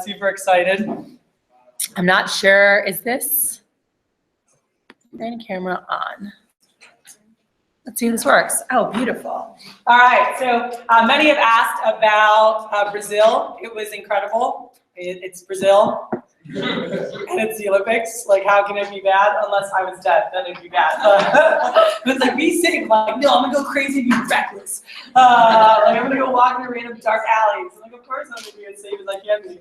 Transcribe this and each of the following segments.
Super excited. I'm not sure, is this camera on? Let's see if this works. Oh, beautiful. All right, so many have asked about Brazil. It was incredible. It's Brazil. And it's the Olympics. Like, how can it be bad? Unless I was dead, then it'd be bad. But it's like, be safe. Like, no, I'm gonna go crazy and be reckless. Like, I'm gonna go walk in random dark alleys. Like, of course I'm gonna be as safe as I can be.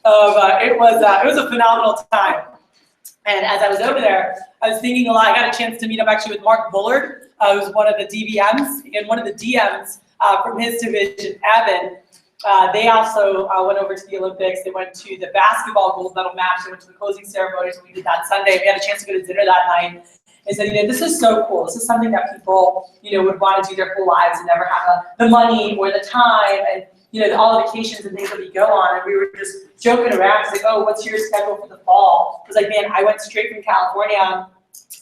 But it was a phenomenal time. And as I was over there, I was thinking a lot. I got a chance to meet up actually with Mark Bullard, who's one of the DVMs, and one of the DMs from his division, Evan. They also went over to the Olympics. They went to the basketball gold medal match. They went to the closing ceremony, so we did that Sunday. We had a chance to go to dinner that night. They said, this is so cool. This is something that people, would want to do their whole lives and never have the money or the time and, all the vacations and things that we go on. And we were just joking around. It's like, oh, what's your schedule for the fall? I was like, man, I went straight from California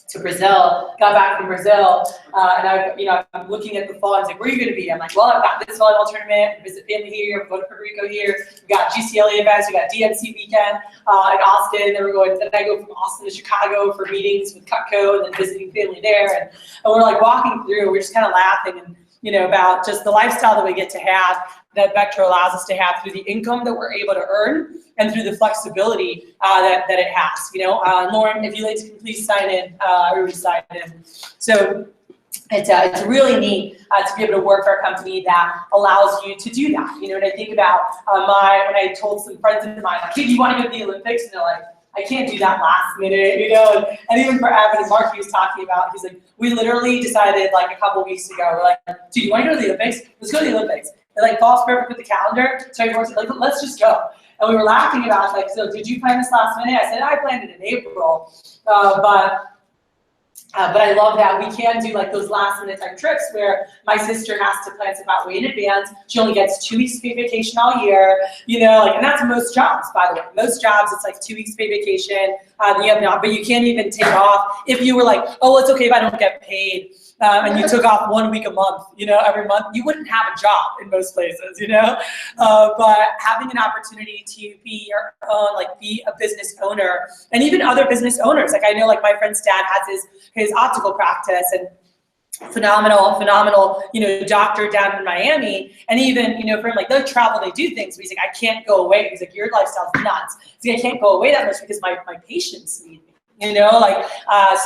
to Brazil, got back from Brazil, and I'm looking at the fall. I was like, where are you going to be? I'm like, well, I've got this volleyball tournament, visit family here, go to Puerto Rico here. We got GCLA events, we got DMC weekend in Austin. Then I go from Austin to Chicago for meetings with Cutco, and then visiting family there. And we're like walking through, we're just kind of laughing and about just the lifestyle that we get to have, that Vector allows us to have through the income that we're able to earn and through the flexibility that it has. Lauren, if you'd like to please sign in, everybody sign in. So it's really neat to be able to work for a company that allows you to do that. And I think about when I told some friends of mine, like, hey, do you want to go to the Olympics? And they're like, I can't do that last minute, and even for Evan and Mark, he was talking about, he's like, we literally decided like a couple weeks ago, we're like, dude, you want to go to the Olympics? Let's go to the Olympics. It like falls perfect with the calendar, so everyone's like, let's just go. And we were laughing about like, so did you plan this last minute? I said, I planned it in April, but I love that we can do like those last minute type trips where my sister has to plan stuff out way in advance. She only gets 2 weeks paid vacation all year, and that's most jobs, by the way. Most jobs, it's like 2 weeks paid vacation. But you can't even take off. If you were like, oh, it's okay if I don't get paid, and you took off 1 week a month, every month, you wouldn't have a job in most places, but having an opportunity to be your own, like be a business owner, and even other business owners. Like I know like my friend's dad has his optical practice, and phenomenal, doctor down in Miami. And even, for him, like they'll travel, they do things, but he's like, I can't go away. He's like, your lifestyle's nuts. He's like, I can't go away that much because my patients need me.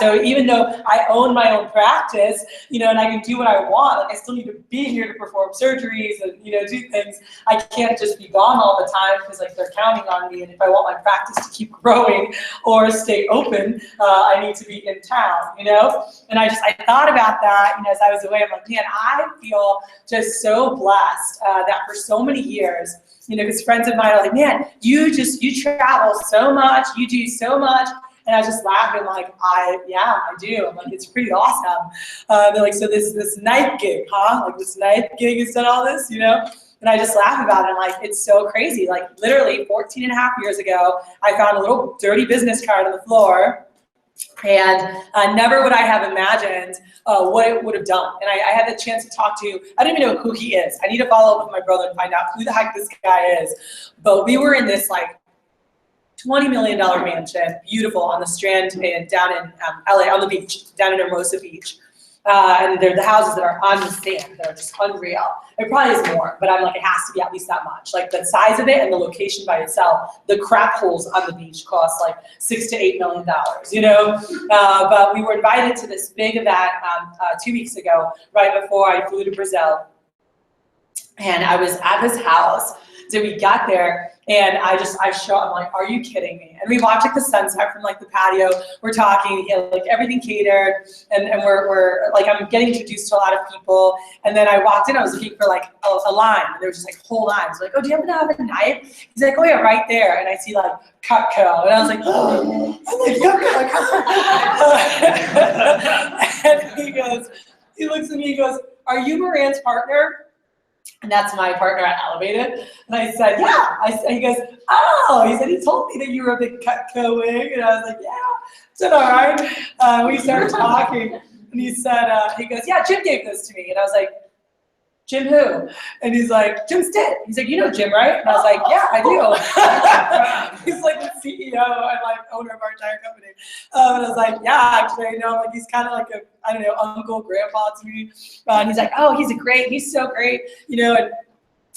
So even though I own my own practice, and I can do what I want, like I still need to be here to perform surgeries and, do things. I can't just be gone all the time because like they're counting on me. And if I want my practice to keep growing or stay open, I need to be in town, And I thought about that, as I was away. I'm like, man, I feel just so blessed that for so many years, because friends of mine are like, man, you travel so much, you do so much. And I was just laughing like, I do. I'm like, it's pretty awesome. They're like, so this night gig, huh? Like this night gig has done all this, And I just laugh about it. I'm like, it's so crazy. Like literally 14 and a half years ago, I found a little dirty business card on the floor. And never would I have imagined what it would have done. And I had the chance to talk to, I don't even know who he is. I need to follow up with my brother and find out who the heck this guy is. But we were in this like $20 million mansion, beautiful on the Strand and down in LA, on the beach, down in Hermosa Beach. And they're the houses that are on the sand that are just unreal. It probably is more, but I'm like, it has to be at least that much. Like the size of it and the location by itself, the crap holes on the beach cost like $6 to $8 million, But we were invited to this big event 2 weeks ago, right before I flew to Brazil. And I was at his house. So we got there, and I'm like, are you kidding me? And we watched like the sunset from like the patio. We're talking, like everything catered, and we're like, I'm getting introduced to a lot of people. And then I walked in, I was looking for like a line, and there was just like whole lines. Like, oh, do you happen to have a knife? He's like, oh yeah, right there. And I see like Cutco, and I was like, oh, and he looks at me, he goes, are you Moran's partner? And that's my partner at Elevated. And I said, yeah. He goes, oh. He said, he told me that you were a big Cutco wig. And I was like, yeah. I said, all right. We started talking. And he said, he goes, yeah, Jim gave this to me. And I was like, Jim who? And he's like, Jim Stitt. He's like, you know Jim, right? And I was like, yeah, I do. He's like the CEO and like owner of our entire company. And I was like, yeah, actually, I know. Like he's kind of like a, I don't know, uncle, grandpa to me. And he's like, oh, he's so great, you know. And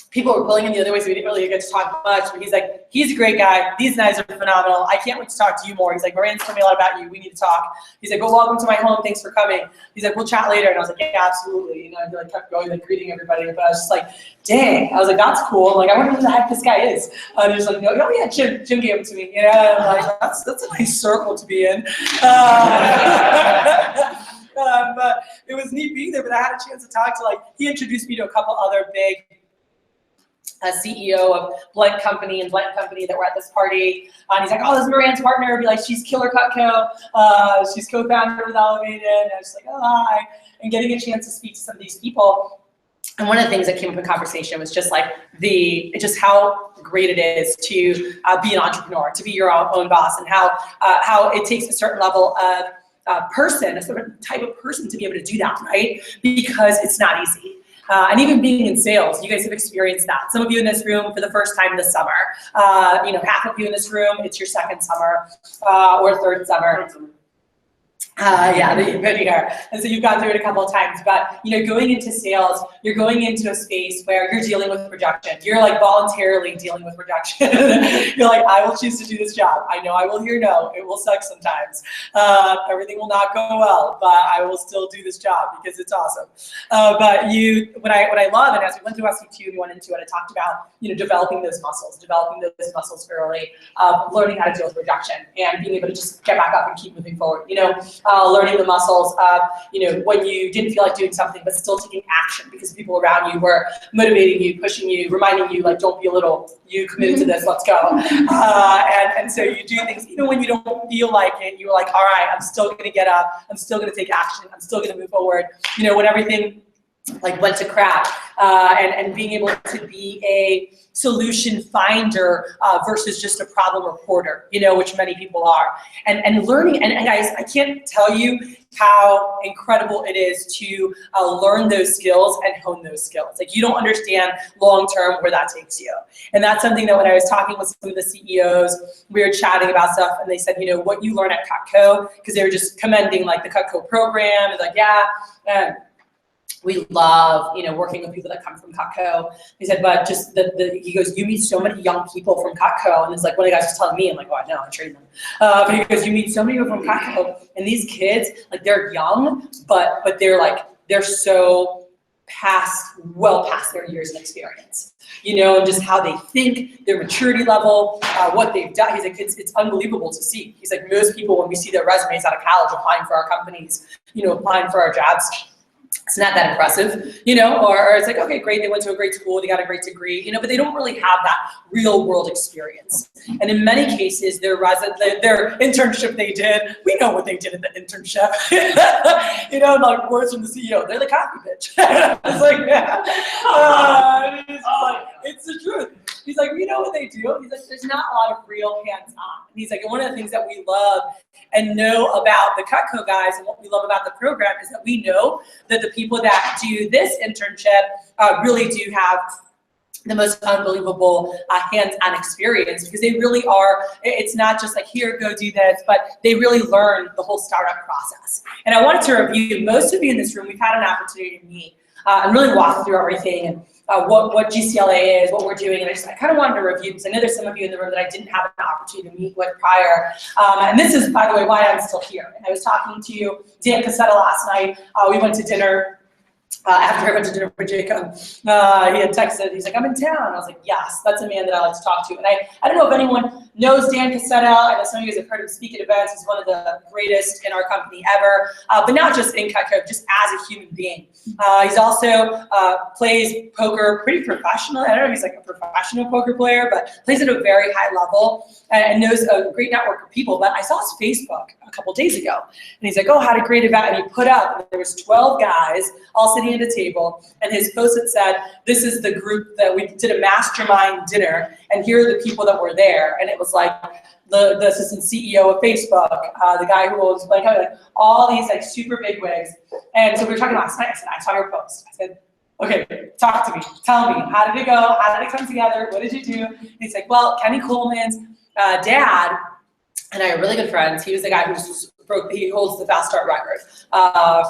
people were pulling him the other way, so we didn't really get to talk much. But he's like, he's a great guy. These guys are phenomenal. I can't wait to talk to you more. He's like, Moran's told me a lot about you. We need to talk. He's like, well, welcome to my home. Thanks for coming. He's like, we'll chat later. And I was like, yeah, absolutely. You know, and he like kept going, like greeting everybody. But I was just like, dang. I was like, that's cool. Like, I wonder who the heck this guy is. And he's like, oh yeah, Jim gave him to me. You know, and I'm like, that's a nice circle to be in. But it was neat being there. But I had a chance to talk to he introduced me to a couple other big CEO of blank company and blank company that were at this party. And he's like, oh, this is Moran's partner. Be like, she's Killer Cutco. She's co-founder with Elevated. And I was just like, oh, hi. And getting a chance to speak to some of these people. And one of the things that came up in conversation was just like just how great it is to be an entrepreneur, to be your own boss, and how it takes a certain level of person, a certain type of person to be able to do that, right? Because it's not easy. And even being in sales, you guys have experienced that. Some of you in this room for the first time this summer. You know, half of you in this room, it's your second summer or third summer. Yeah, that you've been here. And so you've gone through it a couple of times, but you know, going into sales, you're going into a space where you're dealing with rejection. You're like voluntarily dealing with rejection. You're like, I will choose to do this job. I know I will hear no. It will suck sometimes. Everything will not go well, but I will still do this job because it's awesome. But what I love, and as we went through SC2 and we went into it, I talked about, you know, developing those muscles early, learning how to deal with rejection and being able to just get back up and keep moving forward. You know, learning the muscles of, you know, when you didn't feel like doing something, but still taking action because people around you were motivating you, pushing you, reminding you, like, don't be a little, you committed to this, let's go. And so you do things, even when you don't feel like it, you're like, all right, I'm still gonna get up, I'm still gonna take action, I'm still gonna move forward. You know, when everything like went to crap, and being able to be a solution finder versus just a problem reporter, you know, which many people are. And learning, and guys, I can't tell you how incredible it is to learn those skills and hone those skills. Like, you don't understand long-term where that takes you. And that's something that when I was talking with some of the CEOs, we were chatting about stuff, and they said, you know, what you learn at Cutco, because they were just commending like the Cutco program, and like, yeah, we love, you know, working with people that come from Cutco. He said, but just he goes, you meet so many young people from Cutco. And it's like, one of the guys was telling me, I'm like, oh, I know, I train them. But he goes, you meet so many people from Cutco, and these kids, like, they're young, but they're so well past their years of experience. You know, and just how they think, their maturity level, what they've done. He's like, it's unbelievable to see. He's like, most people, when we see their resumes out of college applying for our companies, you know, applying for our jobs, it's not that impressive, you know, or it's like, okay, great, they went to a great school, they got a great degree, you know, but they don't really have that real world experience. And in many cases, their internship they did, we know what they did at the internship. You know, like, words from the CEO, they're the copy bitch. It's like, yeah. It's the truth. He's like, you know what they do? He's like, there's not a lot of real hands-on. He's like, and one of the things that we love and know about the Cutco guys, and what we love about the program, is that we know that the people that do this internship really do have the most unbelievable hands-on experience, because they really are, it's not just like, here, go do this, but they really learn the whole startup process. And I wanted to review, most of you in this room, we've had an opportunity to meet and really walk through everything, and what GCLA is, what we're doing, and I kind of wanted to review, because I know there's some of you in the room that I didn't have an opportunity to meet with prior. And this is, by the way, why I'm still here. And I was talking to Dan Cassetta last night. We went to dinner. After I went to dinner with Jacob, he had texted, he's like, I'm in town. I was like, yes, that's a man that I like to talk to. And I don't know if anyone knows Dan Cassetta. I know some of you guys have heard him speak at events. He's one of the greatest in our company ever, but not just in Cutco, just as a human being. He's also plays poker pretty professionally. I don't know if he's like a professional poker player, but plays at a very high level and knows a great network of people. But I saw his Facebook a couple days ago, and he's like, oh, had a great event. And he put up, and there was 12 guys all sitting at a table, and his post had said, this is the group that we did a mastermind dinner, and here are the people that were there. And it was like the assistant CEO of Facebook, the guy who owns like all these like super big wigs. And so we were talking last night. I said, I saw your post. I said, okay, talk to me, tell me, how did it go? How did it come together? What did you do? And he's like, well, Kenny Coleman's dad and I are really good friends. He was the guy he holds the fast start record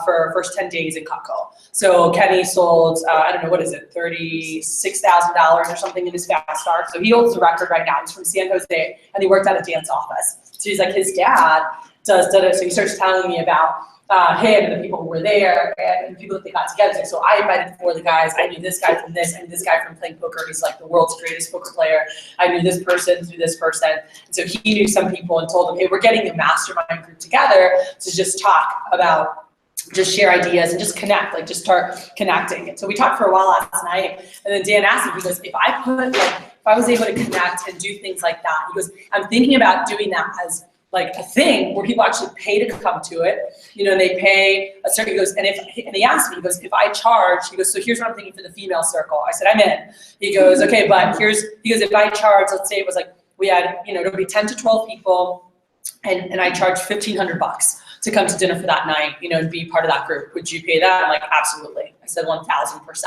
for first 10 days in Cutco. So Kenny sold, I don't know, what is it, $36,000 or something in his fast start. So he holds the record right now. He's from San Jose, and he worked at a dance office. So he's like, his dad does it. So he starts telling me about him and the people who were there and the people that they got together. So I invited 4 of the guys. I knew this guy from this, I knew this guy from playing poker. He's like the world's greatest poker player. I knew this person through this person. And so he knew some people and told them, hey, we're getting a mastermind group together to just talk about, just share ideas and just connect, like just start connecting. And so we talked for a while last night, and then Dan asked me, he goes, if I was able to connect and do things like that, he goes, I'm thinking about doing that as like a thing where people actually pay to come to it, you know, and they pay a certain, he goes, and he asked me, he goes, if I charge, he goes, so here's what I'm thinking for the female circle. I said, I'm in. He goes, okay, but he goes, if I charge, let's say it was like, we had, you know, it'll be 10 to 12 people, and I charge $1,500 to come to dinner for that night, you know, and be part of that group. Would you pay that? I'm like, absolutely. I said 1,000%.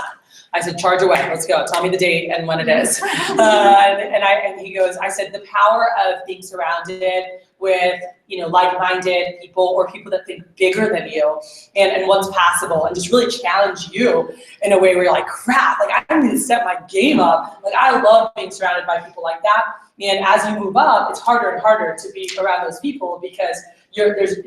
I said, charge away, let's go. Tell me the date and when it is. And he goes, I said, the power of being surrounded with, you know, like-minded people or people that think bigger than you and what's possible, and just really challenge you in a way where you're like, crap, like I need to step my game up. Like I love being surrounded by people like that. And as you move up, it's harder and harder to be around those people because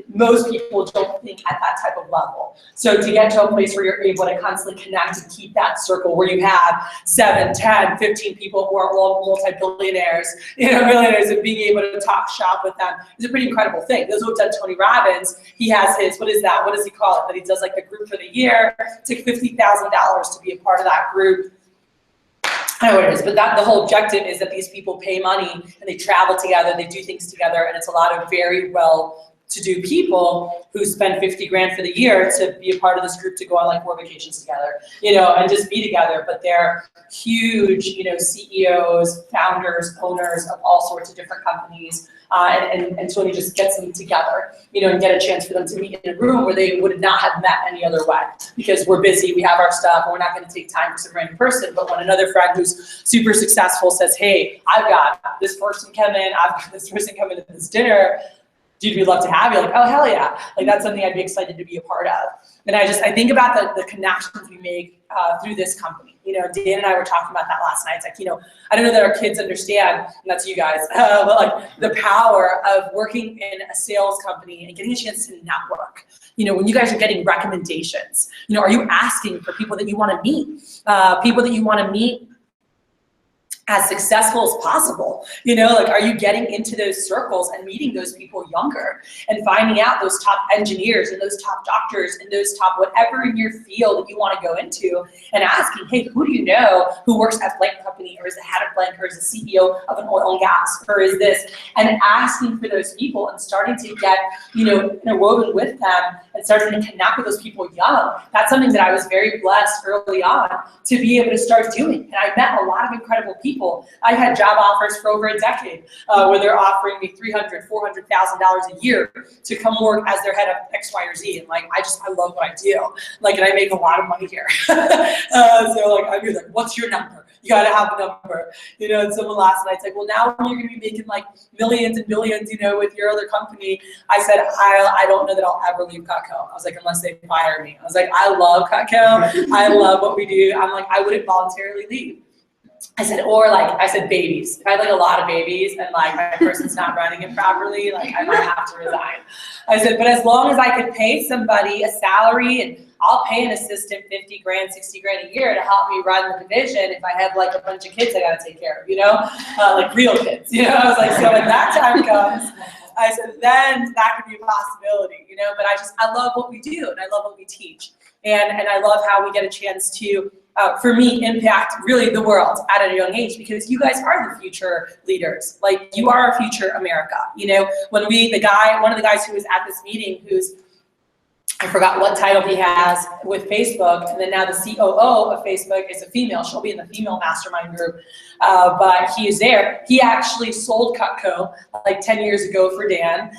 most people don't think at that type of level. So to get to a place where you're able to constantly connect and keep that circle where you have 7, 10, 15 people who are all multi-billionaires, you know, millionaires, and being able to talk shop with them is a pretty incredible thing. Those who have done Tony Robbins, he has his, what is that? What does he call it? That he does like the group for the year, took $50,000 to be a part of that group. I don't know what it is, but the whole objective is that these people pay money and they travel together, they do things together, and it's a lot of very well-to-do people who spend 50 grand for the year to be a part of this group to go on like 4 vacations together, you know, and just be together. But they're huge, you know, CEOs, founders, owners of all sorts of different companies. And Tony just gets them together, you know, and get a chance for them to meet in a room where they would not have met any other way because we're busy, we have our stuff, and we're not going to take time for some random person. But when another friend who's super successful says, hey, I've got this person come in, I've got this person coming to this dinner, dude, we'd love to have you. Like, oh, hell yeah. Like, that's something I'd be excited to be a part of. And I think about the connections we make through this company. You know, Dan and I were talking about that last night. It's like, you know, I don't know that our kids understand, and that's you guys, but like the power of working in a sales company and getting a chance to network. You know, when you guys are getting recommendations, you know, are you asking for people that you want to meet, as successful as possible? You know, like, are you getting into those circles and meeting those people younger and finding out those top engineers and those top doctors and those top whatever in your field that you want to go into, and asking, hey, who do you know who works at blank company, or is the head of blank, or is the CEO of an oil and gas, or is this, and asking for those people and starting to get, you know, interwoven with them and starting to connect with those people young. That's something that I was very blessed early on to be able to start doing. And I met a lot of incredible people. I had job offers for over a decade where they're offering me $300,000, $400,000 a year to come work as their head of X, Y, or Z. And like, I love what I do. Like, and I make a lot of money here. So like, I'd be like, what's your number? You gotta have a number. You know, and someone last night's like, well, now you're gonna be making like millions and billions, you know, with your other company. I said, I don't know that I'll ever leave Cutco. I was like, unless they fire me. I was like, I love Cutco. I love what we do. I'm like, I wouldn't voluntarily leave. I said, babies. If I had like a lot of babies and like my person's not running it properly, like I might have to resign. I said, but as long as I could pay somebody a salary, and I'll pay an assistant 50 grand, 60 grand a year to help me run the division if I have like a bunch of kids I gotta take care of, you know, like real kids, you know. I was like, so when that time comes, I said, then that could be a possibility, you know. But I love what we do, and I love what we teach, and I love how we get a chance to, for me, impact really the world at a young age, because you guys are the future leaders. Like, you are our future America. You know, when one of the guys who was at this meeting, I forgot what title he has with Facebook, and then now the COO of Facebook is a female. She'll be in the female mastermind group. but he is there. He actually sold Cutco like 10 years ago for Dan.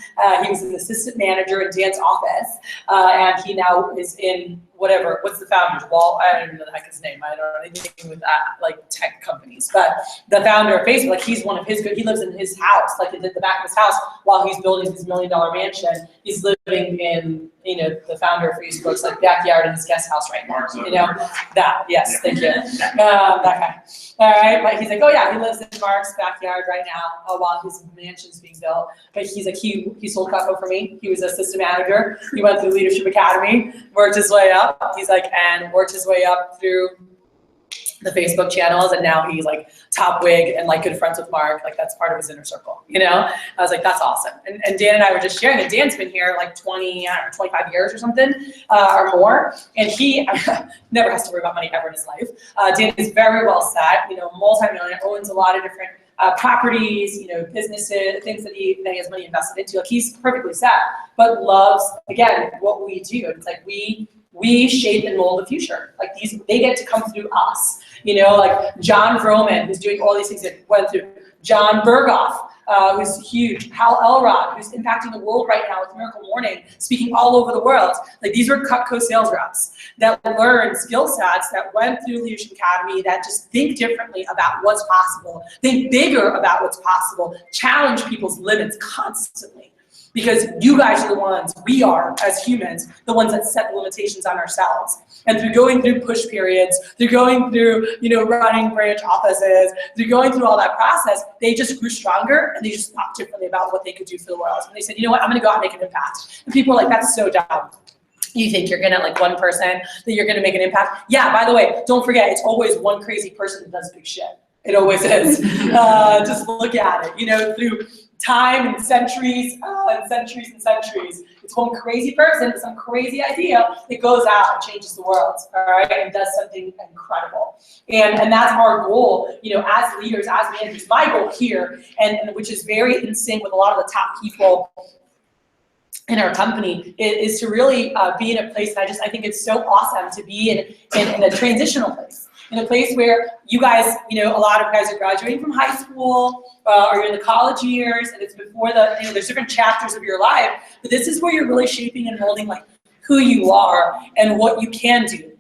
He was an assistant manager in Dan's office, and he now is in whatever, what's the founder's Wall? I don't even know the heck his name. I don't know anything with that, like tech companies. But the founder of Facebook, like he's one of his good, he lives in his house, like in the back of his house while he's building his $1 million mansion. He's living in, you know, the founder of Facebook's like backyard in his guest house right now. You know, that, yes, thank you. That guy. All right, but he's like, oh yeah, he lives in Mark's backyard right now while his mansion's being built. But he's like, he sold Cutco for me. He was a system manager. He went through Leadership Academy, worked his way up. He's like, and worked his way up through the Facebook channels, and now he's like top wig and like good friends with Mark. Like that's part of his inner circle, you know? I was like, that's awesome. And Dan and I were just sharing, and Dan's been here like 20, I don't know, 25 years or something, or more. And he never has to worry about money ever in his life. Dan is very well set, you know, multi-millionaire, owns a lot of different properties, you know, businesses, things that he has money invested into. Like he's perfectly set, but loves, again, what we do. It's like we shape and mold the future. Like they get to come through us. You know, like John Vroman, who's doing all these things that went through. John Berghoff, who's huge. Hal Elrod, who's impacting the world right now with Miracle Morning, speaking all over the world. Like these were Cutco sales reps that learned skill sets, that went through Leadership Academy, that just think differently about what's possible, think bigger about what's possible, challenge people's limits constantly. Because you guys are the ones, we are, as humans, the ones that set the limitations on ourselves. And through going through push periods, through going through, you know, running branch offices, through going through all that process, they just grew stronger and they just thought differently about what they could do for the world. And they said, you know what, I'm gonna go out and make an impact. And people are like, that's so dumb. You think you're gonna, like one person, that you're gonna make an impact? Yeah, by the way, don't forget, it's always one crazy person that does big shit. It always is. Just look at it, you know, through time and centuries and centuries and centuries. It's one crazy person with some crazy idea that goes out and changes the world, all right, and does something incredible. And that's our goal, you know, as leaders, as managers. My goal here, and which is very in sync with a lot of the top people in our company, is to really be in a place, and I think it's so awesome to be in a transitional place. In a place where you guys, you know, a lot of guys are graduating from high school, or you're in the college years, and it's before the, you know, there's different chapters of your life, but this is where you're really shaping and molding like who you are and what you can do,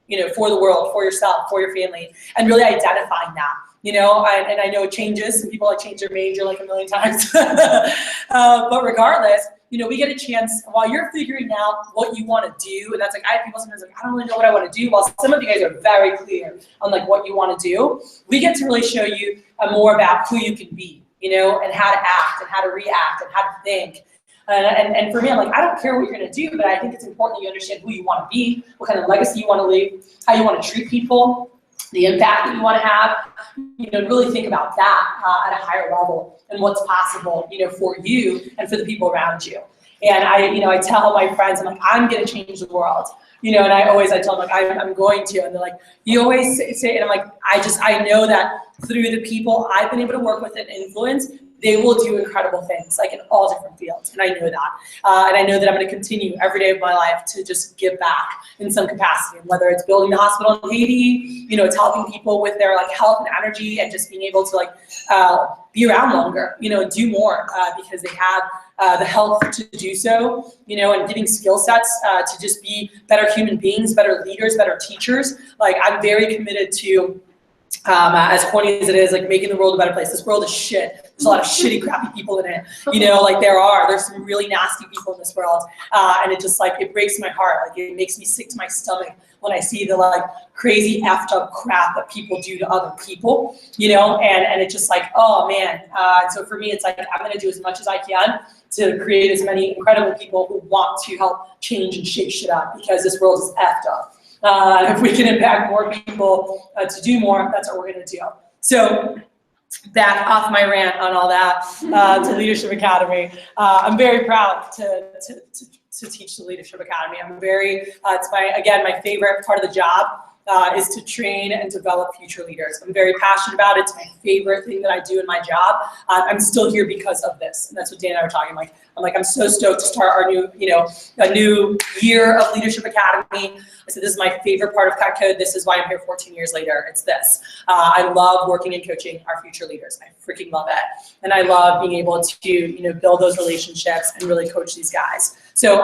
you know, for the world, for yourself, for your family, and really identifying that. You know, and I know it changes. Some people like change their major like a million times, but regardless, you know, we get a chance while you're figuring out what you want to do, and that's like, I have people sometimes like, I don't really know what I want to do, while some of you guys are very clear on like what you want to do. We get to really show you more about who you can be, you know, and how to act and how to react and how to think. And for me, I'm like, I don't care what you're going to do, but I think it's important that you understand who you want to be, what kind of legacy you want to leave, how you want to treat people, the impact that you want to have, you know, really think about that at a higher level and what's possible, you know, for you and for the people around you. And I tell my friends, I'm like, I'm going to change the world, you know, and I tell them like, I'm going to, and they're like, you always say, and I'm like, I know that through the people I've been able to work with and influence, they will do incredible things, like in all different fields, and I know that. And I know that I'm gonna continue every day of my life to just give back in some capacity, whether it's building the hospital in Haiti, you know, it's helping people with their like health and energy and just being able to like be around longer, you know, and do more because they have the health to do so, you know, and giving skill sets to just be better human beings, better leaders, better teachers. Like I'm very committed to, as corny as it is, like making the world a better place. This world is shit. There's a lot of shitty, crappy people in it. You know, like there's some really nasty people in this world. And it just like, it breaks my heart. Like it makes me sick to my stomach when I see the like crazy effed up crap that people do to other people, you know, and it's just like, oh man. So for me, it's like, I'm gonna do as much as I can to create as many incredible people who want to help change and shake shit up, because this world is effed up. If we can impact more people to do more, that's what we're gonna do. So back off my rant on all that to Leadership Academy. I'm very proud to teach the Leadership Academy. I'm very, it's my favorite part of the job. is to train and develop future leaders. I'm very passionate about it. It's my favorite thing that I do in my job. I'm still here because of this. And that's what Dan and I were talking. I'm so stoked to start our new, a new year of Leadership Academy. I said, this is my favorite part of Cut Code. This is why I'm here 14 years later. It's this. I love working and coaching our future leaders. I freaking love it. And I love being able to, build those relationships and really coach these guys. So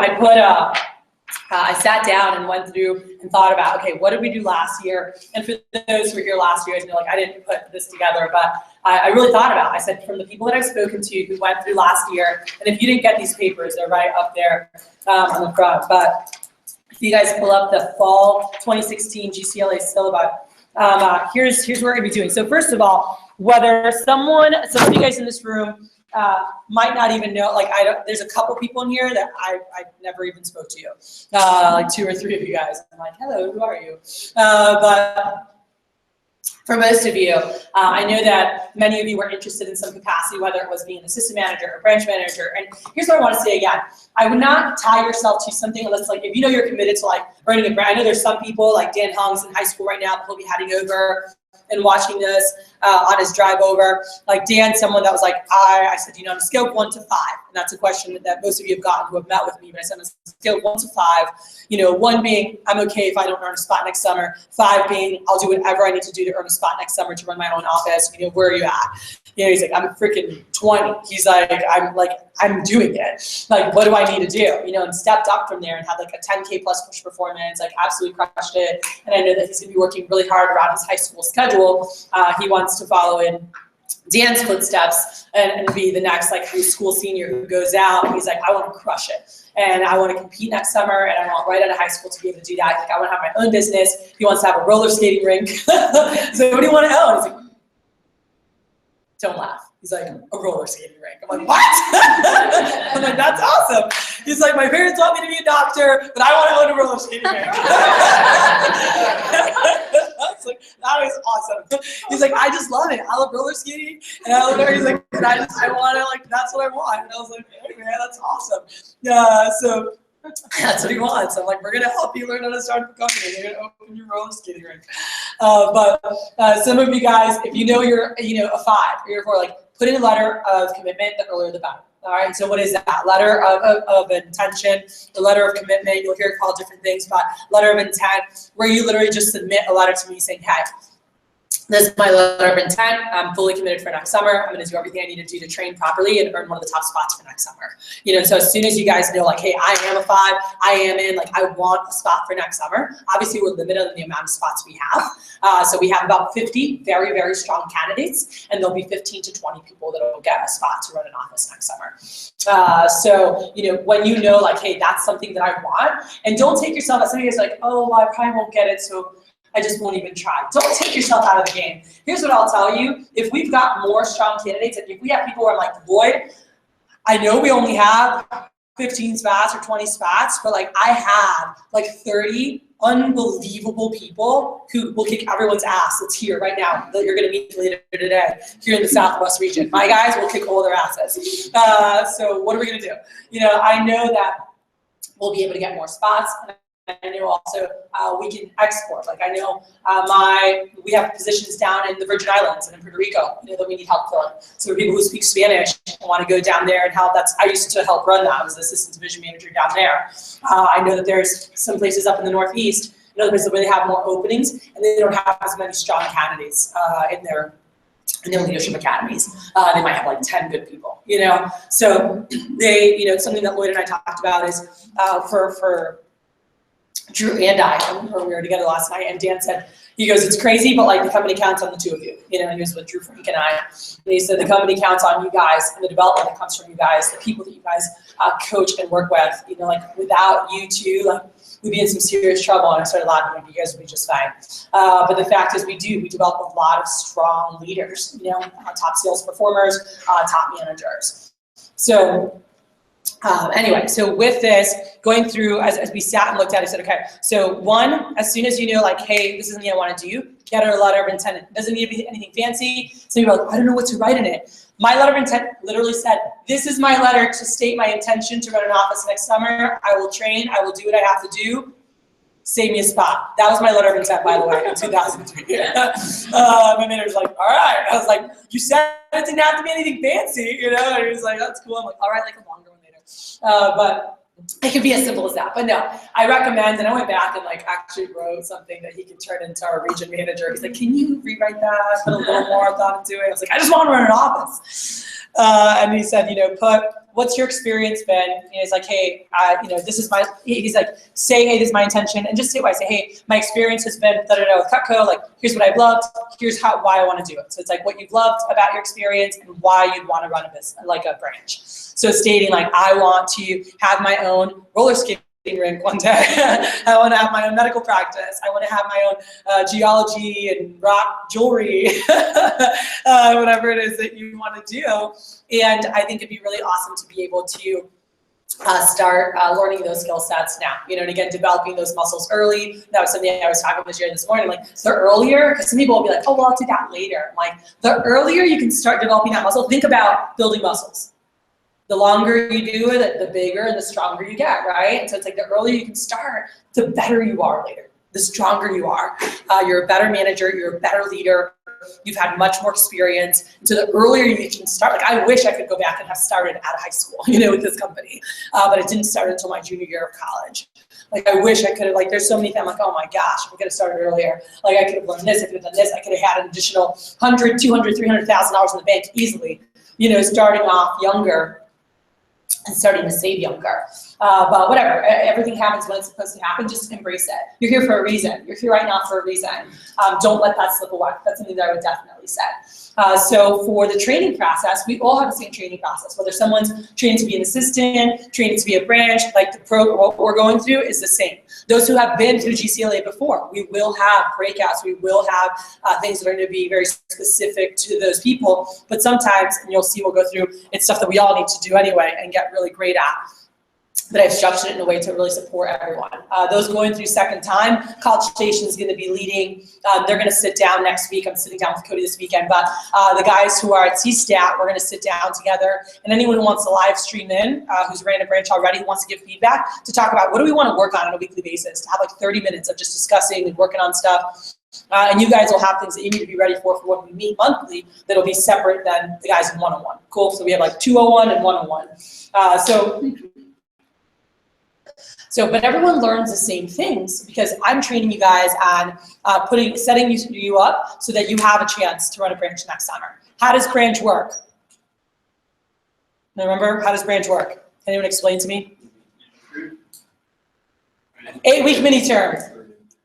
I sat down and went through and thought about, okay, what did we do last year? And for those who were here last year, I didn't put this together, but I really thought about it. I said, from the people that I've spoken to who went through last year, and if you didn't get these papers, they're right up there on the front, but if you guys pull up the fall 2016 GCLA syllabi, here's what we're gonna be doing. So first of all, whether some of you guys in this room might not even know, there's a couple people in here that I never even spoke to you, like 2 or 3 of you guys. I'm like, hello, who are you? But for most of you, I know that many of you were interested in some capacity, whether it was being an assistant manager or branch manager. And here's what I want to say again. I would not tie yourself to something unless, if you know you're committed to running a brand. I know there's some people like Dan Hung's in high school right now, he'll be heading over and watching this on his drive over. Like Dan, someone that was like, I said, on a scale of 1 to 5, and that's a question that most of you have gotten who have met with me, but I said on a scale of 1 to 5, 1 being, I'm okay if I don't earn a spot next summer, 5 being, I'll do whatever I need to do to earn a spot next summer to run my own office, where are you at? He's like, I'm freaking 20. He's like, I'm doing it. What do I need to do? And stepped up from there and had a 10K plus push performance, absolutely crushed it. And I know that he's gonna be working really hard around his high school schedule. He wants to follow in Dan's footsteps and be the next high school senior who goes out. And he's like, I want to crush it. And I want to compete next summer, and I want right out of high school to be able to do that. I want to have my own business. He wants to have a roller skating rink. So what do you want to own? He's like, don't laugh. He's like, a roller skating rink. I'm like, what? I'm like, that's awesome. He's like, my parents want me to be a doctor, but I want to own a roller skating rink. I was like, that is awesome. He's like, I just love it. I love roller skating. And I love it. He's like, and I want to, that's what I want. And I was like, hey man, that's awesome. So that's what he wants. I'm like, we're going to help you learn how to start a company. You're going to open your roller skating rink. But some of you guys, if you know you're, a 5 or you're a 4, put in a letter of commitment, the earlier the better. All right, so what is that? Letter of intention, the letter of commitment, you'll hear it called different things, but letter of intent, where you literally just submit a letter to me saying, hey, this is my letter of intent. I'm fully committed for next summer. I'm going to do everything I need to do to train properly and earn one of the top spots for next summer. So as soon as you guys know, hey, I am a 5, I am in, I want a spot for next summer. Obviously, we're limited on the amount of spots we have. So we have about 50 very, very strong candidates, and there'll be 15 to 20 people that will get a spot to run an office next summer. So, when you know, hey, that's something that I want, and don't take yourself as somebody who's like, oh, well, I probably won't get it, so I just won't even try. Don't take yourself out of the game. Here's what I'll tell you. If we've got more strong candidates, and if we have people who are like, Lloyd, I know we only have 15 spots or 20 spots, but I have 30 unbelievable people who will kick everyone's ass that's here right now that you're going to meet later today here in the Southwest region. My guys will kick all their asses. So what are we going to do? I know that we'll be able to get more spots. I know also we can export. I know we have positions down in the Virgin Islands and in Puerto Rico, that we need help filling. So for people who speak Spanish and want to go down there and help, I used to help run that. I was the assistant division manager down there. I know that there's some places up in the Northeast, other places where they have more openings and they don't have as many strong candidates in their leadership academies. They might have 10 good people, So they, something that Lloyd and I talked about is for Drew and I remember we were together last night, and Dan said, he goes, it's crazy, but the company counts on the 2 of you. He was with Drew, Frank, and I. And he said the company counts on you guys and the development that comes from you guys, the people that you guys coach and work with. Without you two, we'd be in some serious trouble. And I started laughing, you guys would be just fine. But the fact is, we develop a lot of strong leaders. Top sales performers, top managers. So. Anyway, so with this, going through, as we sat and looked at it, I said, okay, so 1, as soon as you know, hey, this is something I want to do, get a letter of intent. It doesn't need to be anything fancy. So you're I don't know what to write in it. My letter of intent literally said, this is my letter to state my intention to run an office next summer. I will train. I will do what I have to do save me a spot. That was my letter of intent, by the way, in 2003. My manager's like, all right. I was like, you said it didn't have to be anything fancy, you know? And he was like, that's cool. I'm like, all right, like a longer one later. But it could be as simple as that. But no, I recommend, and I went back and like actually wrote something that he could turn into our region manager. He's like, can you rewrite that? Put a little more thought into it. I was like, I just want to run an office. And he said, you know, what's your experience been? And he's like, hey, you know, this is my, he's like, say, hey, this is my intention. And just say what I say, hey, my experience has been da-da-da with Cutco. Like, here's what I've loved. Here's why I want to do it. So it's like what you've loved about your experience and why you'd want to run a business, like a branch. So stating like, I want to have my own roller skating rink one day. I want to have my own medical practice. I want to have my own geology and rock jewelry, whatever it is that you want to do. And I think it'd be really awesome to be able to start learning those skill sets now, you know, and again, developing those muscles early. That was something I was talking with Jerry this morning, like the earlier, because some people will be like, oh, well, I'll do that later. I'm like, the earlier you can start developing that muscle, think about building muscles. The longer you do it, the bigger and the stronger you get, right? And so it's like the earlier you can start, the better you are later, the stronger you are. You're a better manager, you're a better leader, you've had much more experience. And so the earlier you can start, like I wish I could go back and have started out of high school, you know, with this company, but it didn't start until my junior year of college. Like I wish I could have, like there's so many things, I'm like, oh my gosh, I could have started earlier. Like I could have learned this, I could have done this, I could have had an additional $100, $200, $300,000 in the bank easily, you know, starting off younger and starting to save younger. But whatever, everything happens when it's supposed to happen, just embrace it. You're here for a reason. You're here right now for a reason. Don't let that slip away. That's something that I would definitely say. So for the training process, we all have the same training process. Whether someone's trained to be an assistant, trained to be a branch, like what we're going through is the same. Those who have been through GCLA before, we will have breakouts, we will have things that are going to be very specific to those people. But sometimes, and you'll see we'll go through, it's stuff that we all need to do anyway and get really great at. But I've structured it in a way to really support everyone. Those going through second time, College Station is going to be leading. They're going to sit down next week. I'm sitting down with Cody this weekend. But the guys who are at CSTAT, we're going to sit down together. And anyone who wants to live stream in, who's ran a branch already, who wants to give feedback, to talk about what do we want to work on a weekly basis, to have like 30 minutes of just discussing and working on stuff. And you guys will have things that you need to be ready for when we meet monthly that'll be separate than the guys in one-on-one. Cool? So we have like 201 and 101. But everyone learns the same things because I'm training you guys on setting you up so that you have a chance to run a branch next summer. How does branch work? Remember, how does branch work? Anyone explain to me? 8-week mini term.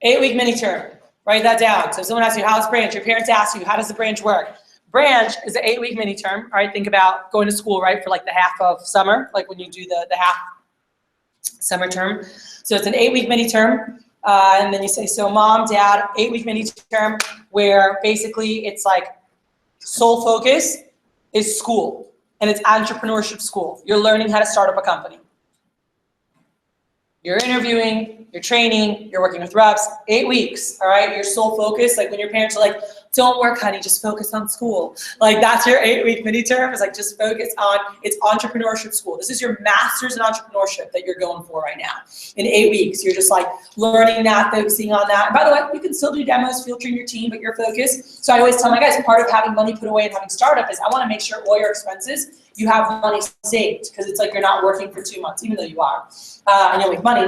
8-week mini term. Write that down. So if someone asks you, how's branch? Your parents ask you, how does the branch work? Branch is an 8-week mini term. All right, think about going to school, right, for like the half of summer, like when you do the half summer term. So it's an 8-week mini term. And then you say, so mom, dad, 8-week mini term, where basically it's like sole focus is school and it's entrepreneurship school. You're learning how to start up a company. You're interviewing, you're training, you're working with reps, 8 weeks, all right? Your sole focus, like when your parents are like, don't work, honey, just focus on school. Like that's your 8-week mini term, is like just focus on, it's entrepreneurship school. This is your master's in entrepreneurship that you're going for right now. In 8 weeks, you're just like learning that, focusing on that. And by the way, you can still do demos, field train your team, but you're focused. So I always tell my guys, part of having money put away and having startup is I wanna make sure all your expenses, you have money saved, because it's like you're not working for 2 months, even though you are, and you'll make money.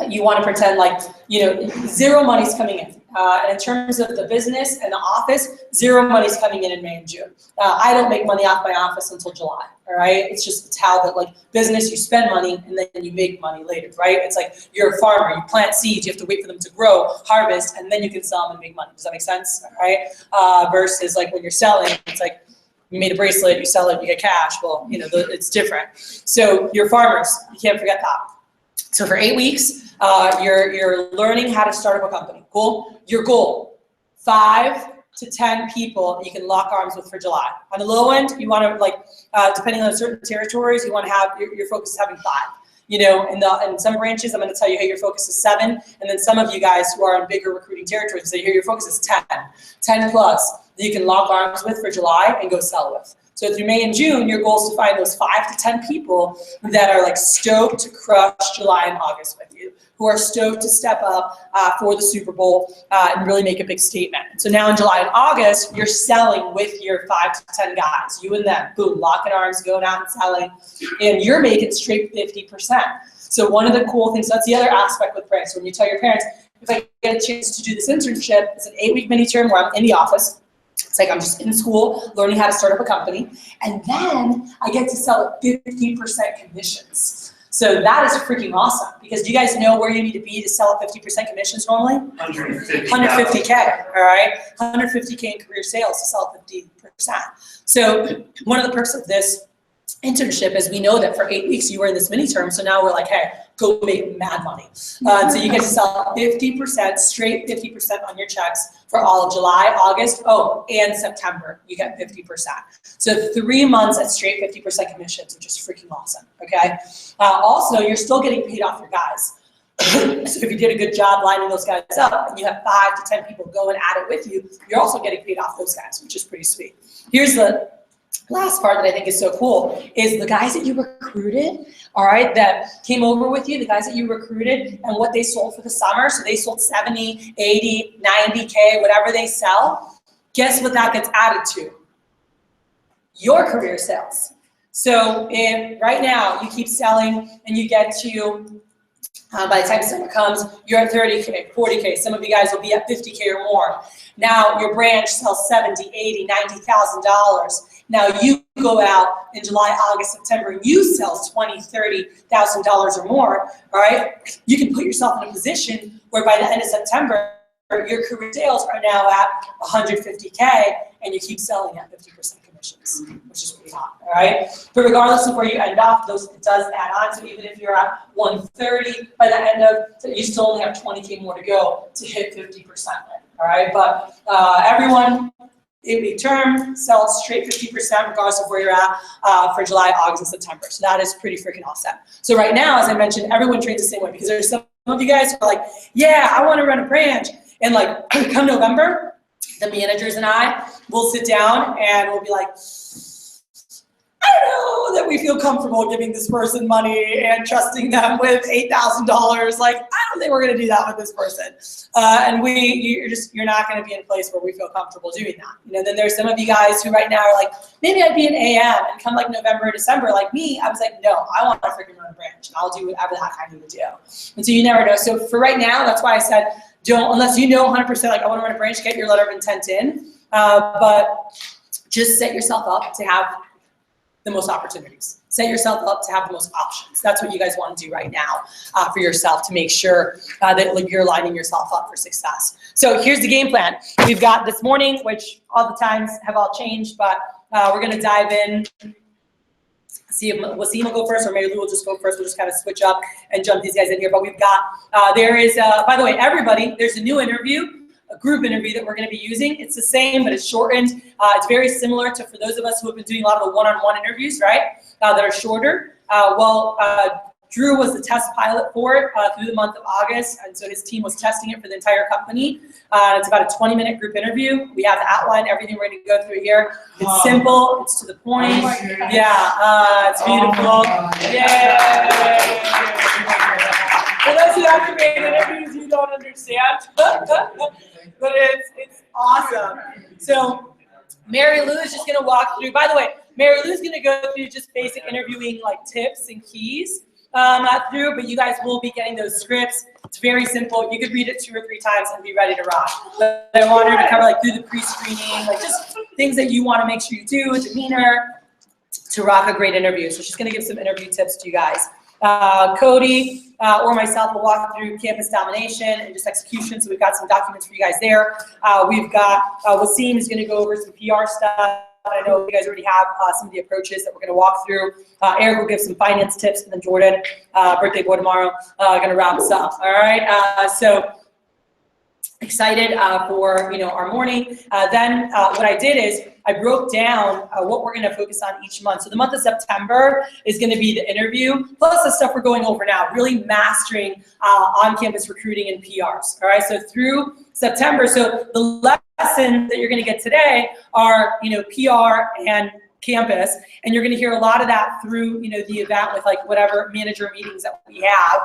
You want to pretend like, you know, zero money's coming in. And in terms of the business and the office, zero money's coming in May and June. I don't make money off my office until July, all right? It's how that like business, you spend money and then you make money later, right? It's like you're a farmer, you plant seeds, you have to wait for them to grow, harvest, and then you can sell them and make money. Does that make sense, all right? Versus like when you're selling, it's like, you made a bracelet, you sell it, you get cash. Well, you know, it's different. So you're farmers, you can't forget that. So for 8 weeks, you're learning how to start up a company. Cool? Your goal, 5 to 10 people you can lock arms with for July. On the low end, you want to like, depending on certain territories, you want to have, your focus is having 5. You know, in some branches, I'm going to tell you, hey, your focus is 7. And then some of you guys who are in bigger recruiting territories say, here, your focus is 10 plus that you can lock arms with for July and go sell with. So through May and June, your goal is to find those 5 to 10 people that are like stoked to crush July and August with you, who are stoked to step up for the Super Bowl and really make a big statement. So now in July and August, you're selling with your 5 to 10 guys, you and them, boom, locking arms, going out and selling, and you're making straight 50%. So one of the cool things, that's the other aspect with brands. So when you tell your parents, if I get a chance to do this internship, it's an 8-week mini term where I'm in the office. It's like I'm just in school, learning how to start up a company. And then I get to sell at 50% commissions. So that is freaking awesome, because do you guys know where you need to be to sell at 50% commissions normally? 150K, all right? 150K in career sales to sell at 50%. So one of the perks of this internship is we know that for 8 weeks you were in this mini term, so now we're like, hey, go make mad money. So you get to sell 50%, straight 50% on your checks for all of July, August, and September, you get 50%. So 3 months at straight 50% commissions, which is freaking awesome, okay? Also, you're still getting paid off your guys. So if you did a good job lining those guys up and you have 5 to 10 people going at it with you, you're also getting paid off those guys, which is pretty sweet. Here's the last part that I think is so cool is the guys that you recruited, all right, that came over with you, the guys that you recruited and what they sold for the summer. So they sold 70, 80, 90K, whatever they sell. Guess what that gets added to? Your career sales. So if right now you keep selling and you get to, by the time summer comes, you're at 30K, 40K. Some of you guys will be at 50K or more. Now your branch sells 70, 80, $90,000. Now you go out in July, August, September, and you sell $20,000, $30,000 or more, all right? You can put yourself in a position where by the end of September, your career sales are now at 150K, and you keep selling at 50% commissions, which is pretty hot, all right? But regardless of where you end off, it does add on. So even if you're at 130 by the end of, you still only have 20K more to go to hit 50%, all right? But everyone, 8-week term, sell straight 50% regardless of where you're at for July, August, and September. So that is pretty freaking awesome. So right now, as I mentioned, everyone trains the same way, because there's some of you guys who are like, yeah, I want to run a branch. And like, come November, the managers and I will sit down and we'll be like, I don't know that we feel comfortable giving this person money and trusting them with $8,000. Like, I don't think we're going to do that with this person. And you're not going to be in a place where we feel comfortable doing that. You know, then there's some of you guys who right now are like, maybe I'd be an AM, and come like November or December, like me, I was like, no, I want to freaking run a branch, and I'll do whatever the heck I need to do. And so you never know. So for right now, that's why I said, don't, unless you know 100%, like I want to run a branch, get your letter of intent in, but just set yourself up to have the most opportunities. Set yourself up to have the most options. That's what you guys want to do right now for yourself, to make sure that you're lining yourself up for success. So here's the game plan. We've got this morning, which all the times have all changed, but we're going to dive in. See if Wasim will go first, or Mary Lou will just go first. We'll just kind of switch up and jump these guys in here. But we've got, there is, by the way, everybody, there's a new interview, a group interview that we're going to be using. It's the same, but it's shortened. It's very similar to, for those of us who have been doing a lot of the one-on-one interviews, right, that are shorter. Drew was the test pilot for it through the month of August, and so his team was testing it for the entire company. It's about a 20-minute group interview. We have the outline, everything we're going to go through here. It's simple, it's to the point. Yeah, it's beautiful. Yeah. For those who haven't made interviews, you don't understand, but it's awesome. So Mary Lou is just going to walk through. By the way, Mary Lou is going to go through just basic interviewing, like tips and keys. Not through, but you guys will be getting those scripts. It's very simple. You could read it 2 or 3 times and be ready to rock. But I want her to cover like through the pre-screening, like just things that you want to make sure you do, demeanor, to rock a great interview. So she's going to give some interview tips to you guys. Cody or myself will walk through campus domination and just execution. So we've got some documents for you guys there. We've got Wasim is going to go over some PR stuff. I know you guys already have some of the approaches that we're going to walk through. Eric will give some finance tips, and then Jordan, birthday boy tomorrow, going to wrap us up. All right. So excited for our morning. Then what I did is I broke down what we're going to focus on each month. So the month of September is going to be the interview, plus the stuff we're going over now, really mastering on-campus recruiting and PRs. All right. So through September, so the lessons that you're going to get today are, PR and campus, and you're going to hear a lot of that through, you know, the event with like whatever manager meetings that we have.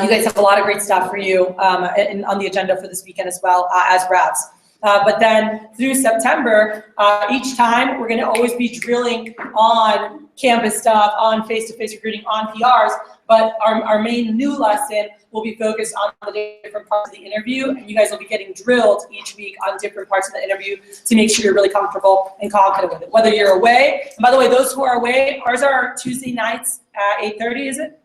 You guys have a lot of great stuff for you on the agenda for this weekend as well as reps. But then through September, each time we're going to always be drilling on campus stuff, on face-to-face recruiting, on PRs, but our main new lesson will be focused on the different parts of the interview, and you guys will be getting drilled each week on different parts of the interview to make sure you're really comfortable and confident with it, whether you're away. And by the way, those who are away, ours are Tuesday nights at 8:30, is it?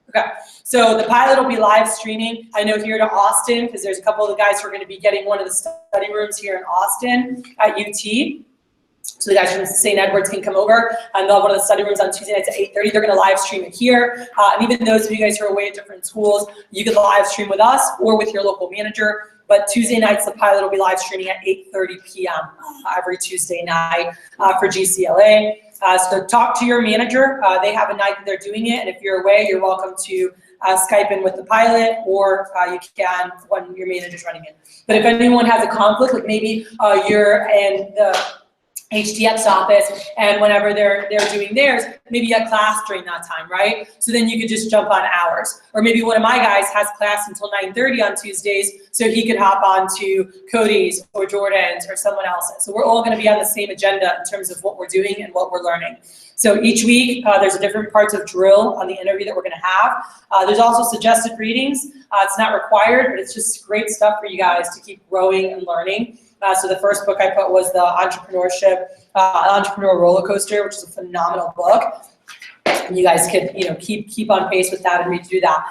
Okay, so the pilot will be live streaming. I know here to Austin, because there's a couple of the guys who are going to be getting one of the study rooms here in Austin at UT. So the guys from St. Edward's can come over, and they'll have one of the study rooms on Tuesday nights at 8:30. They're going to live stream it here. And even those of you guys who are away at different schools, you can live stream with us or with your local manager. But Tuesday nights, the pilot will be live streaming at 8:30 p.m. Every Tuesday night for GCLA. So talk to your manager. They have a night that they're doing it, and if you're away, you're welcome to Skype in with the pilot, or you can when your manager's running it. But if anyone has a conflict, like maybe you're in the HTX office, and whenever they're doing theirs, maybe you have class during that time, right? So then you could just jump on hours. Or maybe one of my guys has class until 9:30 on Tuesdays, so he could hop on to Cody's or Jordan's or someone else's. So we're all gonna be on the same agenda in terms of what we're doing and what we're learning. So each week, there's different parts of drill on the interview that we're gonna have. There's also suggested readings. It's not required, but it's just great stuff for you guys to keep growing and learning. So the first book I put was the Entrepreneur Roller Coaster, which is a phenomenal book. And you guys could, you know, keep on pace with that and read through that.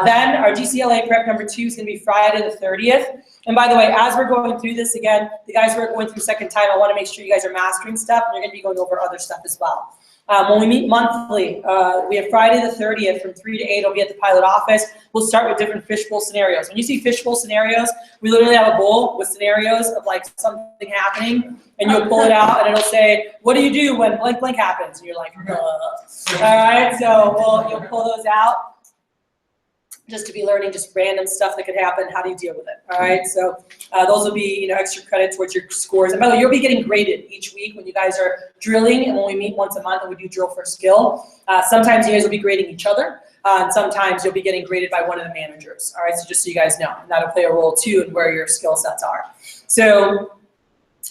Then our GCLA prep number 2 is going to be Friday the 30th. And by the way, as we're going through this again, the guys who are going through second time, I want to make sure you guys are mastering stuff, and you're going to be going over other stuff as well. When we meet monthly, we have Friday the 30th from 3 to 8. I'll be at the pilot office. We'll start with different fishbowl scenarios. When you see fishbowl scenarios, we literally have a bowl with scenarios of like something happening, and you'll pull it out, and it'll say, "What do you do when blank blank happens?" And you're like, "Ugh." All right, so you'll pull those out just to be learning just random stuff that could happen. How do you deal with it? All right, so those will be, you know, extra credit towards your scores. And by the way, you'll be getting graded each week when you guys are drilling, and when we meet once a month and we do drill for skill. Sometimes you guys will be grading each other, and sometimes you'll be getting graded by one of the managers. All right, so just so you guys know, and that'll play a role too in where your skill sets are. So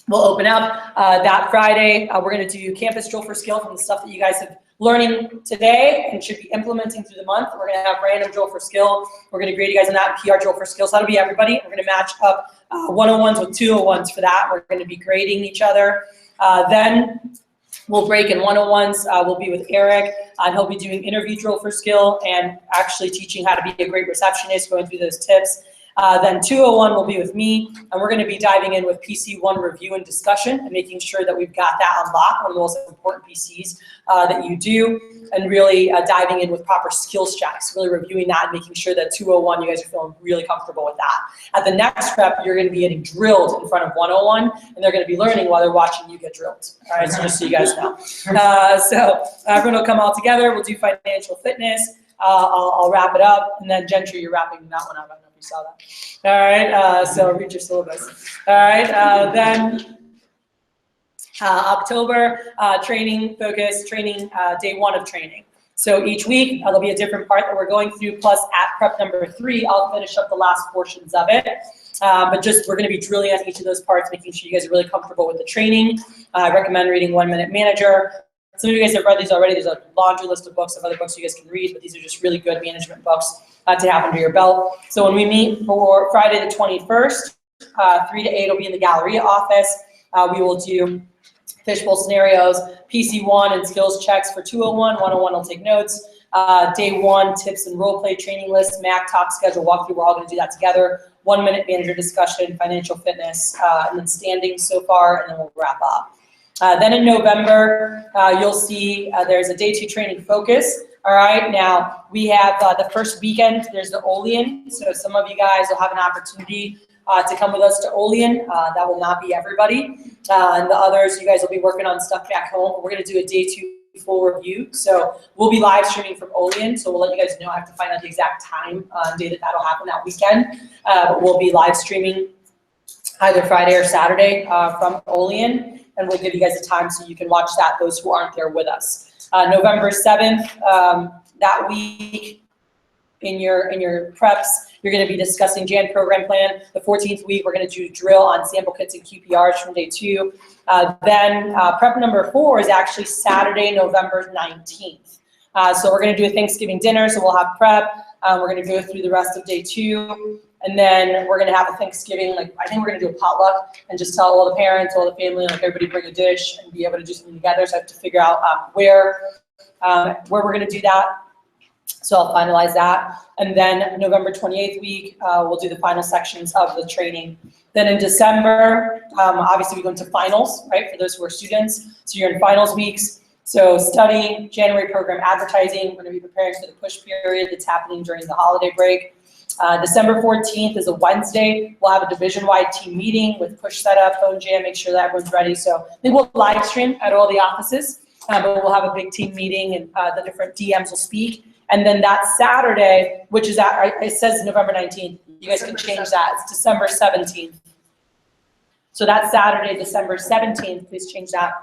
we'll open up that Friday. We're going to do campus drill for skill from the stuff that you guys have learning today and should be implementing through the month. We're going to have random drill for skill. We're going to grade you guys on that, PR drill for skill. So that'll be everybody. We're going to match up 101s with 201s for that. We're going to be grading each other. Then we'll break in 101s. We'll be with Eric, and he'll be doing interview drill for skill and actually teaching how to be a great receptionist, going through those tips. Then 201 will be with me, and we're going to be diving in with PC1 review and discussion and making sure that we've got that on lock, one of the most important PCs that you do, and really diving in with proper skills checks, really reviewing that and making sure that 201, you guys are feeling really comfortable with that. At the next prep, you're going to be getting drilled in front of 101, and they're going to be learning while they're watching you get drilled. All right, so just so you guys know. So everyone will come all together. We'll do financial fitness. I'll wrap it up, and then Gentry, you're wrapping that one up. I don't know if you saw that. All right, so read your syllabus. All right, then October, training focus, training, day 1 of training. So each week, there'll be a different part that we're going through, plus at prep number 3, I'll finish up the last portions of it. But just, we're gonna be drilling on each of those parts, making sure you guys are really comfortable with the training. I recommend reading 1 Minute Manager. Some of you guys have read these already. There's a laundry list of books, of other books you guys can read, but these are just really good management books to have under your belt. So when we meet for Friday the 21st, 3 to 8 will be in the Galleria office. We will do fishbowl scenarios, PC1 and skills checks for 201. 101 will take notes. Day 1, tips and role play training list, MAC talk schedule walkthrough. We're all going to do that together. 1 minute manager discussion, financial fitness, and then standings so far, and then we'll wrap up. Then in November, you'll see there's a day 2 training focus. All right, now we have the first weekend, there's the Olean. So some of you guys will have an opportunity to come with us to Olean. That will not be everybody. And the others, you guys will be working on stuff back home. We're gonna do a day 2 full review. So we'll be live streaming from Olean. So we'll let you guys know. I have to find out the exact time, day that'll happen that weekend. But we'll be live streaming either Friday or Saturday from Olean. and we'll give you guys a time so you can watch that, those who aren't there with us. November 7th, that week, in your preps, you're going to be discussing Jan program plan. The 14th week, we're going to do drill on sample kits and QPRs from day 2. Then prep number 4 is actually Saturday, November 19th. So we're going to do a Thanksgiving dinner, so we'll have prep. We're going to go through the rest of day 2, and then we're going to have a Thanksgiving, like I think we're going to do a potluck and just tell all the parents, all the family, like everybody bring a dish and be able to do something together. So I have to figure out where we're going to do that. So I'll finalize that. And then November 28th week, we'll do the final sections of the training. Then in December, obviously we go into finals, right, for those who are students. So you're in finals weeks. So study, January program advertising. We're going to be preparing for the push period that's happening during the holiday break. December 14th is a Wednesday. We'll have a division-wide team meeting with push setup, phone jam, make sure that everyone's ready. So they will live stream at all the offices, but we'll have a big team meeting and the different DMs will speak. And then that Saturday, which is it says November 19th. You guys can change that. It's December 17th. So that Saturday, December 17th, please change that,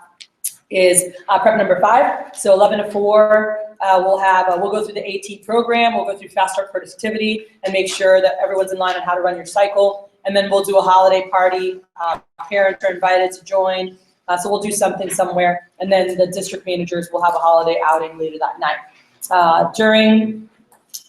is prep number 5. So 11 to 4, we'll go through the AT program. We'll go through fast start productivity and make sure that everyone's in line on how to run your cycle. And then we'll do a holiday party. Parents are invited to join. So we'll do something somewhere. And then the district managers will have a holiday outing later that night. During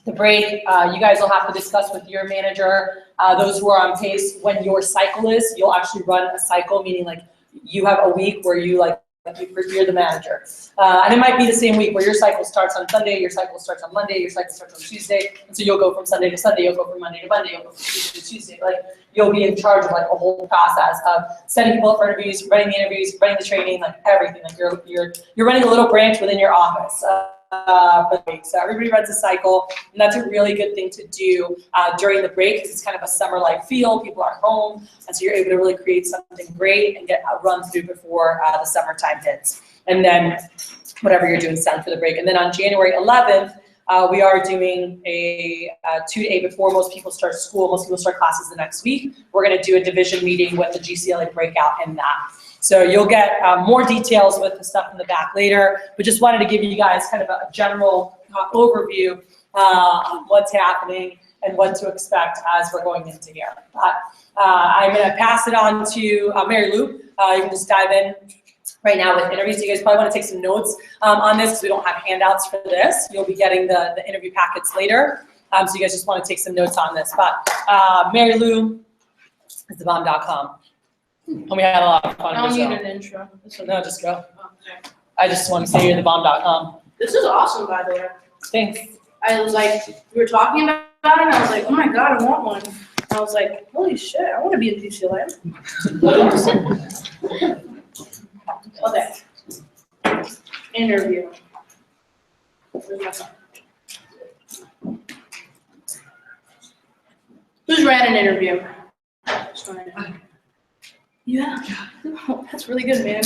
the break, you guys will have to discuss with your manager, those who are on pace, when your cycle is. You'll actually run a cycle, meaning like you have a week where you're the manager. And it might be the same week where your cycle starts on Sunday, your cycle starts on Monday, your cycle starts on Tuesday. And so you'll go from Sunday to Sunday, you'll go from Monday to Monday, you'll go from Tuesday to Tuesday. Like you'll be in charge of like a whole process of setting people up for interviews, running the interviews, running the training, like everything. Like you're running a little branch within your office. So everybody runs a cycle, and that's a really good thing to do during the break because it's kind of a summer-like feel. People are home, and so you're able to really create something great and get a run through before the summertime hits. And then whatever you're doing, is done for the break. And then on January 11th, we are doing a 2 to 8 before most people start school. Most people start classes the next week. We're going to do a division meeting with the GCLA breakout in that. So you'll get more details with the stuff in the back later, but just wanted to give you guys kind of a general overview of what's happening and what to expect as we're going into here. But I'm going to pass it on to Mary Lou. You can just dive in right now with interviews. You guys probably want to take some notes on this because we don't have handouts for this. You'll be getting the interview packets later. So you guys just want to take some notes on this. But Mary Lou is thebomb.com. And we had a lot of fun. I don't need an intro. No, just go. Okay. I just want to say you're thebomb.com. This is awesome, by the way. Thanks. I was like, we were talking about it, and I was like, oh my god, I want one. And I was like, holy shit, I want to be in GCLA. Okay. Interview. Where's my phone? Who's ran an interview? Yeah, oh, that's really good, man.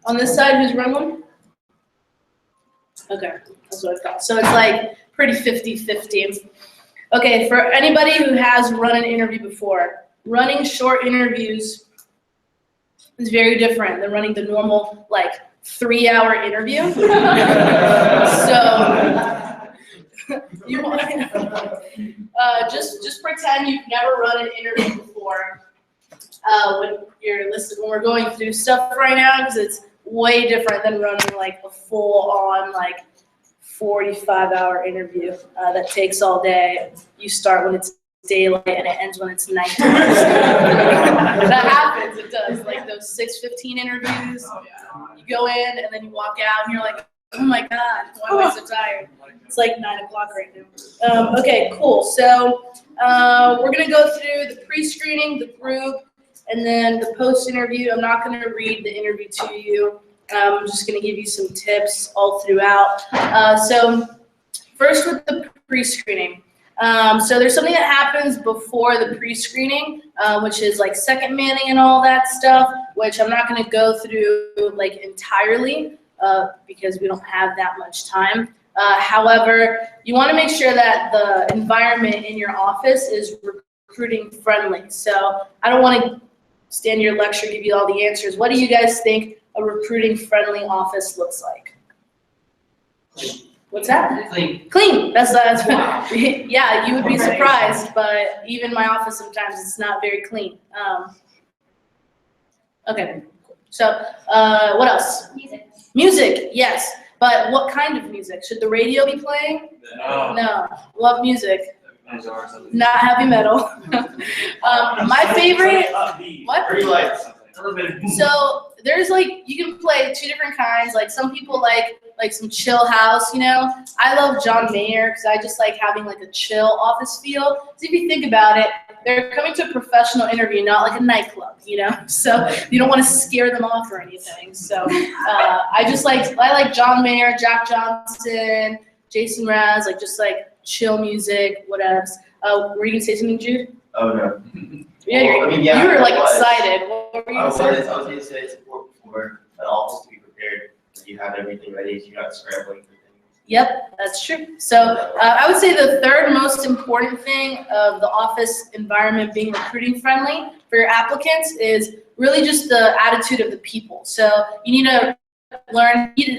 On this side, who's run one? Okay, that's what I thought. So it's like pretty 50-50. Okay, for anybody who has run an interview before, running short interviews is very different than running the normal, like, 3-hour interview. So you want just pretend you've never run an interview before when we're going through stuff right now, because it's way different than running like a full-on like 45-hour interview that takes all day. You start when it's daylight and it ends when it's night. That happens, it does. Like those 6:15 interviews, you go in and then you walk out and you're like, oh my god, why am I so tired? It's like 9 o'clock right now. Okay, cool. So we're gonna go through the pre-screening, the group, and then the post-interview. I'm not gonna read the interview to you. I'm just gonna give you some tips all throughout. So first with the pre-screening. So there's something that happens before the pre-screening, which is like second manning and all that stuff, which I'm not gonna go through like entirely. Because we don't have that much time. However, you want to make sure that the environment in your office is recruiting friendly. So I don't want to stand your lecture, give you all the answers. What do you guys think a recruiting friendly office looks like? What's that? Clean. Clean. That's yeah, you would be surprised, but even my office sometimes it's not very clean. Okay, so what else? Music, yes. But what kind of music? Should the radio be playing? No. What music? Not heavy metal. My favorite. What? So there's like, you can play two different kinds. Like some people like some chill house, you know. I love John Mayer because I just like having like a chill office feel. So if you think about it, they're coming to a professional interview, not like a nightclub, you know. So you don't want to scare them off or anything. So I like John Mayer, Jack Johnson, Jason Mraz, like just like chill music, whatevs. Were you gonna say something, Jude? Oh no. Yeah, Well, you were like excited. What were you I gonna was say? going to say it's important for an office to be prepared. So you have everything ready, so you're not scrambling for things. Yep, that's true. So I would say the third most important thing of the office environment being recruiting friendly for your applicants is really just the attitude of the people. So you need to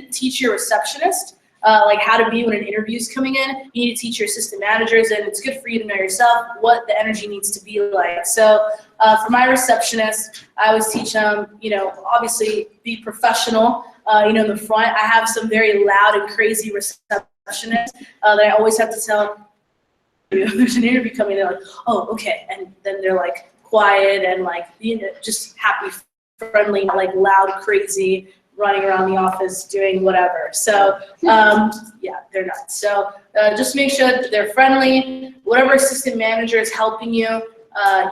teach your receptionist like how to be when an interview is coming in. You need to teach your assistant managers, and it's good for you to know yourself what the energy needs to be like. So for my receptionist, I always teach them, you know, obviously be professional. You know, in the front, I have some very loud and crazy receptionists that I always have to tell, you know, there's an interview coming. They're like, oh, okay, and then they're like quiet and like, you know, just happy, friendly, like loud, crazy, running around the office doing whatever. So yeah, they're not. So just make sure that they're friendly. Whatever assistant manager is helping you,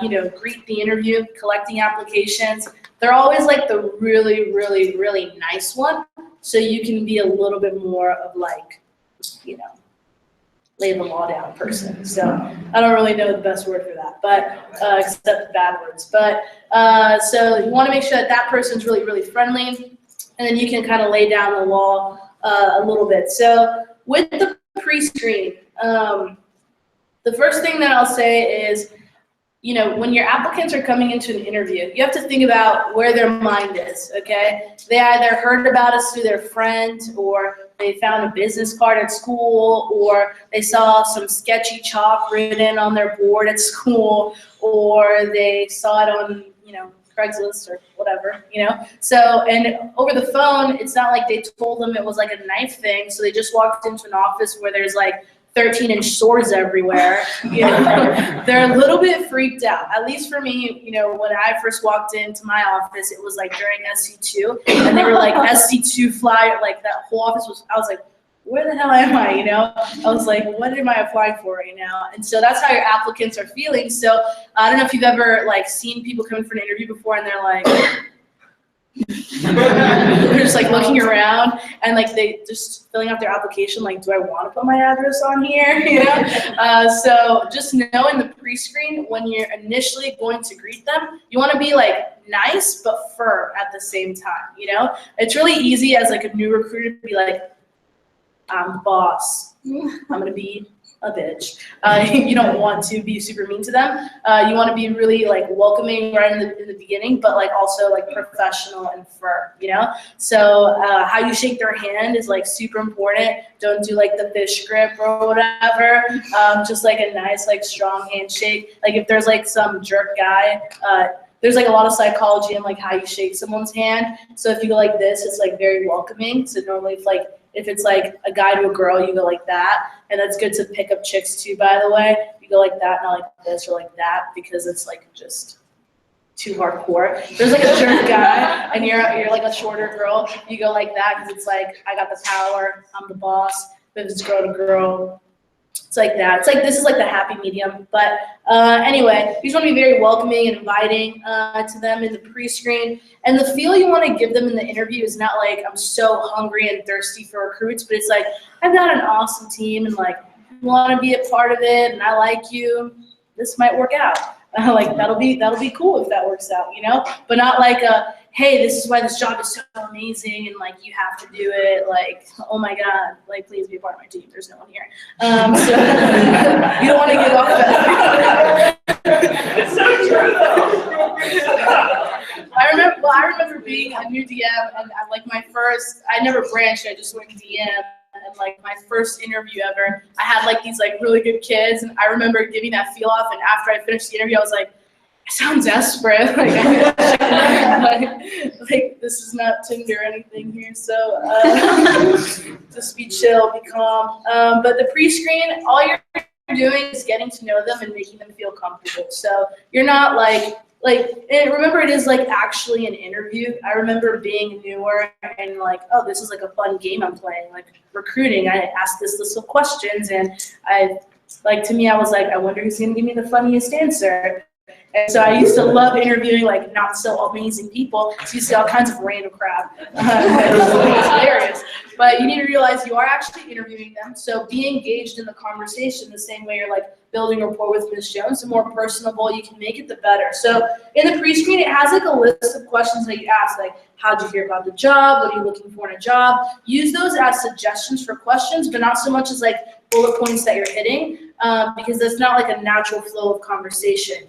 you know, greet the interview, collecting applications. They're always like the really, really, really nice one. So you can be a little bit more of like, you know, lay the law down person. So I don't really know the best word for that, but except the bad words. But so you want to make sure that that person's really, really friendly, and then you can kind of lay down the law a little bit. So with the pre-screen, the first thing that I'll say is, you know, when your applicants are coming into an interview, you have to think about where their mind is, okay? They either heard about us through their friend, or they found a business card at school, or they saw some sketchy chalk written on their board at school, or they saw it on, you know, Craigslist or whatever, you know? So, and over the phone, it's not like they told them it was like a knife thing, so they just walked into an office where there's like 13-inch swords everywhere, you know. They're a little bit freaked out. At least for me, you know, when I first walked into my office, it was like during SC2, and they were like SC2 flyer, like that whole office was, I was like, where the hell am I, you know? I was like, what am I applying for right now? And so that's how your applicants are feeling. So I don't know if you've ever like seen people come in for an interview before and they're like, they're just like looking around and like they just filling out their application, like, do I want to put my address on here? You know? So just know in the pre-screen, when you're initially going to greet them, you want to be like nice but firm at the same time, you know? It's really easy as like a new recruiter to be like, I'm the boss, I'm gonna be a bitch. You don't want to be super mean to them. You want to be really like welcoming right in the beginning, but like also like professional and firm, you know? So how you shake their hand is like super important. Don't do like the fish grip or whatever. Just like a nice like strong handshake. Like if there's like some jerk guy, there's like a lot of psychology in like how you shake someone's hand. So if you go like this, it's like very welcoming. So normally if it's like a guy to a girl, you go like that. And that's good to pick up chicks too, by the way. You go like that, not like this or like that, because it's like just too hardcore. If there's like a jerk guy and you're like a shorter girl, you go like that because it's like, I got the power, I'm the boss. If it's girl to girl, it's like that. It's like, this is like the happy medium. But anyway, you just want to be very welcoming and inviting to them in the pre-screen. And the feel you want to give them in the interview is not like, I'm so hungry and thirsty for recruits, but it's like, I've got an awesome team and like, you want to be a part of it and I like you, this might work out. Like that'll be cool if that works out, but not like hey, this is why this job is so amazing and like you have to do it, like, oh my God, like please be a part of my team, there's no one here. So you don't want to get off that. It's so true though. I remember being a new DM and like I never branched, I just went DM. And like my first interview ever, I had like these like really good kids, and I remember giving that feel off. And after I finished the interview, I was like, I sound desperate. Like this is not Tinder or anything here. So just be chill, be calm. But the pre-screen, all you're doing is getting to know them and making them feel comfortable. So you're not and remember, it is like actually an interview. I remember being newer and like, oh, this is like a fun game I'm playing, like recruiting. I asked this list of questions, and to me, I was like, I wonder who's gonna give me the funniest answer. And so I used to love interviewing like not so amazing people. So you see all kinds of random crap. It was hilarious. But you need to realize you are actually interviewing them. So be engaged in the conversation the same way you're like building rapport with Ms. Jones. The more personable you can make it, the better. So in the pre-screen, it has like a list of questions that you ask, like, how'd you hear about the job? What are you looking for in a job? Use those as suggestions for questions, but not so much as like bullet points that you're hitting. Because that's not like a natural flow of conversation.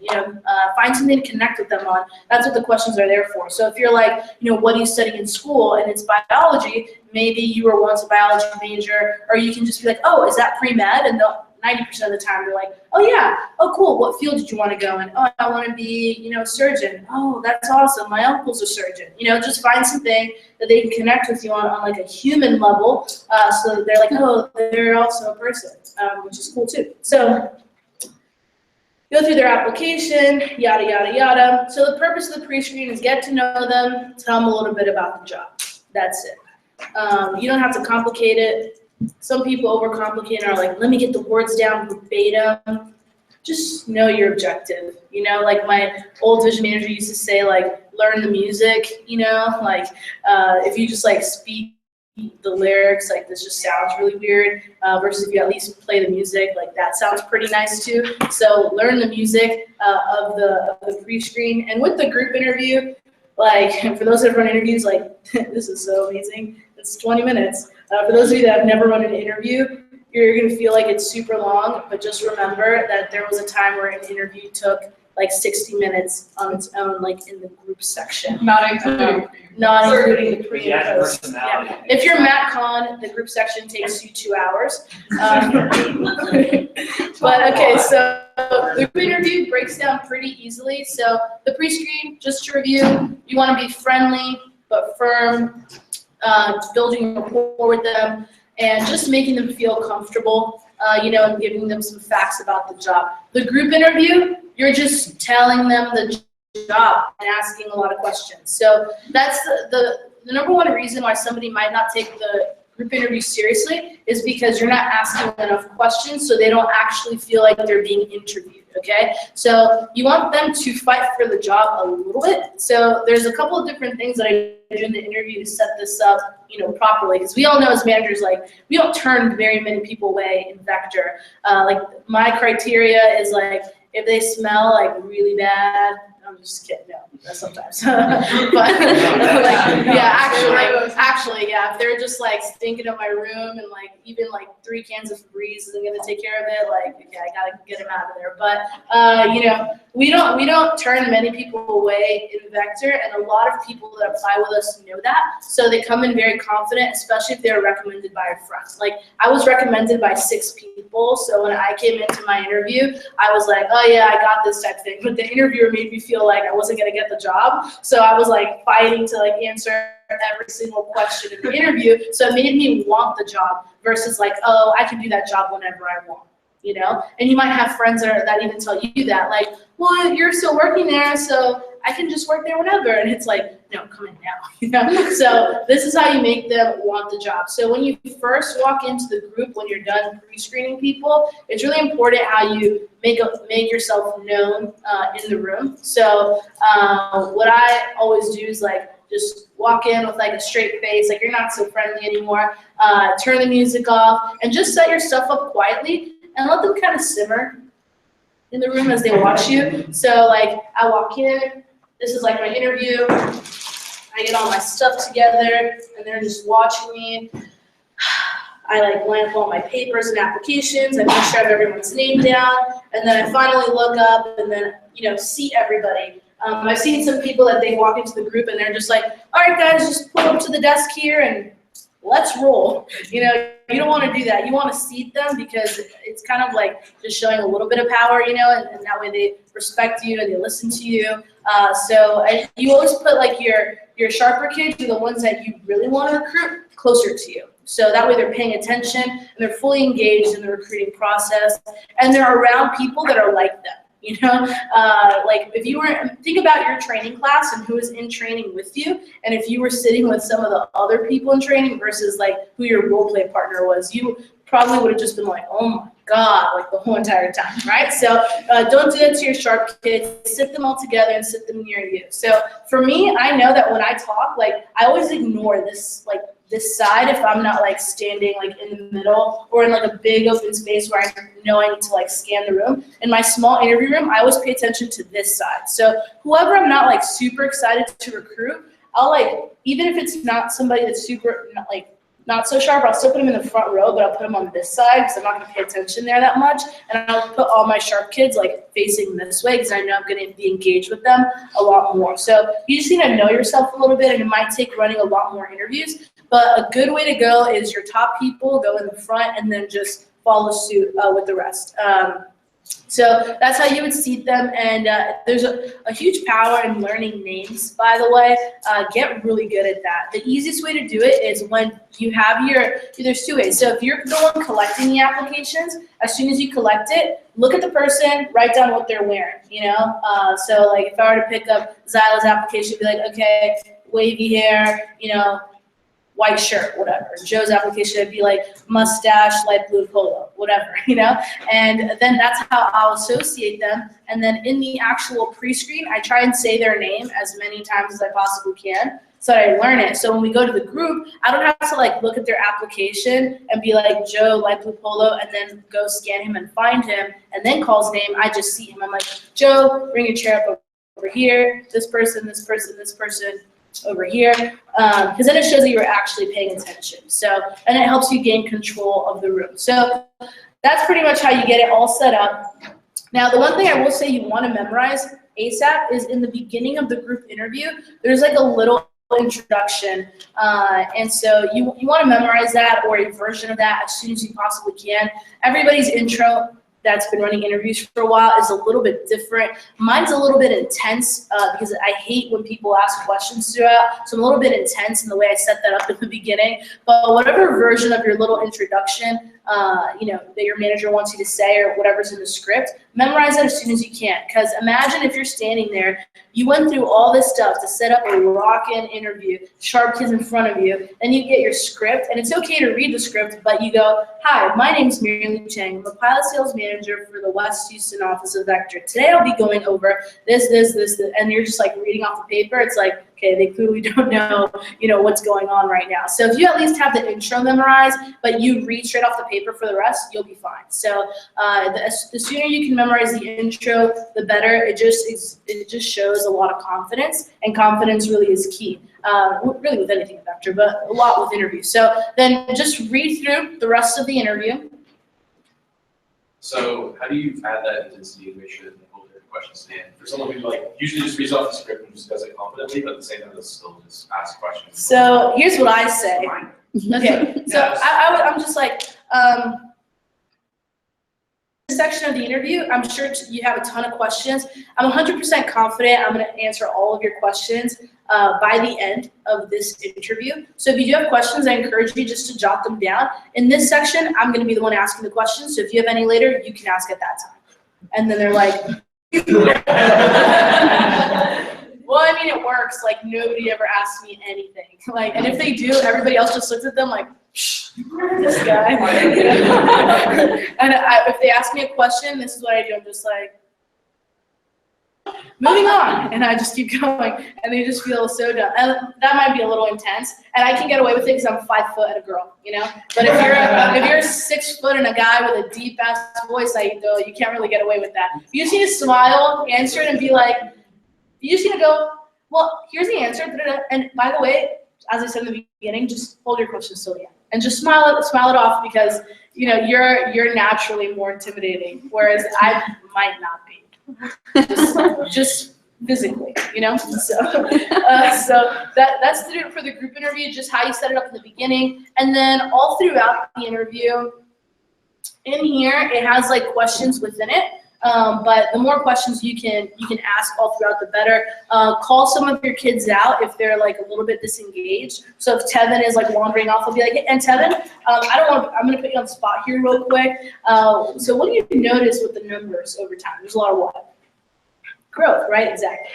Find something to connect with them on. That's what the questions are there for. So if you're like, what do you study in school, and it's biology, maybe you were once a biology major, or you can just be like, oh, is that pre-med? And 90% of the time they're like, oh yeah, oh cool, what field did you want to go in? Oh, I want to be, a surgeon. Oh, that's awesome, my uncle's a surgeon. Just find something that they can connect with you on like a human level, so that they're like, oh, they're also a person, which is cool too. So go through their application, yada, yada, yada. So the purpose of the pre-screen is get to know them, tell them a little bit about the job. That's it. You don't have to complicate it. Some people overcomplicate and are like, let me get the words down verbatim. Just know your objective. Like my old vision manager used to say, like, learn the music, if you just like speak the lyrics, like this just sounds really weird, versus if you at least play the music, like that sounds pretty nice too. So learn the music of the pre-screen. And with the group interview, like for those that have run interviews, like this is so amazing. It's 20 minutes. For those of you that have never run an interview, you're going to feel like it's super long, but just remember that there was a time where an interview took like 60 minutes on its own, like in the group section. Not including the pre and Yeah, post. personality. Yeah. If you're Matt Con, the group section takes you 2 hours. But okay, so the group interview breaks down pretty easily. So the pre-screen, just to review, you want to be friendly but firm, building rapport with them, and just making them feel comfortable, and giving them some facts about the job. The group interview, you're just telling them the job and asking a lot of questions. So that's the number one reason why somebody might not take the group interview seriously is because you're not asking enough questions, so they don't actually feel like they're being interviewed, okay? So you want them to fight for the job a little bit. So there's a couple of different things that I do in the interview to set this up, properly, because we all know as managers, like, we don't turn very many people away in Vector. Like, my criteria is, like, if they smell, like, really bad, I'm just kidding, no, sometimes. But, actually, yeah, if they're just, like, stinking up my room and, like, even, like, 3 cans of Febreze isn't gonna take care of it, like, okay, I gotta get them out of there. But, we don't turn many people away in Vector, and a lot of people that apply with us know that, so they come in very confident, especially if they're recommended by a friend. Like, I was recommended by 6 people, so when I came into my interview, I was like, oh yeah, I got this type thing, but the interviewer made me feel like I wasn't gonna get the job, so I was like fighting to like answer every single question in the interview, so it made me want the job versus like, oh, I can do that job whenever I want. And you might have friends that even tell you that, like, well, you're still working there, so I can just work there whenever. And it's like, no, come in now. So this is how you make them want the job. So when you first walk into the group, when you're done pre-screening people, it's really important how you make yourself known in the room. So what I always do is like, just walk in with like a straight face, like you're not so friendly anymore. Turn the music off and just set your stuff up quietly and let them kind of simmer. in the room as they watch you. So like I walk in, this is like my interview. I get all my stuff together and they're just watching me. I like line up all my papers and applications. I make sure I have everyone's name down, and then I finally look up and then, you know, seat everybody. I've seen some people that they walk into the group and they're just like, all right guys, just pull up to the desk here and let's roll. You know, you don't want to do that. You want to seat them because it's kind of like just showing a little bit of power, you know, and that way they respect you and they listen to you. You always put like your sharper kids, or the ones that you really want to recruit, closer to you. So that way they're paying attention and they're fully engaged in the recruiting process, and they're around people that are like them. You know, like if you were, think about your training class and who is in training with you, and if you were sitting with some of the other people in training versus like who your role play partner was, you probably would have just been like, oh my God, like the whole entire time, right? So don't do that to your sharp kids. Sit them all together and sit them near you. So for me, I know that when I talk, like I always ignore this, like this side if I'm not like standing like in the middle or in like a big open space where I know I need to like scan the room. In my small interview room, I always pay attention to this side. So whoever I'm not like super excited to recruit, I'll like, even if it's not somebody that's super not so sharp, I'll still put them in the front row, but I'll put them on this side because I'm not going to pay attention there that much. And I'll put all my sharp kids like facing this way because I know I'm going to be engaged with them a lot more. So you just need to know yourself a little bit, and it might take running a lot more interviews. But a good way to go is your top people go in the front and then just follow suit with the rest. So that's how you would seat them, and there's a huge power in learning names, by the way. Get really good at that. The easiest way to do it is when you have there's two ways. So if you're the one collecting the applications, as soon as you collect it, look at the person, write down what they're wearing, you know? So like if I were to pick up Zyla's application, be like, okay, wavy hair, you know, white shirt, whatever. Joe's application would be like mustache, light blue polo, whatever, you know? And then that's how I'll associate them. And then in the actual pre-screen, I try and say their name as many times as I possibly can so that I learn it. So when we go to the group, I don't have to like look at their application and be like, Joe, light blue polo, and then go scan him and find him and then call his name. I just see him. I'm like, Joe, bring your chair up over here. This person, this person, this person, over here, because then it shows that you're actually paying attention. So, and it helps you gain control of the room. So that's pretty much how you get it all set up. Now, the one thing I will say you want to memorize ASAP is in the beginning of the group interview, there's like a little introduction. And so you want to memorize that or a version of that as soon as you possibly can. Everybody's intro that's been running interviews for a while is a little bit different. Mine's a little bit intense because I hate when people ask questions throughout. So I'm a little bit intense in the way I set that up in the beginning. But whatever version of your little introduction, you know, that your manager wants you to say or whatever's in the script, memorize it as soon as you can. Because imagine if you're standing there, you went through all this stuff to set up a rockin' interview, sharp kids in front of you, then you get your script, and it's okay to read the script, but you go, hi, my name's Miriam Chang. I'm a pilot sales manager for the West Houston office of Vector. Today I'll be going over this, and you're just like reading off the paper. It's like, okay, they clearly don't know, you know, what's going on right now. So if you at least have the intro memorized, but you read straight off the paper for the rest, you'll be fine. So the sooner you can memorize the intro, the better. It just shows a lot of confidence, and confidence really is key. Really with anything in Vector, but a lot with interviews. So then just read through the rest of the interview. So how do you add that intensity and make sure that people hear the questions stand? For someone who like usually just reads off the script and just does it confidently, but at the same time they'll still just ask questions. So here's what I say. Okay, so I'm just like, this section of the interview, I'm sure you have a ton of questions. I'm 100% confident I'm going to answer all of your questions by the end of this interview. So if you do have questions, I encourage you just to jot them down. In this section, I'm going to be the one asking the questions. So if you have any later, you can ask at that time. And then they're like, well, I mean, it works. Like, nobody ever asks me anything. Like, and if they do, everybody else just looks at them like, shh, this guy. And if they ask me a question, this is what I do. I'm just like, moving on. And I just keep going, and they just feel so dumb. And that might be a little intense, and I can get away with it because I'm 5 foot and a girl, you know? But if you're 6 foot and a guy with a deep ass voice, you can't really get away with that. You just need to smile, answer it, and be like, you just need to go, well, here's the answer, and by the way, as I said in the beginning, just hold your questions till the end. And just smile it off, because you know you're naturally more intimidating, whereas I might not be, just physically, you know. So that's for the group interview, just how you set it up in the beginning, and then all throughout the interview. In here, it has like questions within it. But the more questions you can ask all throughout, the better. Call some of your kids out if they're like a little bit disengaged. So if Tevin is like wandering off, I'll be like, hey, and Tevin, I'm gonna put you on the spot here real quick. So what do you notice with the numbers over time? There's a lot of what? Growth, right? Exactly.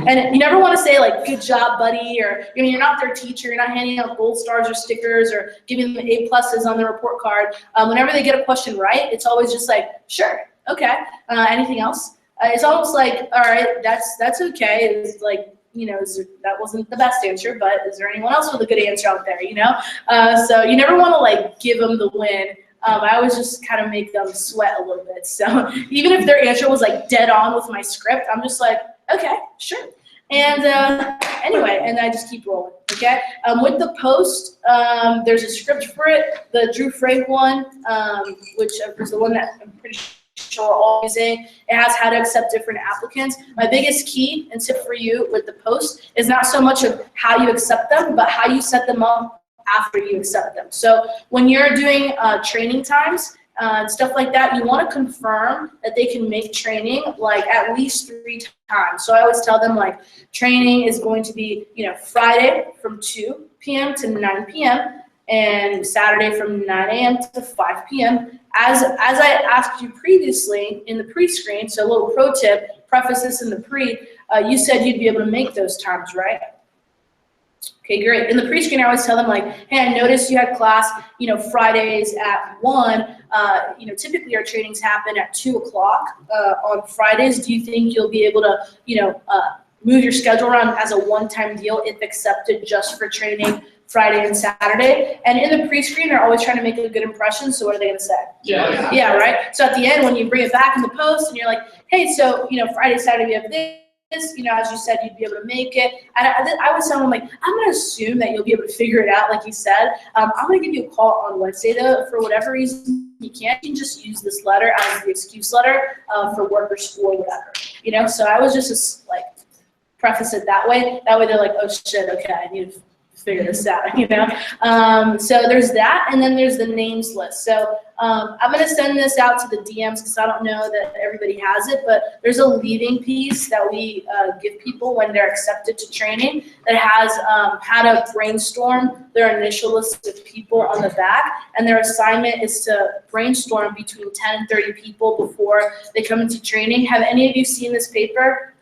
And you never want to say like, good job, buddy, or you're not their teacher, you're not handing out gold stars or stickers or giving them A+ on the report card. Whenever they get a question right, it's always just like, sure. Okay. Anything else? It's almost like, all right, that's okay. It's like, that wasn't the best answer, but is there anyone else with a good answer out there? So you never want to like give them the win. I always just kind of make them sweat a little bit. So even if their answer was like dead on with my script, I'm just like, okay, sure. And anyway, and I just keep rolling, okay? With the post, there's a script for it. The Drew Frank one, which is the one that I'm pretty sure we're all using. It has how to accept different applicants. My biggest key and tip for you with the post is not so much of how you accept them, but how you set them up after you accept them. So when you're doing training times and stuff like that, you want to confirm that they can make training like at least 3 times. So I always tell them like training is going to be, Friday from 2 p.m. to 9 p.m. and Saturday from 9 a.m. to 5 p.m. As I asked you previously in the pre-screen, so a little pro tip, preface this in the pre, you said you'd be able to make those times, right? Okay, great. In the pre-screen, I always tell them like, hey, I noticed you had class, Fridays at 1. Typically our trainings happen at 2 o'clock on Fridays. Do you think you'll be able to, move your schedule around as a one-time deal if accepted just for training Friday and Saturday? And in the pre-screen, they're always trying to make a good impression, so what are they going to say? Yeah. Yeah, right? So at the end, when you bring it back in the post and you're like, hey, so, Friday, Saturday, we have this, as you said, you'd be able to make it. And I was telling them, like, I'm going to assume that you'll be able to figure it out, like you said. I'm going to give you a call on Wednesday, though. For whatever reason you can't, you can just use this letter as the excuse letter for work or school or whatever, So I was just like, preface it that way. That way they're like, oh, shit, okay, I need to figure this out, So there's that, and then there's the names list. So I'm going to send this out to the DMs because I don't know that everybody has it, but there's a leading piece that we give people when they're accepted to training that has how to brainstorm their initial list of people on the back, and their assignment is to brainstorm between 10 and 30 people before they come into training. Have any of you seen this paper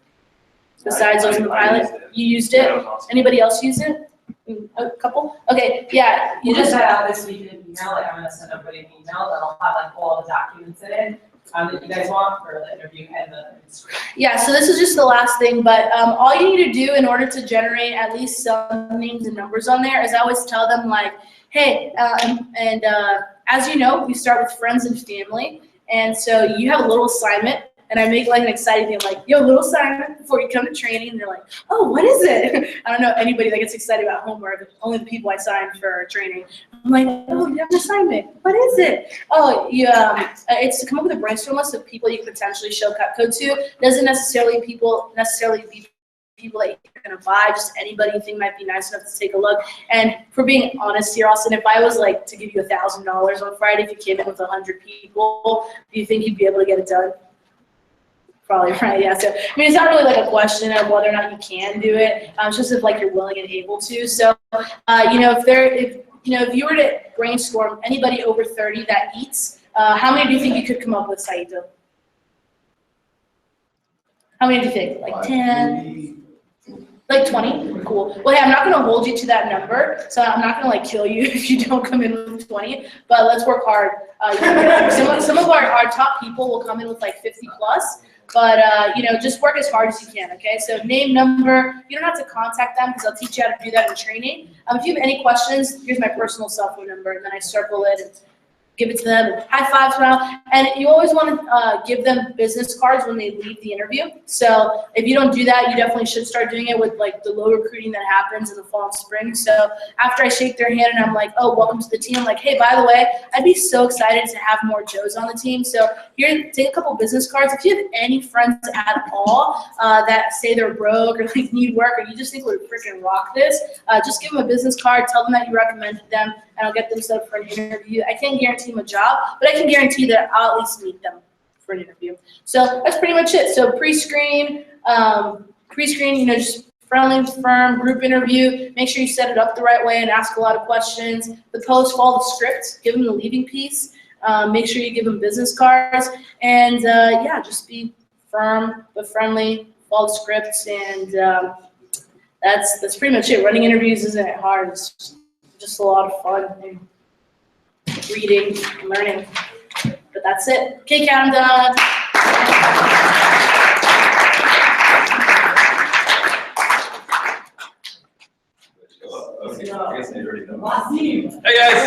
besides those in the pilot? You used it? Anybody else use it? A couple? Okay, yeah. You just sent out this week in an email, like I'm gonna send everybody an email that'll have like all the documents in it that you guys want for the interview and the script. Yeah, so this is just the last thing, but all you need to do in order to generate at least some names and numbers on there is I always tell them like, hey, as you know, we start with friends and family, and so you have a little assignment. And I make like an exciting thing, like, yo, little assignment before you come to training. And they're like, oh, what is it? I don't know anybody that gets excited about homework. Only the people I sign for training. I'm like, oh, you have an assignment. What is it? Oh, it's to come up with a brainstorm list of people you could potentially show cut code to. Doesn't necessarily be people that you're gonna buy. Just anybody you think might be nice enough to take a look. And for being honest here, Austin, if I was like to give you $1,000 on Friday, if you came in with 100 people, do you think you'd be able to get it done? Probably, right, yeah. So, I mean, it's not really like a question of whether or not you can do it. It's just if like you're willing and able to. So, if you were to brainstorm anybody over 30 that eats, how many do you think you could come up with, Saito? How many do you think? Like 10? Like 20? Cool. Well, hey, I'm not going to hold you to that number, so I'm not going to like kill you if you don't come in with 20, but let's work hard. Some of our top people will come in with like 50 plus. But, just work as hard as you can, okay? So name, number, you don't have to contact them because I'll teach you how to do that in training. If you have any questions, here's my personal cell phone number, and then I circle it and give it to them, and high five, smile. And you always want to give them business cards when they leave the interview. So if you don't do that, you definitely should start doing it with like the low recruiting that happens in the fall and spring. So after I shake their hand and I'm like, oh, welcome to the team, I'm like, hey, by the way, I'd be so excited to have more Joes on the team. So here, take a couple business cards. If you have any friends at all that say they're broke or like need work, or you just think would freaking rock this, just give them a business card, tell them that you recommended them, and I'll get them set up for an interview. I can't guarantee them a job, but I can guarantee that I'll at least meet them for an interview. So that's pretty much it. So pre-screen, just friendly, firm, group interview. Make sure you set it up the right way and ask a lot of questions. The post, follow the script, give them the leaving piece. Make sure you give them business cards, and just be firm but friendly, follow the scripts, and that's pretty much it. Running interviews isn't hard. It's just a lot of fun and reading and learning. But that's it. Okay, Kat, I'm done. Hey guys!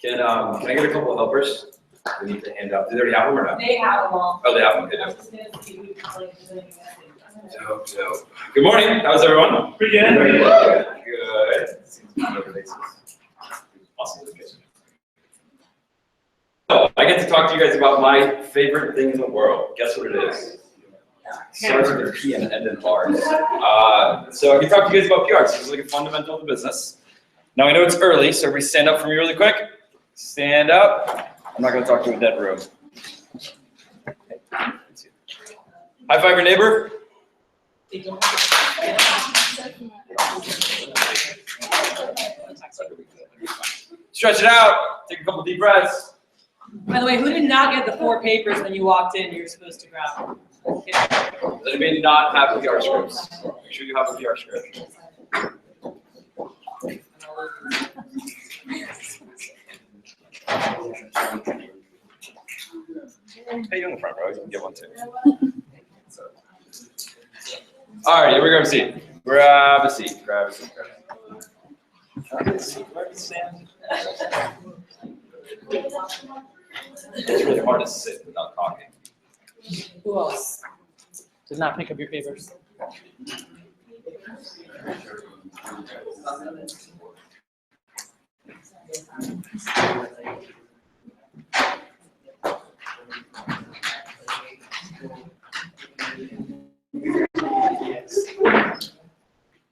Can I get a couple of helpers? We need to hand out. Do they already have them or not? They have them all. Oh, they have them. They I'm do. just gonna see who probably is doing it. So, good morning. How's everyone? Pretty good. Good. Seems to be over bases. Awesome. So, I get to talk to you guys about my favorite thing in the world. Guess what it is? Starts with a P and ends in R's. So I can talk to you guys about PRs. This is like a fundamental of the business. Now I know it's early, so everybody stand up for me really quick. Stand up. I'm not going to talk to a dead room. High five your neighbor. Stretch it out. Take a couple deep breaths. By the way, who did not get the 4 papers when you walked in you're supposed to grab? Okay. Does anybody not have PR scripts? Make sure you have a PR script. Hey, you in the front row, you can get one too. All right, here we grab a seat. Grab a seat. Grab a seat. Grab a seat. Where can stand? It's really hard to sit without talking. Who else did not pick up your papers?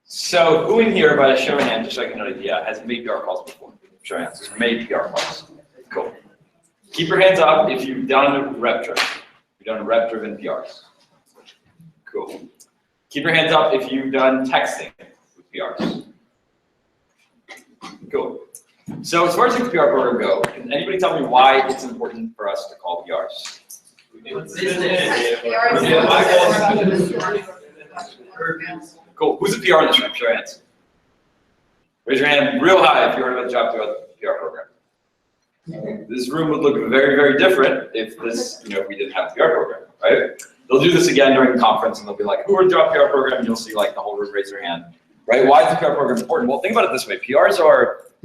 So who in here, by a show of hands, just so I can get an idea, has made PR calls before? Show of hands, who's made PR calls? Cool. Keep your hands up if you've done a rep trip. You've done rep-driven PRs. Cool. Keep your hands up if you've done texting with PRs. Cool. So as far as the PR program go, can anybody tell me why it's important for us to call PRs? Cool. Who's a PR in this room? Show your hands. Raise your hand real high if you heard about the job throughout the PR program. This room would look very, very different if this, we didn't have the PR program, right? They'll do this again during the conference and they'll be like, who are the job PR program? And you'll see like the whole room raise their hand, right? Why is the PR program important? Well, think about it this way. PRs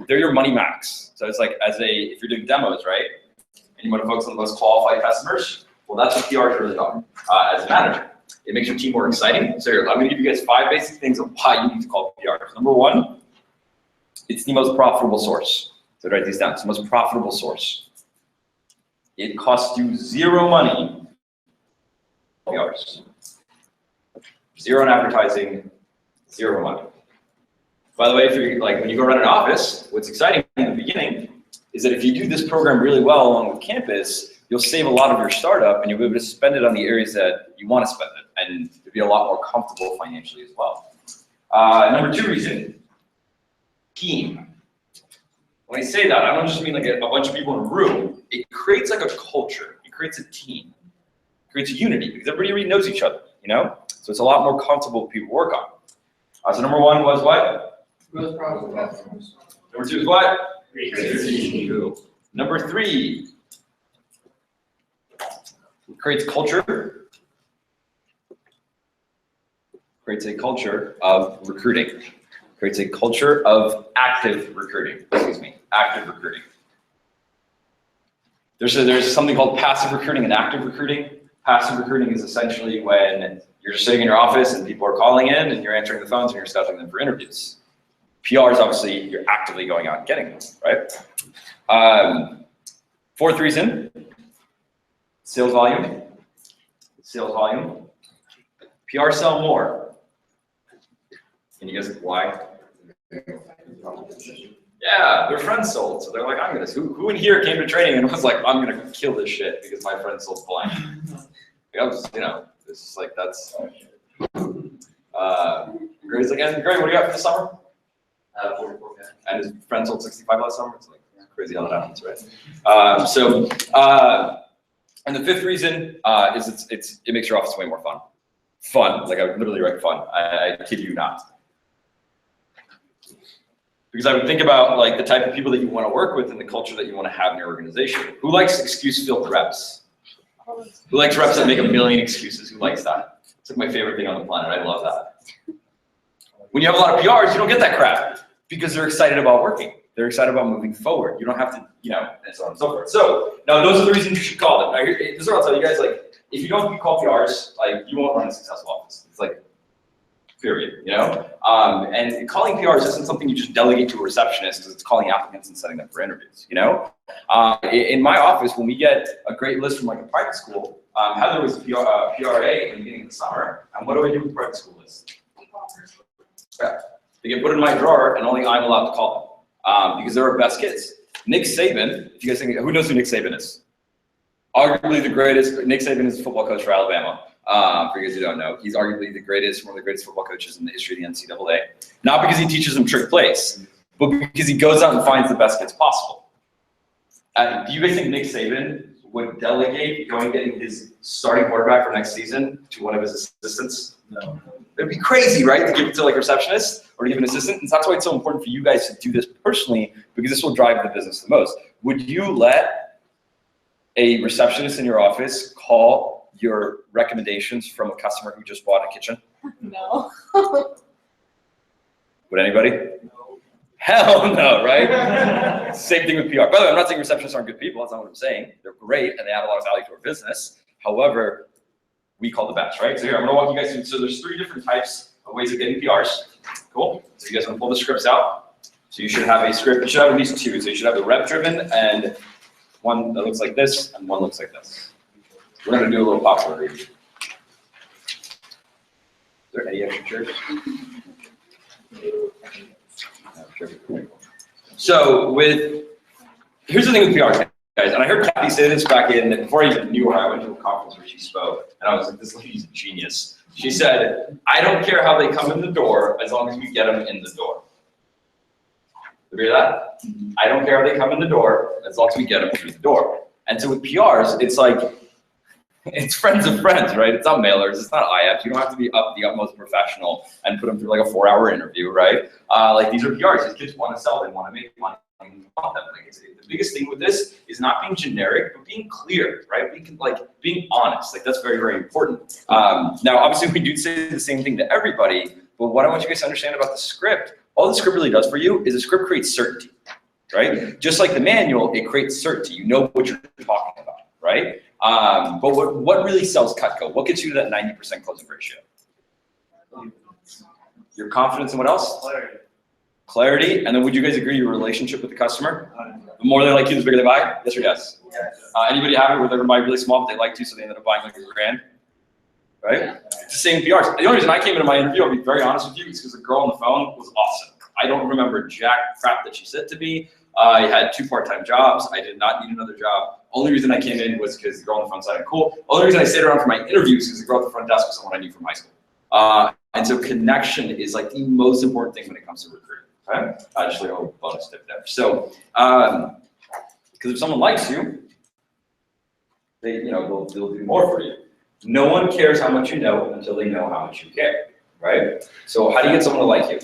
they're your money max. So it's like if you're doing demos, right? And you want to focus on the most qualified customers, well, that's what PRs really are as a manager. It makes your team more exciting. So I'm going to give you guys 5 basic things of why you need to call PRs. Number 1, it's the most profitable source. So write these down. It's the most profitable source. It costs you 0 money. PRs. 0 in advertising, 0 money. By the way, if you're when you go run an office, what's exciting in the beginning is that if you do this program really well along with campus, you'll save a lot of your startup and you'll be able to spend it on the areas that you want to spend it, and you'll be a lot more comfortable financially as well. Number 2 reason, team. When I say that, I don't just mean like a bunch of people in a room. It creates like a culture. It creates a team. It creates a unity because everybody already knows each other, So it's a lot more comfortable for people to work on. So number 1 was what? Growth profit. Number 2 is what? Creativity. Number 3, Creates culture. Creates a culture of recruiting. Creates a culture of active recruiting. Excuse me, active recruiting. There's something called passive recruiting and active recruiting. Passive recruiting is essentially when you're just sitting in your office and people are calling in and you're answering the phones and you're scheduling them for interviews. PR is obviously you're actively going out and getting them, right? Fourth reason, sales volume. Sales volume. PR sell more. And you guys like, why? Yeah, their friends sold, so they're like, I'm gonna. Who in here came to training and was like, I'm gonna kill this shit because my friend sold blind. I was, you know, it's just like that's. Grady's like, and Grady, what do you got for the summer? 44. And his friend sold 65 last summer. It's like crazy how that happens, right? And the fifth reason is it makes your office way more fun. Fun, like I would literally write fun. I kid you not. Because I would think about like the type of people that you want to work with and the culture that you want to have in your organization. Who likes excuse-filled reps? Who likes reps that make a million excuses? Who likes that? It's like my favorite thing on the planet. I love that. When you have a lot of PRs, you don't get that crap because they're excited about working. They're excited about moving forward. You don't have to, you know, and so on and so forth. So now those are the reasons you should call them. Now, this is what I'll tell you guys. Like, if you don't call PRs, like you won't run a successful office. It's like, period. You know. And calling PRs isn't something you just delegate to a receptionist because it's calling applicants and setting them for interviews. You know. In my office, when we get a great list from like a private school, Heather was a PRA in the beginning of the summer, and what do I do with the private school list? Yeah. They get put in my drawer, and only I'm allowed to call them because they're our best kids. Nick Saban, if you guys think, who knows who Nick Saban is? Arguably the greatest. Nick Saban is a football coach for Alabama. For you guys who don't know, he's arguably the greatest, one of the greatest football coaches in the history of the NCAA. Not because he teaches them trick plays, but because he goes out and finds the best kids possible. Do you guys think Nick Saban would delegate going getting his starting quarterback for next season to one of his assistants? No. It'd be crazy, right, to give it to like a receptionist or to give an assistant. And that's why it's so important for you guys to do this personally, because this will drive the business the most. Would you let a receptionist in your office call your recommendations from a customer who just bought a kitchen? No. Would anybody? No. Hell no, right? Same thing with PR. By the way, I'm not saying receptionists aren't good people. That's not what I'm saying. They're great and they add a lot of value to our business. However, we call the best, right? So here, I'm gonna walk you guys through. So there's 3 different types of ways of getting PRs. Cool. So you guys wanna pull the scripts out. So you should have a script, you should have at least 2. So you should have the rep driven and one that looks like this and one looks like this. We're gonna do a little popular read. Is there any extra chairs? So here's the thing with PR, guys, and I heard Kathy say this back before I even knew her. I went to a conference where she spoke, and I was like, this lady's a genius. She said, I don't care how they come in the door as long as we get them in the door. You hear that? I don't care how they come in the door as long as we get them through the door. And so with PRs, it's like, it's friends of friends, right? It's not mailers, it's not IAPs. You don't have to be the utmost professional and put them through like a 4-hour interview, right? Like these are PRs. These kids want to sell, they want to make money. Like, the biggest thing with this is not being generic, but being clear, right? Being honest. Like that's very, very important. Now, obviously, we do say the same thing to everybody, but what I want you guys to understand about the script, all the script really does for you is the script creates certainty, right? Just like the manual, it creates certainty. You know what you're talking about, right? But what really sells Cutco? What gets you to that 90% closing ratio? Your confidence in what else? Clarity. And then would you guys agree your relationship with the customer? The more they like you, the bigger they buy? Yes or yes? Yes. Anybody have it where they buy really small, but they like you, so they ended up buying like $1,000? Right? It's the same PRs. The only reason I came into my interview, I'll be very honest with you, is because the girl on the phone was awesome. I don't remember jack crap that she said to me. I had 2 part-time jobs. I did not need another job. Only reason I came in was because the girl on the phone sounded cool. Only reason I stayed around for my interviews is because the girl at the front desk was someone I knew from high school. And so connection is like the most important thing when it comes to recruiting. Okay? Just like a little bonus tip there. So, because if someone likes you, they'll do more for you. No one cares how much you know until they know how much you care, right? So how do you get someone to like you?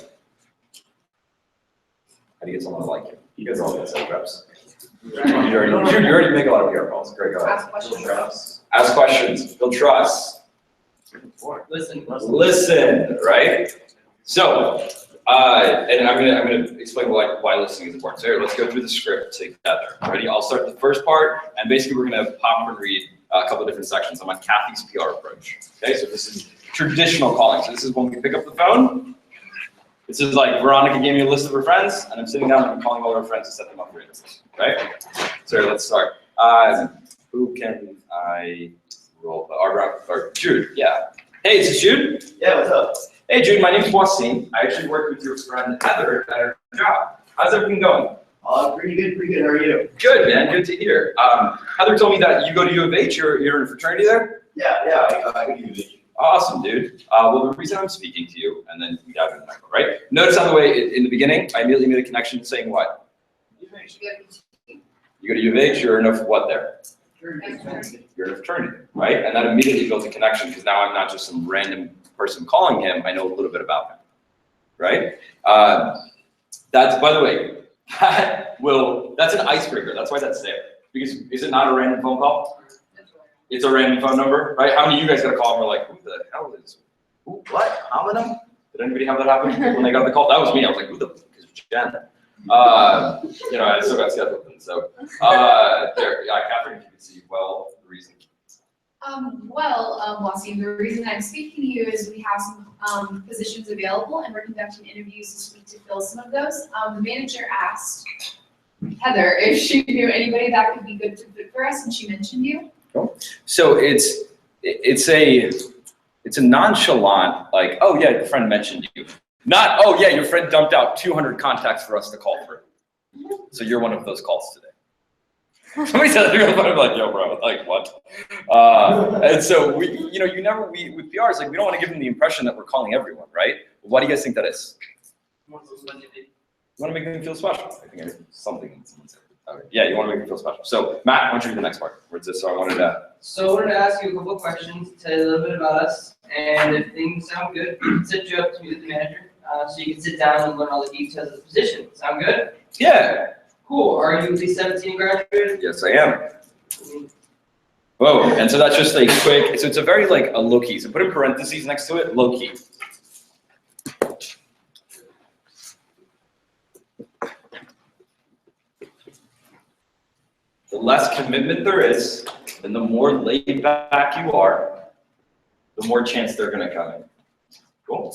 How do you get someone to like you? You guys all get sales reps. You already make a lot of PR calls. Great, go ahead. Ask questions. ask questions, build trust, listen, right? So, and I'm gonna explain why listening is important. So here, let's go through the script together. Ready? I'll start the first part, and basically we're gonna pop and read a couple of different sections. I'm on Kathy's PR approach. Okay, so this is traditional calling. So this is when we pick up the phone. This is like Veronica gave me a list of her friends, and I'm sitting down and I'm calling all her friends to set them up for interviews. Right? So here, let's start. Who can I roll? Or Jude? Yeah. Hey, is this Jude? Yeah, what's up? Hey Jude, my name's Wasim. I actually work with your friend Heather at her job. How's everything going? Pretty good, pretty good. How are you? Good, man. Good to hear. Heather told me that you go to U of H. You're in a fraternity there? Yeah, I can do it. Awesome, dude. Well, the reason I'm speaking to you, and then we dive into the micro, right? Notice on the way in the beginning, I immediately made a connection saying what? You go to U of H. You're in a what there? You're in a fraternity, right? And that immediately built a connection because now I'm not just some random person calling him. I know a little bit about him, right? That's, by the way, that's an icebreaker. That's why that's there. Because is it not a random phone call? It's a random phone number, right? How many of you guys got a call and were like, who the hell is, what, homonym? Did anybody have that happen when they got the call? That was me. I was like, who the fuck is Jen? You know, I still got scheduled. And so, there, yeah, Catherine, if you can see well the reason. Wasim, the reason I'm speaking to you is we have some positions available and we're conducting interviews this week to fill some of those. The manager asked Heather if she knew anybody that could be good to fit for us, and she mentioned you. So it's a nonchalant, like, oh yeah, your friend mentioned you. Not, oh yeah, your friend dumped out 200 contacts for us to call through. So you're one of those calls today. Somebody said that, I'm like, yo, bro, like what? And so we, with PRs, like we don't want to give them the impression that we're calling everyone, right? Why do you guys think that is? You want to make them feel special. I think something someone said. Okay. Yeah, you want to make them feel special. So Matt, why don't you do the next part? Where's this? So I wanted to ask you a couple of questions, tell you a little bit about us, and if things sound good, set you up to meet with the manager, so you can sit down and learn all the details of the position. Sound good? Yeah. Cool. Are you at least 17 graduated? Yes, I am. Whoa, and so that's just a quick, so it's a very like a low key. So put in parentheses next to it, low key. The less commitment there is, and the more laid back you are, the more chance they're gonna come in. Cool.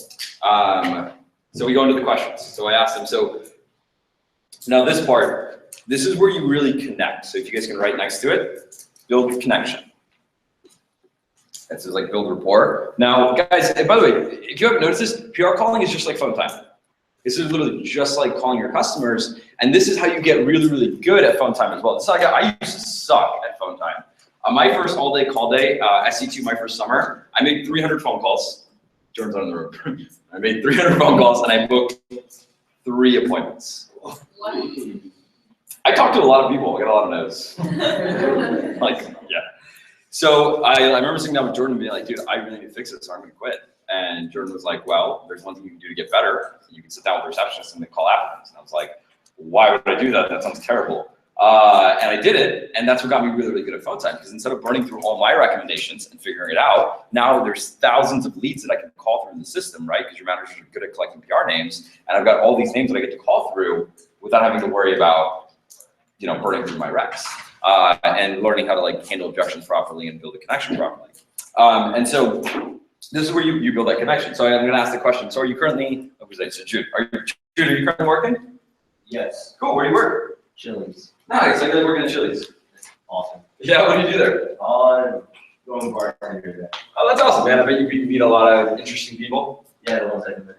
So we go into the questions. So I asked them, so now this part, this is where you really connect. So if you guys can write next to it, build connection. This is like build rapport. Now guys, and by the way, if you haven't noticed this, PR calling is just like phone time. This is literally just like calling your customers, and this is how you get really, really good at phone time as well. This is how I used to suck at phone time. On my first all-day call day, SC2 my first summer, I made 300 phone calls. Jordan's on the road. I made 300 phone calls and I booked 3 appointments. What? I talked to a lot of people. I got a lot of no's. Like, yeah. So I remember sitting down with Jordan and being like, dude, I really need to fix this, or I'm gonna quit. And Jordan was like, well, there's one thing you can do to get better. You can sit down with the receptionist and they call applicants. And I was like, why would I do that? That sounds terrible. And I did it, and that's what got me really, really good at phone time, because instead of burning through all my recommendations and figuring it out, now there's thousands of leads that I can call through the system, right? Because your managers are good at collecting PR names, and I've got all these names that I get to call through without having to worry about, burning through my recs, and learning how to like handle objections properly and build a connection properly. And so this is where you build that connection. So I'm gonna ask the question. So are you currently, so Jude, are you currently working? Yes. Cool, where do you work? Chili's. Nice, I really working at Chili's. Awesome. Yeah, what do you do there? Going bartender there. Oh, that's awesome, man. I bet you meet a lot of interesting people. Yeah, the ones I can make.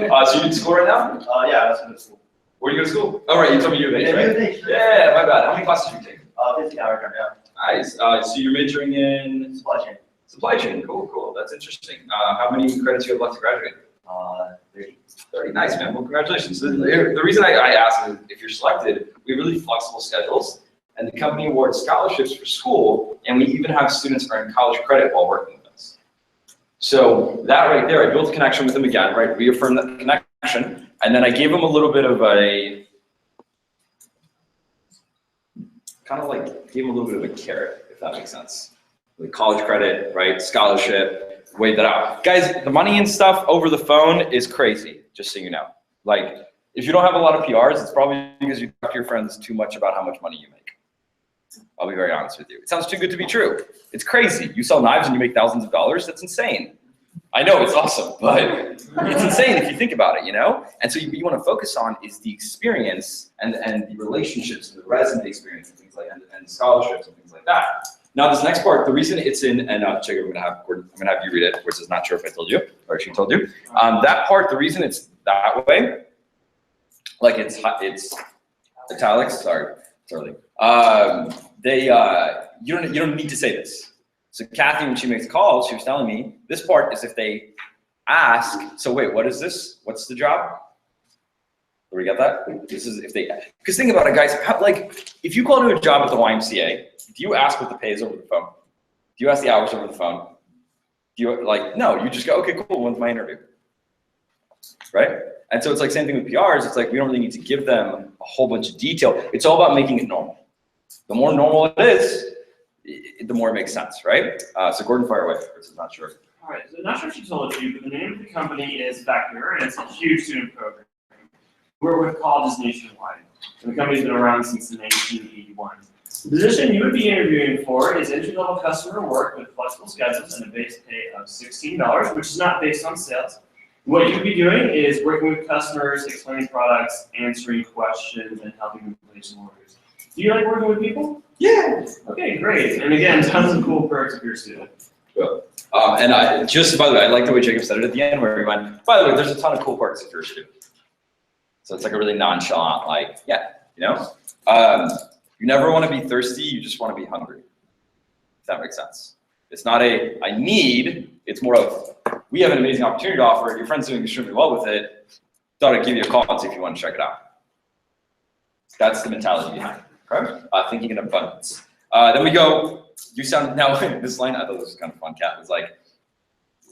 Cool. So you in school right now? Yeah, I was in school. Where do you go to school? Oh, right, you told me U of H, right? U of H. Yeah, my bad. How many classes do you take? 50 hours right now. Nice. So you're majoring in? Supply chain. Supply chain, cool. That's interesting. How many credits do you have left to graduate? 30. 30, nice, man. Well, congratulations. The reason I asked is if you're selected, we have really flexible schedules, and the company awards scholarships for school, and we even have students earn college credit while working with us. So that right there, I built a connection with them again, right? Reaffirmed that connection, and then I gave them a little bit of a, gave them a little bit of a carrot, if that makes sense. Like college credit, right? Scholarship, weigh that out. Guys, the money and stuff over the phone is crazy, just so you know. Like, if you don't have a lot of PRs, it's probably because you talk to your friends too much about how much money you make. I'll be very honest with you. It sounds too good to be true. It's crazy. You sell knives and you make thousands of dollars. That's insane. I know it's awesome, but it's insane if you think about it, you know? And so what you want to focus on is the experience and the relationships and the resume experience and things like and scholarships and things like that. Now this next part, the reason it's in, and check, I'm gonna have you read it, which is not sure if I told you or she told you. That part, the reason it's that way, like it's italics. Sorry, it's early. You don't need to say this. So Kathy, when she makes calls, she was telling me this part is if they ask. So wait, what is this? What's the job? Do we get that? This is if they. Because think about it, guys. Like, if you call to a job at the YMCA, do you ask what the pay is over the phone? Do you ask the hours over the phone? Do you like? No, you just go, okay, cool. When's my interview? Right? And so it's like same thing with PRs. It's like we don't really need to give them a whole bunch of detail. It's all about making it normal. The more normal it is, the more it makes sense, right? So Gordon, fire away. This is not sure. All right, so not sure if she told you, but the name of the company is Vector, and it's a huge student program. We're with colleges nationwide, and the company's been around since 1981. The position you would be interviewing for is entry-level customer work with flexible schedules and a base pay of $16, which is not based on sales. What you would be doing is working with customers, explaining products, answering questions, and helping them place orders. Do you like working with people? Yeah. Okay, great. And again, tons of cool perks if you're a student. Cool. And I just, by the way, I like the way Jacob said it at the end where he went, by the way, there's a ton of cool perks if you're a student. So it's like a really nonchalant, like, yeah, you know? You never want to be thirsty, you just want to be hungry. If that makes sense. It's not a, I need, it's more of, we have an amazing opportunity to offer, your friend's doing extremely well with it, thought I'd give you a call and see if you want to check it out. That's the mentality behind it. Okay? Thinking in abundance. Then we go, you sound, now this line, I thought this was kind of fun, Kat, was like,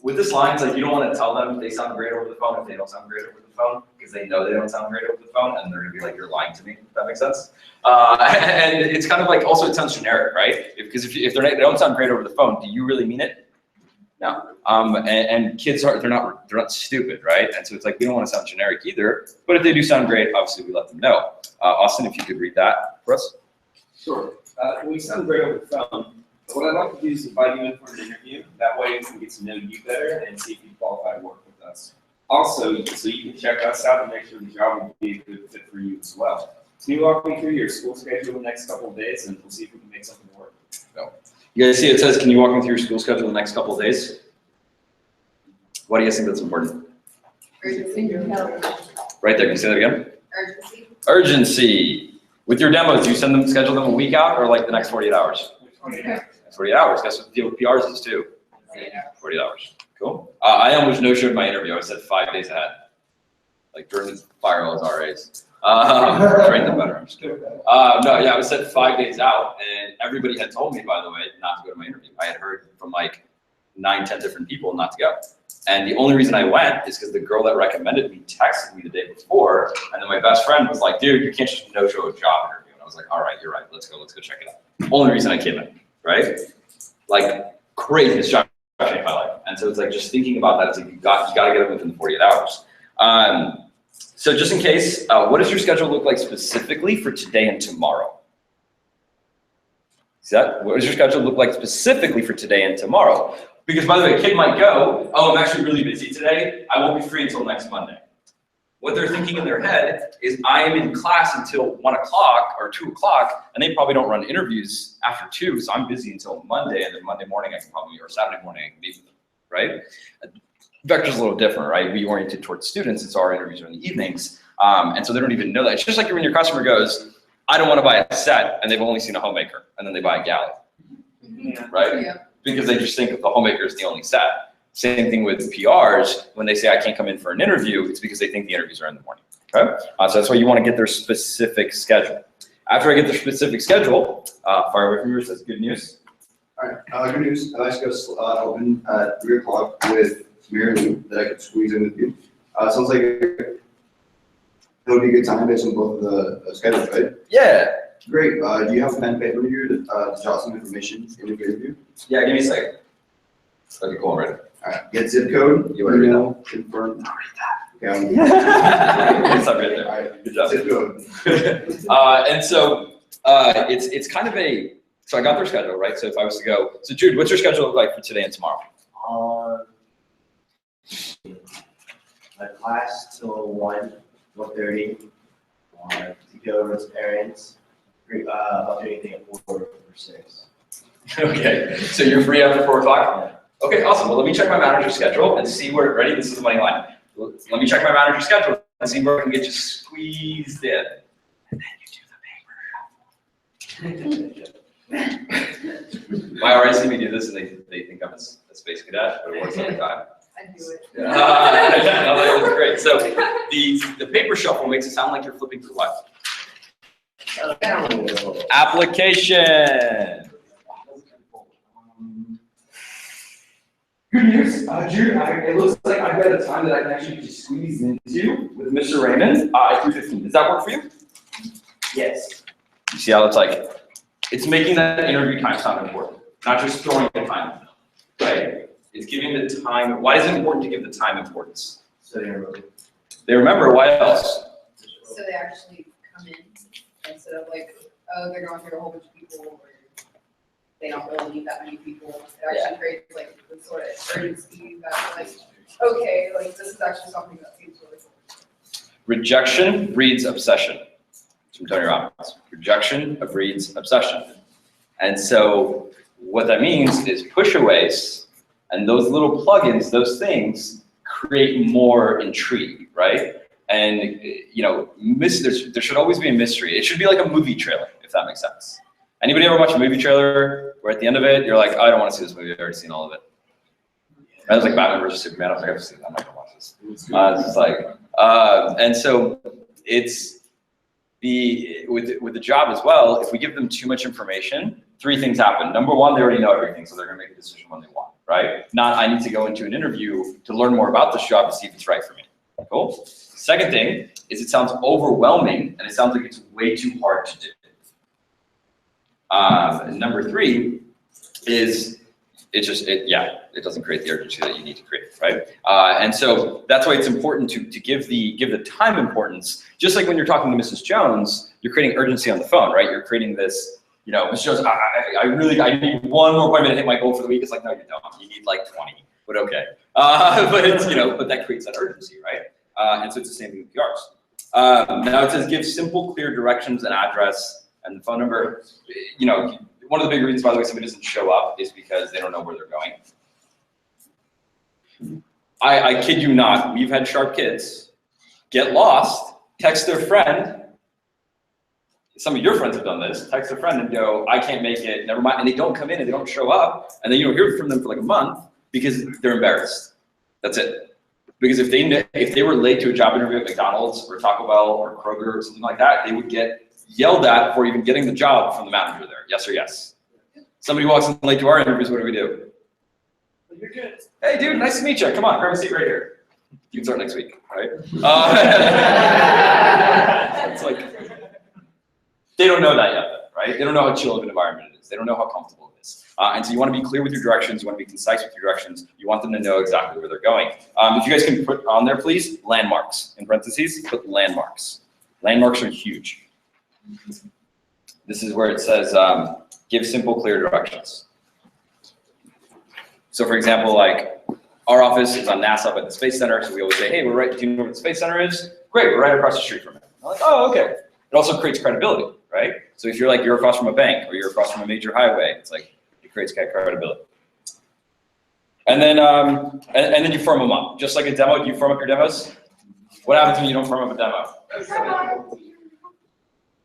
with this line, it's like you don't want to tell them if they sound great over the phone if they don't sound great over the phone, because they know they don't sound great over the phone, and they're going to be like, you're lying to me, if that makes sense. And it's kind of like, also it sounds generic, right? Because if they don't sound great over the phone, do you really mean it? No. And kids they're not stupid, right? And so it's like, we don't want to sound generic either, but if they do sound great, obviously we let them know. Austin, if you could read that for us. Sure. We sound great over the phone. But what I'd like to do is invite you in for an interview. That way we can get to know you better and see if you qualify to work with us. Also, so you can check us out and make sure the job will be a good fit for you as well. Can you walk me through your school schedule the next couple of days and we'll see if we can make something work? No. You guys see it says, can you walk me through your school schedule the next couple of days? Why do you guys think that's important? Urgency. Right there, can you say that again? Urgency. Urgency. With your demos, do you schedule them a week out or like the next 48 hours? 48 hours. Guess what the deal with PRs is too? 48 hours. Cool. I almost no-showed my interview. I said 5 days ahead. Like during the fire all his RAs. Train them better. I'm just kidding. No, yeah, I was set 5 days out, and everybody had told me, by the way, not to go to my interview. I had heard from like 9, 10 different people not to go. And the only reason I went is because the girl that recommended me texted me the day before, and then my best friend was like, dude, you can't just no-show a job interview. And I was like, all right, you're right. Let's go check it out. Only reason I came in, right? Like craziest job in my life. And so it's like just thinking about that, it's like you got to get it within 48 hours. So just in case, what does your schedule look like specifically for today and tomorrow? What does your schedule look like specifically for today and tomorrow? Because by the way, a kid might go, oh, I'm actually really busy today. I won't be free until next Monday. What they're thinking in their head is I am in class until 1 o'clock or 2 o'clock, and they probably don't run interviews after 2, so I'm busy until Monday, and then Monday morning I can probably, or Saturday morning I can meet with them, right? Vector's a little different, right? We oriented towards students, and so our interviews are in the evenings, and so they don't even know that. It's just like when your customer goes, I don't want to buy a set, and they've only seen a homemaker, and then they buy a galley, right? Yeah. Because they just think that the homemaker is the only set. Same thing with PRs. When they say I can't come in for an interview, it's because they think the interviews are in the morning. Okay, so that's why you want to get their specific schedule. After I get their specific schedule, fire away from yours. That's good news. All right, good news. I'd like to go open at 3 o'clock with Mary Lou that I could squeeze in with you. Sounds like it would be a good time based on both of the schedules, right? Yeah. Great. Do you have a pen and paper here to jot some information in the interview? Yeah, give me a second. Okay, cool, I'm ready. All right. Get zip code, You wanna read email, confirm. Okay. Stop right there. All right. Good job. Zip code. And so, it's kind of so I got their schedule, right? So if I was to go, so Jude, what's your schedule look like for today and tomorrow? My class till 1:30. To go over some errands. I'll do anything at 4 or 6. Okay, so you're free after 4 o'clock? Okay, awesome. Well, let me check my manager's schedule and see where, ready? This is the money line. Let me check my manager's schedule and see where I can get you squeezed in. And then you do the paper. My RA see me do this and they think I'm a space cadet, but it works every time. I do it. No, that's great. So the paper shuffle makes it sound like you're flipping through what? Application. Good news, Jude, it looks like I've got a time that I can actually just squeeze into with Mr. Raymond at 3:15. Does that work for you? Yes. You see how it's like, it's making that interview time sound important, not just throwing the time, right? It's giving the time. Why is it important to give the time importance? So you're They remember, what else? So they actually come in instead of like, oh, they're going through a whole bunch of people, or they don't really need that many people. It actually creates like the sort of urgency that like, okay, like this is actually something that seems really cool. Rejection breeds obsession. From Tony Robbins. Rejection breeds obsession. And so what that means is pushaways and those little plugins, those things create more intrigue, right? And you know, there should always be a mystery. It should be like a movie trailer, if that makes sense. Anybody ever watch a movie trailer where at the end of it, you're like, oh, I don't want to see this movie, I've already seen all of it. That was like Batman versus Superman, I was like, I've seen that, I'm not gonna watch this. It's just like, and so it's with the job as well, if we give them too much information, 3 things happen. Number 1, they already know everything, so they're gonna make a decision when they want, right? Not, I need to go into an interview to learn more about this job to see if it's right for me. Cool? Second thing is it sounds overwhelming and it sounds like it's way too hard to do. Number 3 is it doesn't create the urgency that you need to create, right? And so that's why it's important to give the time importance. Just like when you're talking to Mrs. Jones, you're creating urgency on the phone, right? You're creating this, you know, Mrs. Jones, I need 1 more appointment to hit my goal for the week. It's like, no, you don't. You need like 20, but okay. But it's, you know, but that creates that urgency, right? And so it's the same thing with PRs. Now it says give simple, clear directions and address and the phone number. You know, one of the big reasons, by the way, somebody doesn't show up is because they don't know where they're going. I kid you not, we've had sharp kids get lost, text their friend. Some of your friends have done this. Text their friend and go, I can't make it, never mind. And they don't come in and they don't show up. And then you don't hear from them for like a month because they're embarrassed. That's it. Because if they were late to a job interview at McDonald's or Taco Bell or Kroger or something like that, they would get yelled at for even getting the job from the manager there. Yes or yes? Somebody walks in late to our interviews, what do we do? You're good. Hey dude, nice to meet you. Come on, grab a seat right here. You can start next week, right? It's like, they don't know that yet, right? They don't know how chill of an environment it is. They don't know how comfortable it is. And so you want to be clear with your directions. You want to be concise with your directions. You want them to know exactly where they're going. If you guys can put on there, please, landmarks. In parentheses, put landmarks. Landmarks are huge. This is where it says, give simple, clear directions. So for example, like our office is on NASA at the Space Center, so we always say, hey, we're right, do you know where the Space Center is? Great, we're right across the street from it. I'm like, oh, okay. It also creates credibility, right? So if you're like, you're across from a bank or you're across from a major highway, it's like, it creates credibility. And then you firm them up. Just like a demo, do you firm up your demos? What happens when you don't firm up a demo?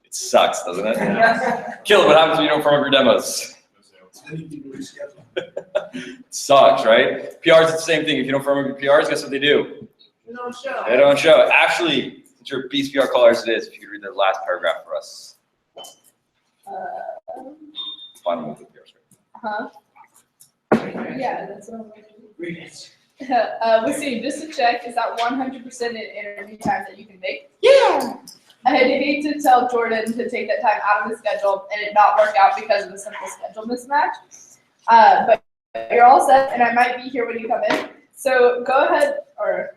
It sucks, doesn't it? Kill it, what happens when you don't firm up your demos? It sucks, right? PRs, it's the same thing. If you don't firm up your PRs, guess what they do? You don't show. They don't show. Actually, since you're Beast PR callers, it is. If you could read the last paragraph for us. Final move with PR script. Huh? Yeah, that's what I'm going to do. Read it. Let's see, just to check, is that 100% an interview time that you can make? Yeah. I'd hate to tell Jordan to take that time out of his schedule and it not work out because of a simple schedule mismatch. But you're all set, and I might be here when you come in. So go ahead or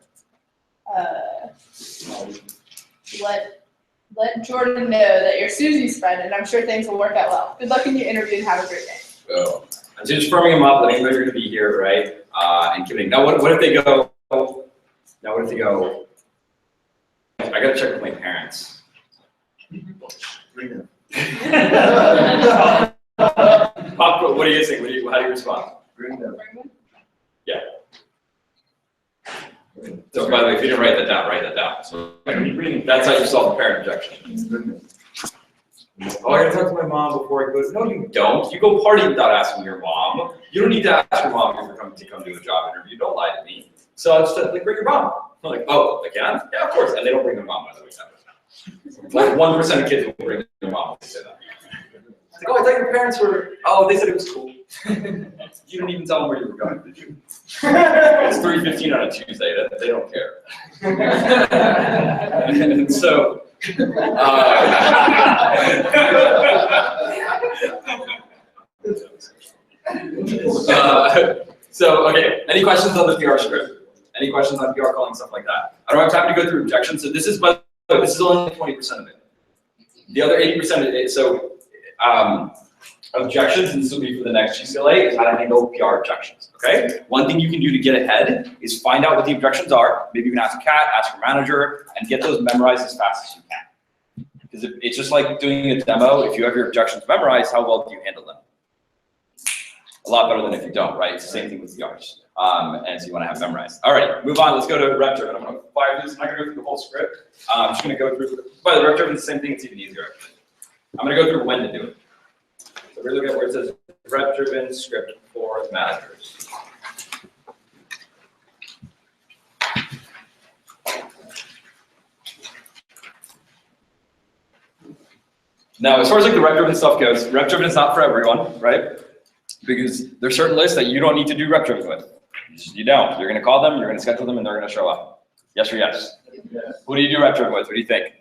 let Jordan know that you're Susie's friend, and I'm sure things will work out well. Good luck in your interview and have a great day. So I'm just firming them up, letting them know you're gonna be here, right? And giving. Now, what if they go? Now, what if they go? I gotta check with my parents. Bring them. Pop, what do you think? How do you respond? Bring them. So, by the way, if you didn't write that down, write that down. So that's how you solve the parent objection. Oh, I gotta talk to my mom before I go. No, you don't. You go party without asking your mom. You don't need to ask your mom if you're coming to come do a job interview. Don't lie to me. So I just like, bring your mom. I'm like, oh, they can? Yeah, of course. And they don't bring their mom, by the way. Like 1% of kids will bring their mom when they say that. It's like, oh, I thought your parents were, oh, they said it was cool. You didn't even tell them where you were going, did you? It's 3:15 on a Tuesday, they don't care. And so, okay, any questions on the PR script? Any questions on PR calling, stuff like that? I don't have time to go through objections, so this is only 20% of it. The other 80% of it, so objections, and this will be for the next GCLA, is how to handle PR objections, okay? One thing you can do to get ahead is find out what the objections are. Maybe you can ask Kat, ask your manager, and get those memorized as fast as you can. Because it's just like doing a demo. If you have your objections memorized, how well do you handle them? A lot better than if you don't, right? It's the same thing with PRs. And so you want to have memorized. All right, move on. Let's go to rep driven. I'm going to fire this. I'm not going to go through the whole script. I'm just going to go through. By the way, rep driven is the same thing. It's even easier. I'm going to go through when to do it. So we're looking at where it says rep driven script for managers. Now, as far as like the rep driven stuff goes, rep driven is not for everyone, right? Because there's certain lists that you don't need to do rep driven with. You don't. You're going to call them, you're going to schedule them, and they're going to show up. Yes or yes? Yes. Who do you do rep driven with? What do you think?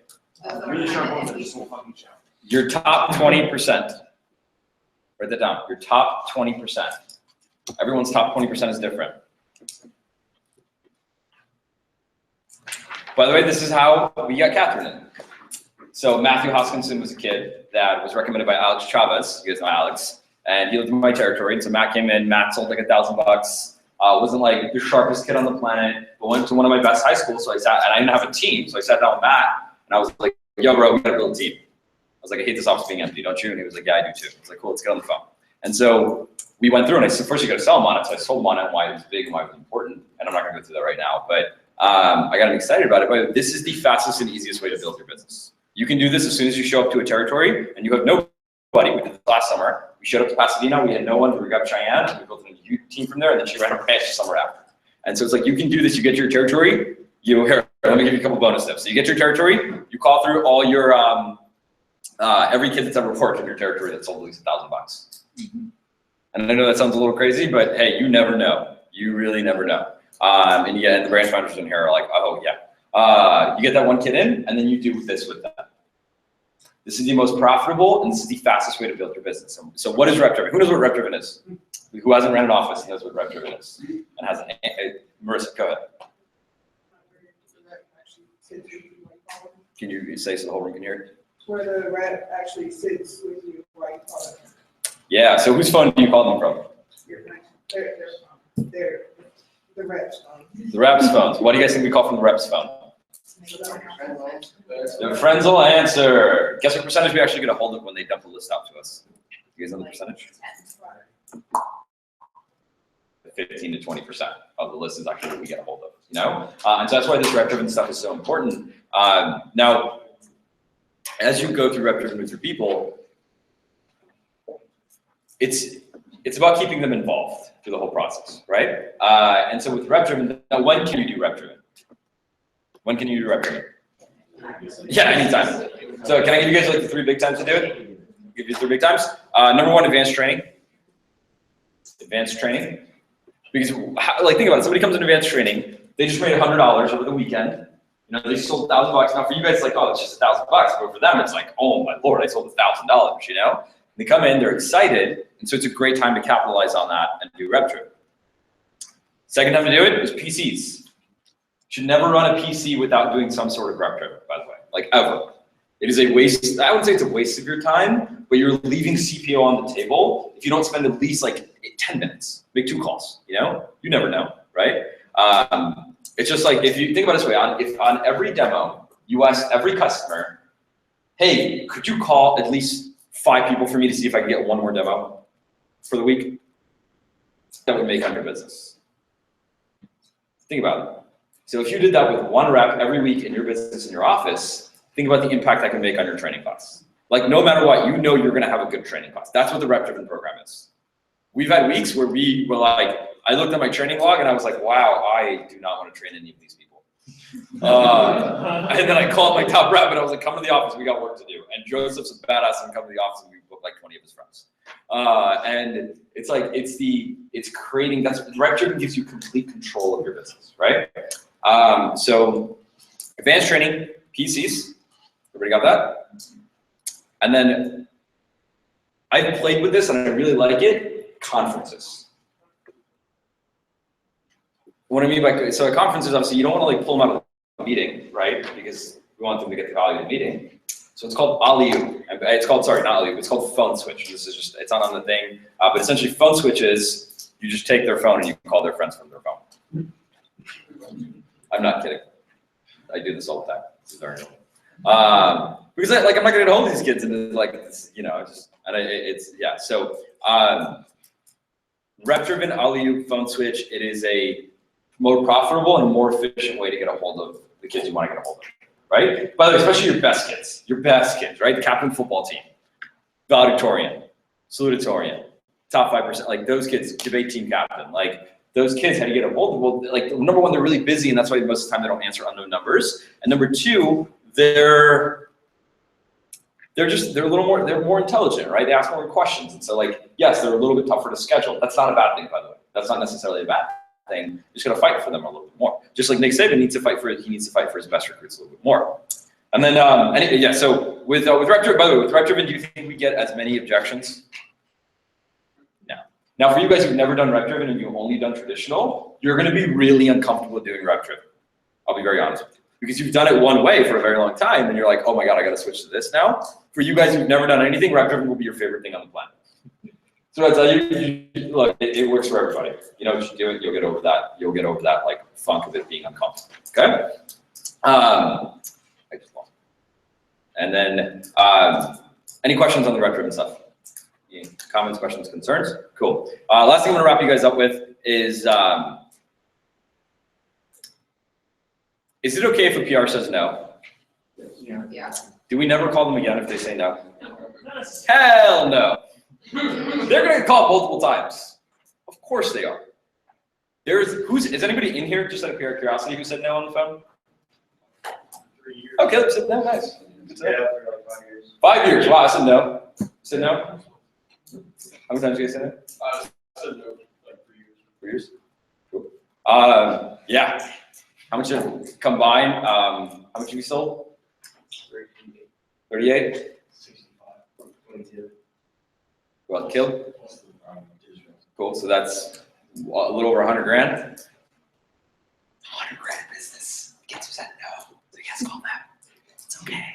Your top 20%. Write that down. Your top 20%. Everyone's top 20% is different. By the way, this is how we got Catherine in. So Matthew Hoskinson was a kid that was recommended by Alex Chavez. You guys know Alex. And he lived in my territory. And so Matt came in. Matt sold like $1,000. Wasn't like the sharpest kid on the planet, but went to one of my best high schools. So I sat, and I didn't have a team. So I sat down with Matt, and I was like, yo, bro, we gotta build a team. I was like, I hate this office being empty, don't you? And he was like, yeah, I do too. I was like, cool, let's get on the phone. And so we went through, and I said, first you gotta sell him on it. So I sold him on it, why it was big and why it was important. And I'm not gonna go through that right now, but I got him excited about it. But this is the fastest and easiest way to build your business. You can do this as soon as you show up to a territory, and you have nobody. We did this last summer. We showed up to Pasadena, we had no one, we got Cheyenne, we built a new team from there, and then she ran a branch the summer after. And so it's like, you can do this, you get your territory, here, let me give you a couple bonus tips. So you get your territory, you call through all your, every kid that's ever worked in your territory that sold at least $1,000. Mm-hmm. And I know that sounds a little crazy, but hey, you never know. You really never know. And the branch managers in here are like, oh yeah. You get that one kid in, and then you do this with them. This is the most profitable, and this is the fastest way to build your business. So what is rep driven? Who knows what rep driven is? Who hasn't ran an office knows what rep driven is? And has Marissa, go ahead. Can you say so the whole room can hear it? Where the rep actually sits with you while you call it. Yeah, so whose phone do you call them from? They're the rep's phone. The rep's phones. What do you guys think we call from the rep's phone? Their friends will answer. Guess what percentage we actually get a hold of when they dump the list out to us? You guys know the percentage? 15 to 20% of the list is actually what we get a hold of, you know? And so that's why this rep-driven stuff is so important. Now, as you go through rep-driven with your people, it's about keeping them involved through the whole process, right? And so with rep-driven, now when can you do rep-driven? When can you do rep-driven? Yeah, anytime. So can I give you guys like the 3 big times to do it? Give you 3 big times. Number 1, advanced training. Advanced training. Because like think about it, somebody comes in advanced training, they just made $100 over the weekend. You know, they sold $1,000. Now for you guys, it's like, oh, it's just $1,000. But for them, it's like, oh my Lord, I sold $1,000, you know? They come in, they're excited. And so it's a great time to capitalize on that and do rep driven. Second time to do it is PCs. You should never run a PC without doing some sort of rep driven, by the way, like ever. It is a waste, I wouldn't say it's a waste of your time, but you're leaving CPO on the table if you don't spend at least like 10 minutes, make 2 calls, you know? You never know, right? It's just like, if you think about it this way, if on every demo, you ask every customer, hey, could you call at least 5 people for me to see if I can get 1 more demo for the week? That would make on your business. Think about it. So if you did that with 1 rep every week in your business, in your office, think about the impact that can make on your training class. Like no matter what, you know you're gonna have a good training class. That's what the rep-driven program is. We've had weeks where we were like, I looked at my training log and I was like, wow, I do not want to train any of these people. And then I called my top rep and I was like, come to the office, we got work to do. And Joseph's a badass and come to the office and we booked like 20 of his friends. And it's like, it's creating, that's, rep-driven gives you complete control of your business, right? So advanced training, PCs, everybody got that? And then I've played with this and I really like it, conferences. What I mean by, so at conferences, obviously you don't want to like pull them out of the meeting, right? Because we want them to get the value of the meeting. So it's called alley-oop. It's called, sorry, not alley-oop, it's called phone switch. This is just, it's not on the thing, but essentially phone switches, you just take their phone and you can call their friends from their phone. I'm not kidding. I do this all the time. This is very normal. Because I'm not gonna get a hold of these kids and it's like, it's, you know, it's, yeah. So rep-driven alley-oop phone switch, it is a more profitable and more efficient way to get a hold of the kids you want to get a hold of, right? By the way, especially your best kids, right? The captain football team, valedictorian, salutatorian, top 5%, like those kids, debate team captain, like those kids, how do you get a hold of them? Well, like number one, they're really busy and that's why most of the time they don't answer unknown numbers. And number two, they're a little more, they're more intelligent, right? They ask more questions. And so like, yes, they're a little bit tougher to schedule. That's not a bad thing, by the way. That's not necessarily a bad thing. You just gotta fight for them a little bit more. Just like Nick Saban needs to fight for his best recruits a little bit more. And then, anyway, yeah, so with rep-driven, by the way, with rep-driven, do you think we get as many objections? No. Now for you guys who've never done rep-driven and you've only done traditional, you're gonna be really uncomfortable doing rep-driven. I'll be very honest with you. Because you've done it one way for a very long time and you're like, oh my God, I gotta switch to this now. For you guys who've never done anything, rep-driven will be your favorite thing on the planet. So I tell you, look, it works for everybody. You know, if you do it, you'll get over that. You'll get over that like funk of it being uncomfortable. Okay. I just lost. And then, any questions on the rep-driven stuff? Any comments, questions, concerns? Cool. Last thing I'm gonna wrap you guys up with is it okay if a PR says no? Yeah. Do we never call them again if they say no? Hell no. They're gonna call multiple times. Of course they are. Is anybody in here, just out of pure curiosity, who said no on the phone? 3 years. Okay, let's say no, nice. Yeah, for like 5 years. 5 years, wow, I said no. Said no? How many times did you guys say that? I said no, like 3 years. 3 years? Cool. Yeah. How much combined, how much have you sold? 38? 65, 22. Well, killed? Cool, so that's a little over 100 grand. 100 grand business. Kids who said no, so you guys call them. It's okay.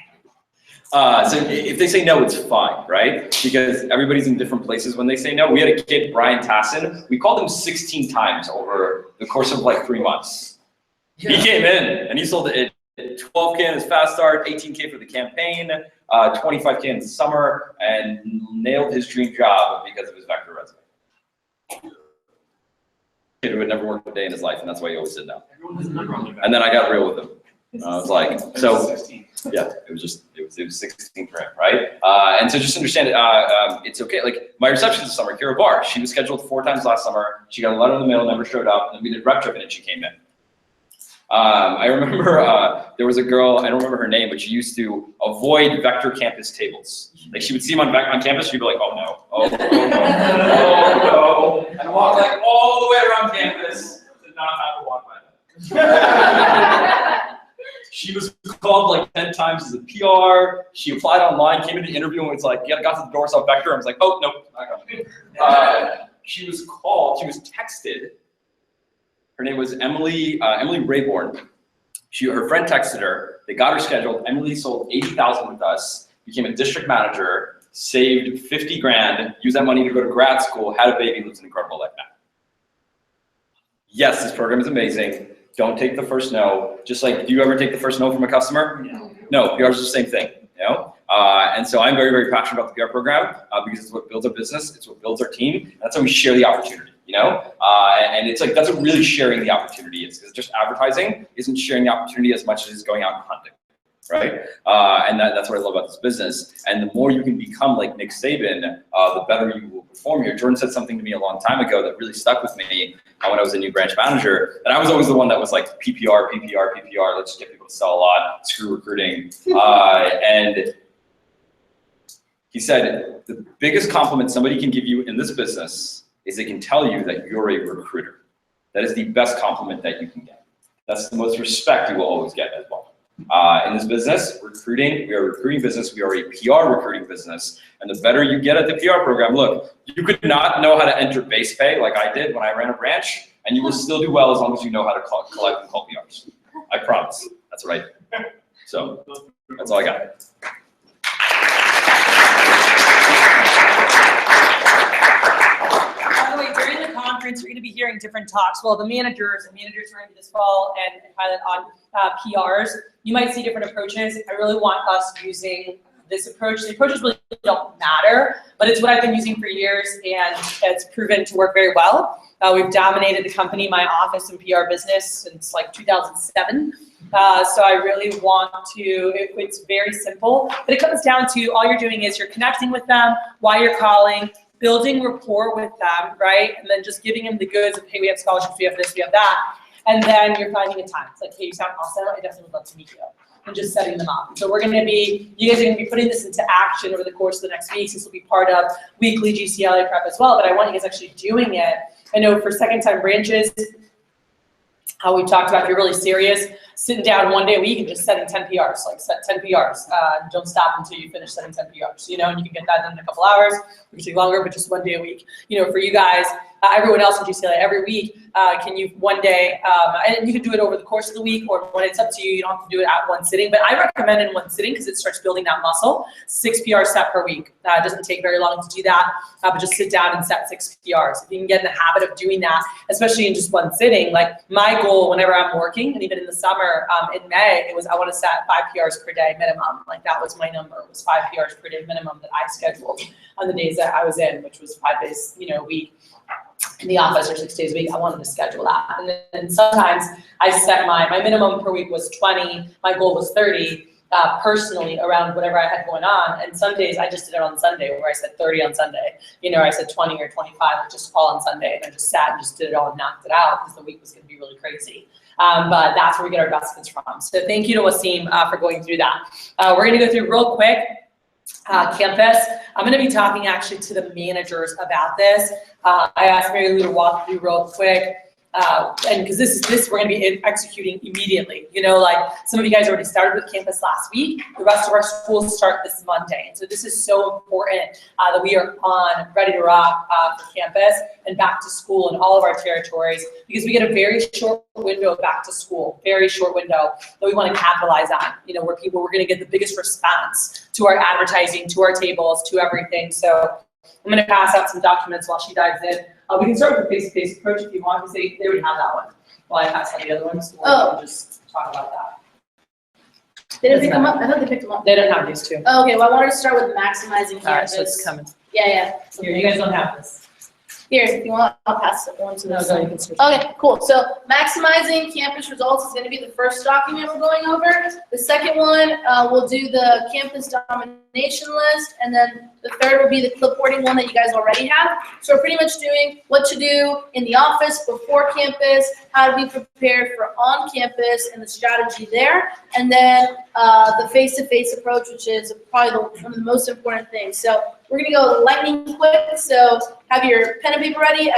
So if they say no, it's fine, right? Because everybody's in different places when they say no. We had a kid, Brian Tassin, we called him 16 times over the course of like 3 months. He came in and he sold it 12K in his fast start, 18K for the campaign, 25K in the summer, and nailed his dream job because of his vector resume. Kid who had never worked a day in his life, and that's why he always said no. And then I got real with him. I was like, so yeah, it was 16 for him, right? And so just understand it, it's okay. Like my receptionist this summer, Kira Barr, she was scheduled 4 times last summer. She got a letter in the mail, never showed up, and then we did rep driven and she came in. I remember there was a girl, I don't remember her name, but she used to avoid vector campus tables. Like she would see them on campus, she'd be like, oh no, oh no, oh no, and walk like all the way around campus to not have to walk by them. She called like 10 times as a PR. She applied online, came into the interview, and was like, yeah, I got to the door, saw Vector. I was like, oh, nope, not coming. She was texted. Her name was Emily Rayborn. Her friend texted her. They got her scheduled. Emily sold 80,000 with us, became a district manager, saved 50 grand, used that money to go to grad school, had a baby, lives an incredible life now. Yes, this program is amazing. Don't take the first no. Just like, do you ever take the first no from a customer? No, PR is the same thing, you know? And so I'm very, very passionate about the PR program because it's what builds our business, it's what builds our team, and that's how we share the opportunity, you know? And it's like, that's what really sharing the opportunity is, because just advertising isn't sharing the opportunity as much as it's going out and hunting, right? And that's what I love about this business. And the more you can become like Nick Saban, the better you will perform here. Jordan said something to me a long time ago that really stuck with me when I was a new branch manager, and I was always the one that was like PPR, let's just get people to sell a lot, screw recruiting. And he said, the biggest compliment somebody can give you in this business is they can tell you that you're a recruiter. That is the best compliment that you can get. That's the most respect you will always get as well. In this business, recruiting, we are a recruiting business, we are a PR recruiting business, and the better you get at the PR program, look, you could not know how to enter base pay like I did when I ran a branch, and you will still do well as long as you know how to collect and call PRs. I promise. That's what I do. So, that's all I got. By the way, during the conference, you're going to be hearing different talks. Well, the managers are going to be this fall and pilot on PRs. You might see different approaches. I really want us using this approach. The approaches really don't matter, but it's what I've been using for years, and it's proven to work very well. We've dominated the company, my office and PR business since like 2007. So I really want to, it's very simple, but it comes down to all you're doing is you're connecting with them while you're calling, building rapport with them, right? And then just giving them the goods of, hey, we have scholarships, we have this, we have that. And then you're finding a time. It's like, hey, you sound awesome, I definitely would love to meet you. And just setting them up. So you guys are gonna be putting this into action over the course of the next weeks. This will be part of weekly GCLA prep as well, but I want you guys actually doing it. I know for second-time branches, how we talked about, if you're really serious, sitting down one day a week and just setting 10 PRs, like set 10 PRs. Don't stop until you finish setting 10 PRs, you know, and you can get that done in a couple hours. It can take longer, but just one day a week. You know, for you guys, everyone else in GCLA, every week, can you one day, and you can do it over the course of the week, or when it's up to you, you don't have to do it at one sitting, but I recommend in one sitting because it starts building that muscle. 6 PRs set per week. It doesn't take very long to do that, but just sit down and set 6 PRs. If you can get in the habit of doing that, especially in just one sitting, like my goal whenever I'm working, and even in the summer, in May, it was I want to set 5 PRs per day minimum. Like that was my number, was 5 PRs per day minimum that I scheduled on the days that I was in, which was 5 days, you know, a week in the office or 6 days a week. I wanted to schedule that. And then sometimes I set my minimum per week was 20, my goal was 30 personally around whatever I had going on. And some days I just did it on Sunday where I said 30 on Sunday, you know, I said 20 or 25, just all on Sunday. And I just sat and just did it all and knocked it out because the week was going to be really crazy. But that's where we get our best fits from. So thank you to Wasim for going through that. We're going to go through real quick campus. I'm going to be talking actually to the managers about this. I asked Mary Lou to walk through real quick. And because this we're going to be executing immediately. You know, like some of you guys already started with campus last week. The rest of our schools start this Monday. And so this is so important that we are on, ready to rock for campus and back to school in all of our territories, because we get a very short window of back to school, very short window that we want to capitalize on. You know, where we're going to get the biggest response to our advertising, to our tables, to everything. So I'm going to pass out some documents while she dives in. We can start with the face-to-face approach if you want, because they would have that one. While I pass on the other ones, so we'll just talk about that. They didn't pick them up? I thought they picked them up. They don't have these two. Oh, okay, well, I wanted to start with maximizing campus. All right, so it's coming. Yeah. Here, you guys don't have this. Here, if you want, I'll pass it on to No, this. go, you can switch. Okay, cool. So maximizing campus results is going to be the first document we're going over. The second one, we'll do the campus domination list, and then the third will be the clipboarding one that you guys already have. So we're pretty much doing what to do in the office before campus, how to be prepared for on campus, and the strategy there, and then the face-to-face approach, which is probably one of the most important things. So we're gonna go lightning quick. So have your pen and paper ready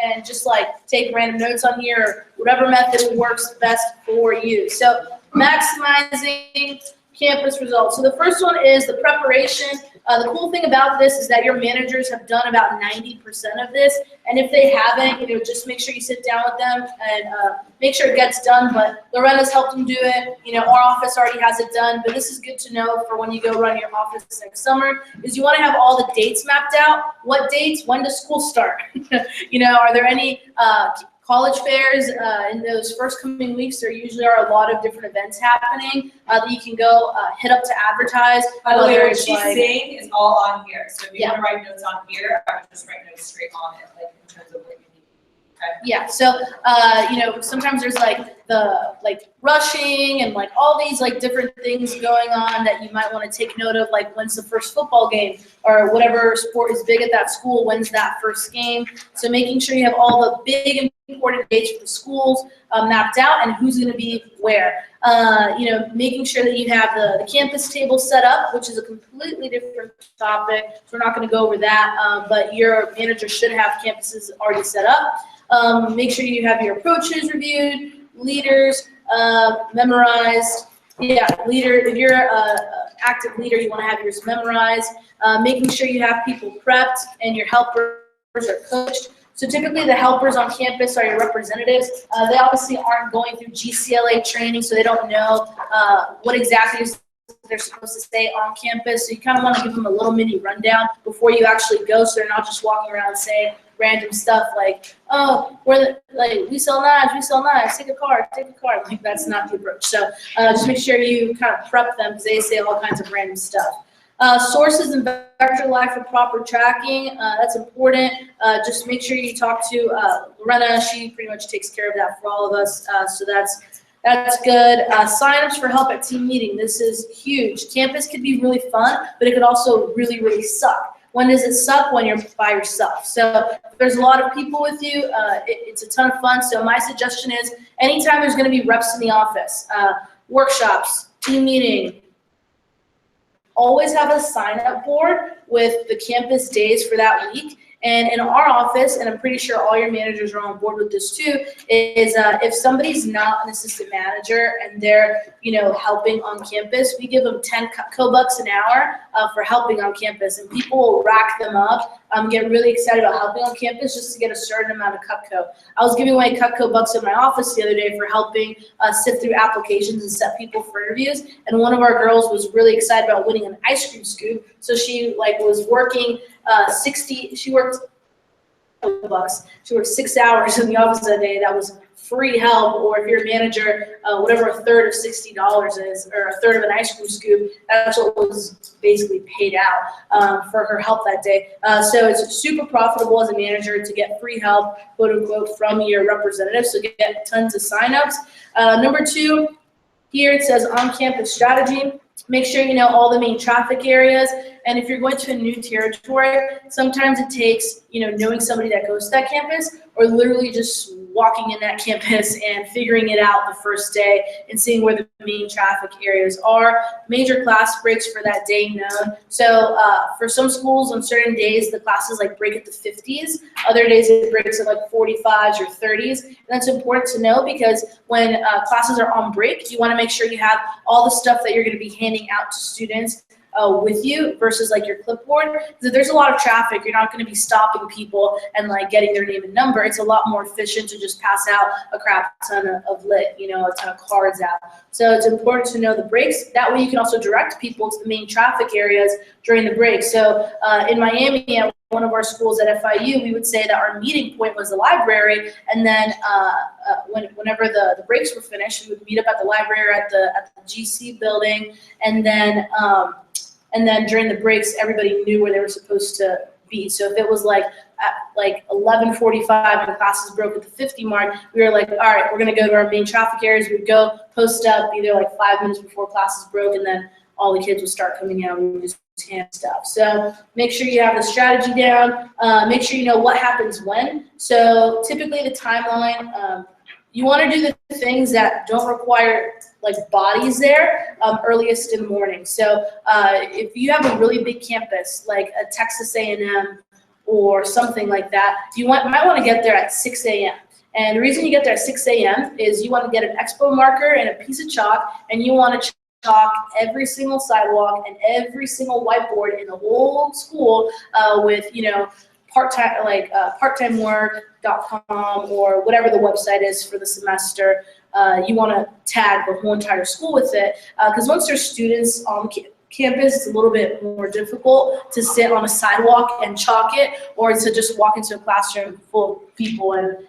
and just like take random notes on here, or whatever method works best for you. So maximizing campus results. So the first one is the preparation. The cool thing about this is that your managers have done about 90% of this, and if they haven't, just make sure you sit down with them and make sure it gets done. But Lorena's helped them do it. Our office already has it done, but this is good to know for when you go run your office next summer, is you want to have all the dates mapped out. What dates? When does school start? Are there any college fairs in those first coming weeks? There usually are a lot of different events happening that you can go hit up to advertise. By the way, Whether what it's she's like- saying is all on here, so if you Yeah. wanna write notes on here, I would just write notes straight on it, like in terms of what you need. Yeah, so, sometimes there's rushing and all these different things going on that you might want to take note of, like when's the first football game or whatever sport is big at that school, when's that first game. So making sure you have all the big important dates for the schools mapped out and who's going to be where. Making sure that you have the campus table set up, which is a completely different topic, so we're not going to go over that, but your manager should have campuses already set up. Make sure you have your approaches reviewed, leaders memorized. Yeah, leader, if you're an active leader, you want to have yours memorized. Making sure you have people prepped and your helpers are coached. So typically the helpers on campus are your representatives. They obviously aren't going through GCLA training, so they don't know what exactly they're supposed to say on campus. So you kind of want to give them a little mini rundown before you actually go, so they're not just walking around saying random stuff like, oh, we sell knives, take a card. Like, that's not the approach. So just make sure you kind of prep them because they say all kinds of random stuff. Sources and vector life for proper tracking, that's important. Just make sure you talk to Lorena. She pretty much takes care of that for all of us, so that's good. Signups for help at team meeting. This is huge. Campus could be really fun, but it could also really, really suck. When does it suck? When you're by yourself. So if there's a lot of people with you, it's a ton of fun. So my suggestion is anytime there's going to be reps in the office, workshops, team meeting, always have a sign-up board with the campus days for that week. And in our office, and I'm pretty sure all your managers are on board with this too, is if somebody's not an assistant manager and they're helping on campus, we give them 10 Cutco an hour for helping on campus, and people will rack them up. Get really excited about helping on campus just to get a certain amount of Cutco. I was giving away Cutco bucks in my office the other day for helping sift through applications and set people for interviews. And one of our girls was really excited about winning an ice cream scoop, so she was working 60. She worked bucks. She worked 6 hours in the office that day. That was free help. Or if you're a manager, whatever a third of $60 is, or a third of an ice cream scoop, that's what was basically paid out for her help that day. So it's super profitable as a manager to get free help, quote unquote, from your representative. So get tons of signups. Number 2, here it says on-campus strategy. Make sure you know all the main traffic areas. And if you're going to a new territory, sometimes it takes, knowing somebody that goes to that campus, or literally just walking in that campus and figuring it out the first day and seeing where the main traffic areas are. Major class breaks for that day known. So for some schools on certain days, the classes break at the 50s. Other days it breaks at 45s or 30s. And that's important to know because when classes are on break, you want to make sure you have all the stuff that you're going to be handing out to students with you versus your clipboard. Because if there's a lot of traffic, you're not going to be stopping people and getting their name and number. It's a lot more efficient to just pass out a crap ton of lit, a ton of cards out. So it's important to know the breaks. That way you can also direct people to the main traffic areas during the break. So in Miami, at one of our schools at FIU, we would say that our meeting point was the library, and then whenever the breaks were finished, we would meet up at the library at the GC building, and then during the breaks, everybody knew where they were supposed to be. So if it was at 11:45 and the classes broke at the 50 mark, we were all right, we're gonna go to our main traffic areas. We'd go post up either 5 minutes before classes broke, and then all the kids would start coming out and we just hand stuff. So make sure you have the strategy down. Make sure you know what happens when. So typically the timeline, you want to do the things that don't require bodies there earliest in the morning. So if you have a really big campus like a Texas A&M or something like that, you might want to get there at 6 a.m. And the reason you get there at 6 a.m. is you want to get an expo marker and a piece of chalk, and you want to chalk every single sidewalk and every single whiteboard in the whole school with, part-time, like parttimework.com or whatever the website is for the semester. You want to tag the whole entire school with it, because once there's students on campus, it's a little bit more difficult to sit on a sidewalk and chalk it, or to just walk into a classroom full of people and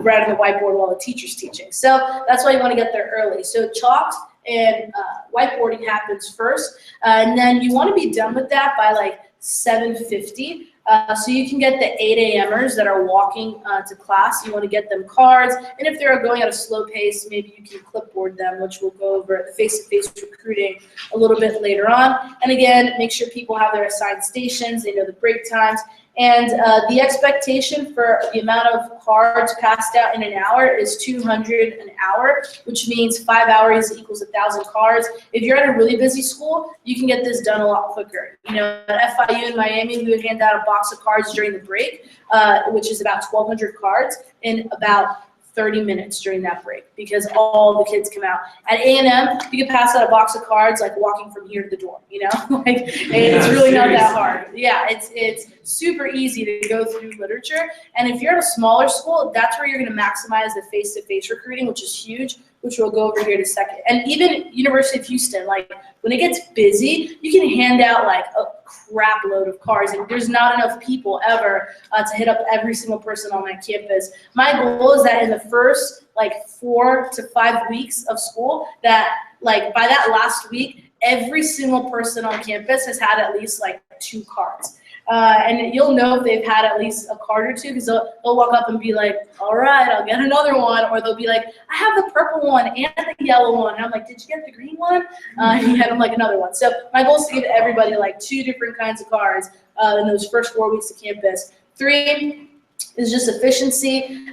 write on the whiteboard while the teacher's teaching. So that's why you want to get there early. So chalk and whiteboarding happens first, and then you want to be done with that by like 7:50. So you can get the 8 a.m.ers that are walking to class. You want to get them cards, and if they're going at a slow pace, maybe you can clipboard them, which we'll go over at the face-to-face recruiting a little bit later on. And again, make sure people have their assigned stations, they know the break times, and the expectation for the amount of cards passed out in an hour is 200 an hour, which means 5 hours equals 1,000 cards. If you're at a really busy school, you can get this done a lot quicker. At FIU in Miami, we would hand out a box of cards during the break, which is about 1,200 cards in about 30 minutes during that break, because all the kids come out. At A&M, you can pass out a box of cards like walking from here to the door, like it's really not that hard. Yeah, it's super easy to go through literature. And if you're at a smaller school, that's where you're gonna maximize the face-to-face recruiting, which is huge, which we'll go over here in a second. And even University of Houston, like when it gets busy, you can hand out like a crap load of cards, and there's not enough people ever to hit up every single person on that campus. My goal is that in the first like 4 to 5 weeks of school, that like by that last week, every single person on campus has had at least like 2 cards. And you'll know if they've had at least a card or 2, because they'll walk up and be like, all right, I'll get another one. Or they'll be like, I have the purple one and the yellow one. And I'm like, did you get the green one? And you have them like another one. So my goal is to give everybody like 2 different kinds of cards in those first 4 weeks of campus. 3 is just efficiency.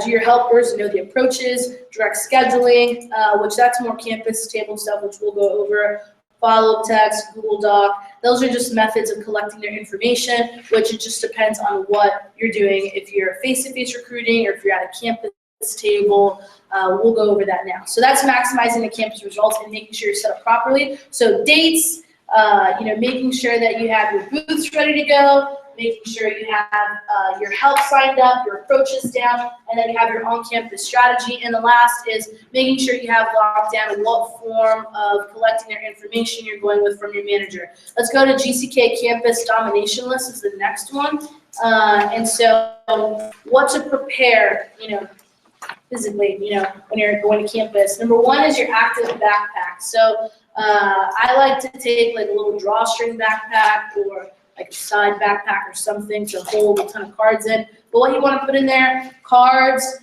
Do your helpers know the approaches, direct scheduling, which that's more campus table stuff, which we'll go over. Follow-up text, Google Doc. Those are just methods of collecting their information, which it just depends on what you're doing. If you're face-to-face recruiting or if you're at a campus table, we'll go over that now. So that's maximizing the campus results and making sure you're set up properly. So dates, making sure that you have your booths ready to go, making sure you have your help signed up, your approaches down, and then you have your on-campus strategy. And the last is making sure you have locked down what form of collecting their information you're going with from your manager. Let's go to GCK Campus Domination List is the next one. And so what to prepare, physically, when you're going to campus. Number 1 is your active backpack. So I like to take like a little drawstring backpack or like a side backpack or something to hold a ton of cards in. But what you want to put in there, cards,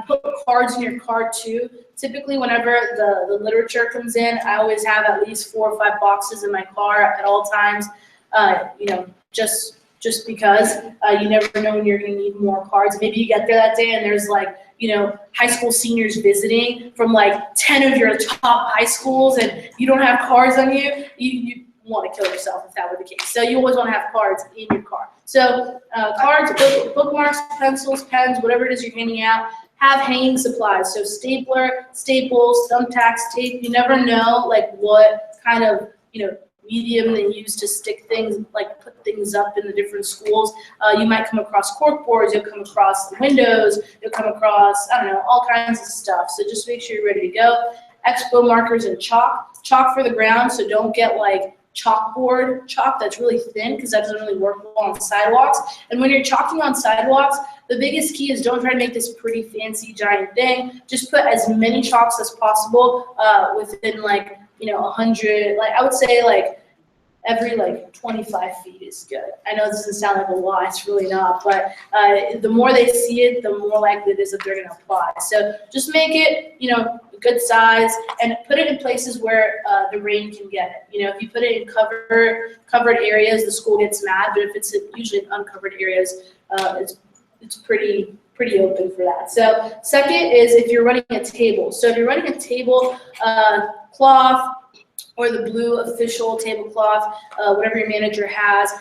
put cards in your car too. Typically whenever the literature comes in, I always have at least 4 or 5 boxes in my car at all times, just because you never know when you're going to need more cards. Maybe you get there that day and there's like, high school seniors visiting from like 10 of your top high schools and you don't have cards on you, you want to kill yourself if that were the case. So you always want to have cards in your car. So cards, bookmarks, pencils, pens, whatever it is you're handing out, have hanging supplies. So stapler, staples, thumbtacks, tape. You never know like what kind of medium they use to stick things, like put things up in the different schools. You might come across cork boards, you'll come across the windows, you'll come across, all kinds of stuff. So just make sure you're ready to go. Expo markers and chalk. Chalk for the ground, so don't get like chalkboard chalk that's really thin, because that doesn't really work well on sidewalks. And when you're chalking on sidewalks, the biggest key is don't try to make this pretty fancy giant thing. Just put as many chalks as possible within like 100, like I would say like every like 25 feet is good. I know this doesn't sound like a lot, it's really not, but the more they see it, the more likely it is that they're gonna apply. So just make it, a good size and put it in places where the rain can get it. If you put it in covered areas, the school gets mad, but if it's usually in uncovered areas, it's pretty open for that. So second is if you're running a table. So if you're running a table cloth, or the blue official tablecloth, whatever your manager has.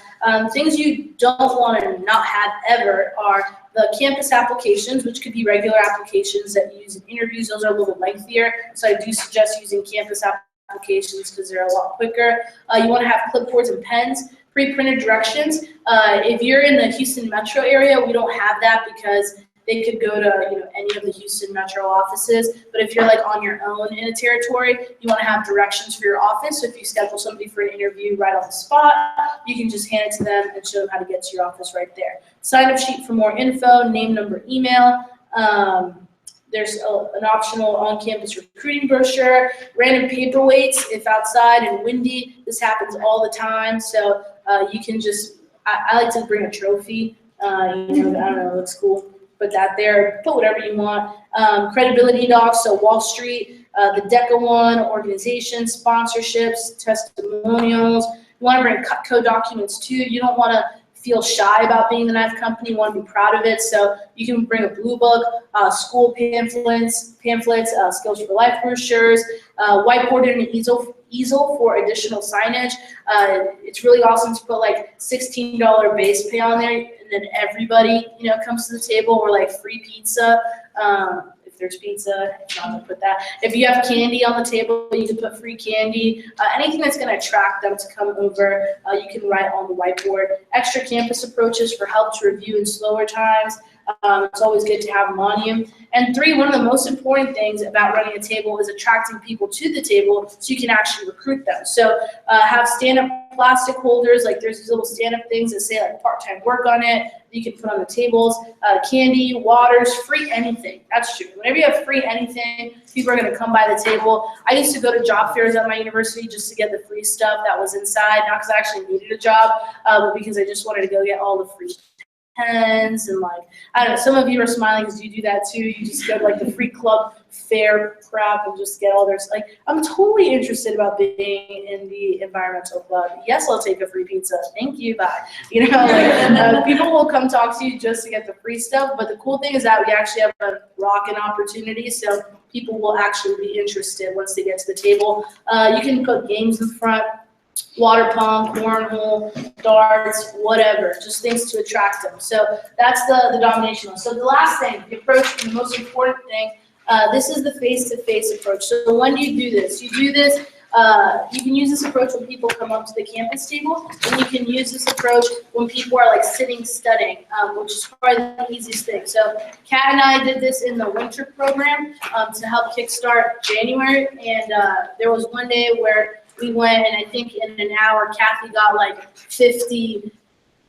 Things you don't want to not have ever are the campus applications, which could be regular applications that you use in interviews. Those are a little bit lengthier, so I do suggest using campus applications because they're a lot quicker. You want to have clipboards and pens, pre-printed directions. If you're in the Houston metro area, we don't have that because they could go to any of the Houston metro offices. But if you're like on your own in a territory, you want to have directions for your office. So if you schedule somebody for an interview right on the spot, you can just hand it to them and show them how to get to your office right there. Sign-up sheet for more info, name, number, email. There's an optional on-campus recruiting brochure, random paperweights if outside and windy. This happens all the time, so you can just, I like to bring a trophy. I don't know, it looks cool. Put that there, put whatever you want. Credibility docs, so Wall Street, the DECA one, organizations, sponsorships, testimonials. You want to bring Cutco documents too. You don't want to feel shy about being the knife company. You want to be proud of it. So you can bring a blue book, school pamphlets, skills for life brochures, whiteboard and an easel for additional signage. It's really awesome to put like $16 base pay on there, and then everybody comes to the table, or like free pizza. If there's pizza, if not, I'll put that. If you have candy on the table, you can put free candy. Anything that's going to attract them to come over, you can write on the whiteboard. Extra campus approaches for help to review in slower times. It's always good to have them on you. And 3, one of the most important things about running a table is attracting people to the table so you can actually recruit them. So have stand-up plastic holders, like there's these little stand-up things that say like part-time work on it, you can put on the tables, candy, waters, free anything. That's true. Whenever you have free anything, people are gonna come by the table. I used to go to job fairs at my university just to get the free stuff that was inside, not because I actually needed a job, but because I just wanted to go get all the free pens and like, I don't know, some of you are smiling because you do that too. You just go to like the free club fair crap and just get all their, like, I'm totally interested about being in the environmental club. Yes, I'll take a free pizza. Thank you, bye. People will come talk to you just to get the free stuff, but the cool thing is that we actually have a rockin' opportunity, so people will actually be interested once they get to the table. You can put games in front, water pong, cornhole, darts, whatever, just things to attract them. So that's the domination one. So the last thing, the approach, the most important thing, this is the face-to-face approach. So when do you do this? You do this, you can use this approach when people come up to the campus table, and you can use this approach when people are like sitting studying, which is probably the easiest thing. So Kat and I did this in the winter program to help kickstart January, and there was one day where we went, and I think in an hour, Kathy got like 50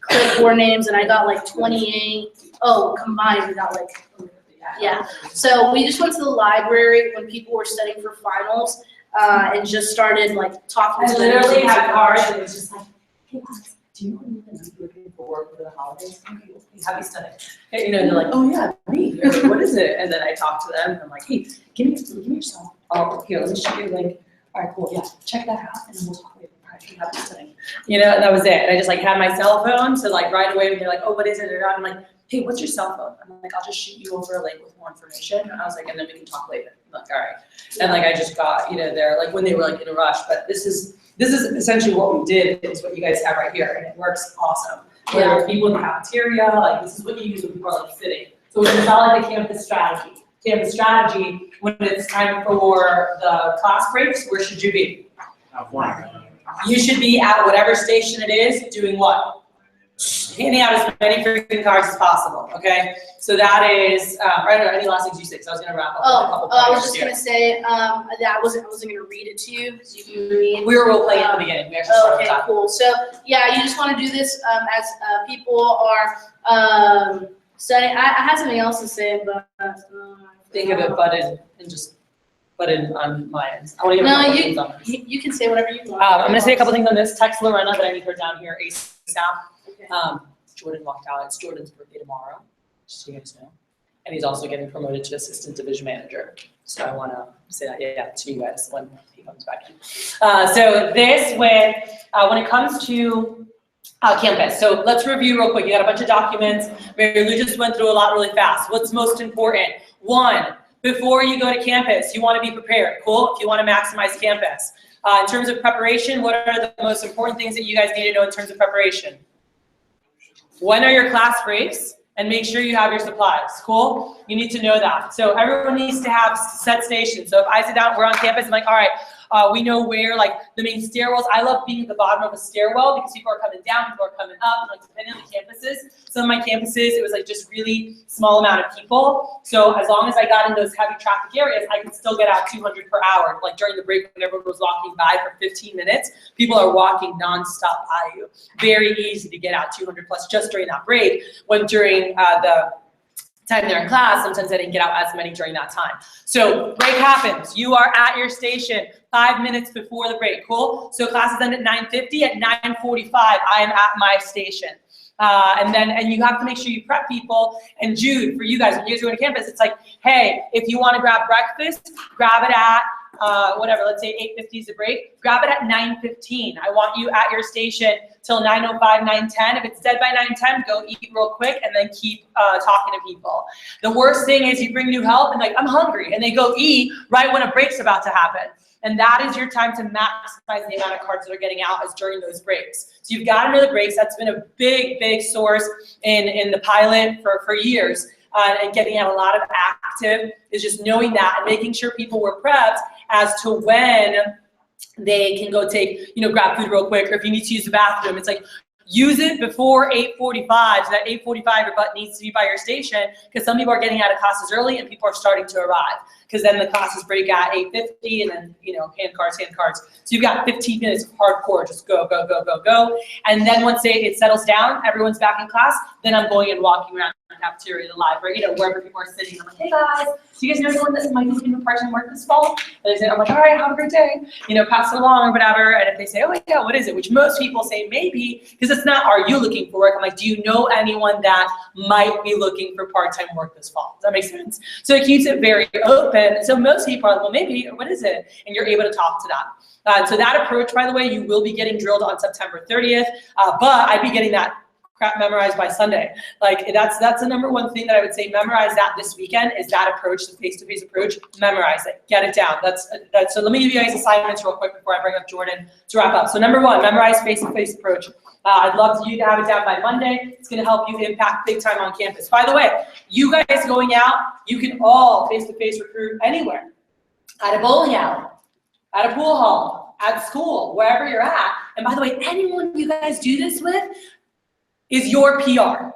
clipboard names, and I got like 28. Oh, combined, we got like, yeah. So we just went to the library when people were studying for finals, and just started like talking to them. I literally had cards, and it was just like, hey, Alex, do you know anyone who's looking for work for the holidays? Okay, have you studied? Hey, they're like, oh yeah, me. They're like, what is it? And then I talk to them, and I'm like, hey, give me yourself. Oh, here, let me show you like. All right, cool, yeah, check that out, and then we'll talk later. All right, you have this thing. And that was it. And I just like had my cell phone, so like right away when they're like, oh, what is it? I'm like, hey, what's your cell phone? I'm like, I'll just shoot you over like with more information. And I was like, and then we can talk later. I'm like, all right. And like I just got, they're like when they were like in a rush, but this is essentially what we did, is what you guys have right here, and it works awesome. Whether it's people in the cafeteria, like this is what you use when people are like sitting. So it's all like the campus strategy. When it's time for the class breaks, where should you be? You should be at whatever station it is, doing what? Handing out as many freaking cards as possible, okay? So that is, I don't know, any last things you say, because I was gonna wrap up with a couple I was pointers just here. gonna say, that I wasn't gonna read it to you, because you can read. We were role playing at the beginning, we actually started Okay, that. cool. So, yeah, you just wanna do this, as, people are, studying. I had something else to say, but, Think of it butted and just butted on my end. I wanna give a no, couple things on this. you can say whatever you want. I'm gonna say a couple things on this. Text Lorena that I need her down here ASAP. Okay. Jordan walked out. It's Jordan's birthday tomorrow, just so you guys know. And he's also getting promoted to assistant division manager. So I want to say that to you guys when he comes back in. So this, when it comes to campus. So let's review real quick. You got a bunch of documents. Mary Lou just went through a lot really fast. What's most important? 1, before you go to campus, you want to be prepared. Cool? If you want to maximize campus. In terms of preparation, what are the most important things that you guys need to know in terms of preparation? When are your class breaks? and make sure you have your supplies. Cool? You need to know that. So everyone needs to have set stations. So if I sit down, we're on campus, I'm like, all right, we know where, like, the main stairwells. I love being at the bottom of a stairwell because people are coming down, people are coming up, like, depending on the campuses. Some of my campuses, it was like just really small amount of people. So as long as I got in those heavy traffic areas, I could still get out 200 per hour. Like during the break when everyone was walking by for 15 minutes, people are walking nonstop by you. Very easy to get out 200 plus just during that break. When during the time they're in class, sometimes I didn't get out as many during that time. So break happens. You are at your station 5 minutes before the break. Cool? So classes end at 9:50. At 9:45, I am at my station. And you have to make sure you prep people. And Jude, for you guys, when you're going to campus, it's like, hey, if you want to grab breakfast, grab it at whatever, let's say 8:50 is the break, grab it at 9:15. I want you at your station till 9:05, 9:10. If it's dead by 9:10, go eat real quick and then keep talking to people. The worst thing is you bring new help and like, I'm hungry, and they go eat right when a break's about to happen. And that is your time to maximize the amount of cards that are getting out is during those breaks. So you've got to know the breaks. That's been a big, big source in the pilot for years. And getting out a lot of active is just knowing that and making sure people were prepped as to when they can go take, grab food real quick, or if you need to use the bathroom, it's like, use it before 8:45, so that 8:45 your butt needs to be by your station, because some people are getting out of classes early and people are starting to arrive, because then the classes break at 8:50 and then, hand cards. So you've got 15 minutes of hardcore, just go, go, go, go, go. And then once it settles down, everyone's back in class, then I'm going and walking around the cafeteria, the library, wherever people are sitting. I'm like, hey guys, do you guys know anyone that might be looking for part-time work this fall? And they say, I'm like, all right, have a great day. Pass it along or whatever. And if they say, oh yeah, what is it? Which most people say maybe, because it's not, are you looking for work? I'm like, do you know anyone that might be looking for part-time work this fall? Does that make sense? So it keeps it very open. So most people are like, well, maybe, what is it? And you're able to talk to that. So that approach, by the way, you will be getting drilled on September 30th, but I'd be getting that crap memorized by Sunday. Like that's the number one thing that I would say, memorize that this weekend, is that approach, the face-to-face approach, memorize it, get it down. That's so let me give you guys assignments real quick before I bring up Jordan to wrap up. So number one, memorize face-to-face approach. I'd love you to have it down by Monday. It's gonna help you impact big time on campus. By the way, you guys going out, you can all face-to-face recruit anywhere. At a bowling alley, at a pool hall, at school, wherever you're at. And by the way, anyone you guys do this with is your PR.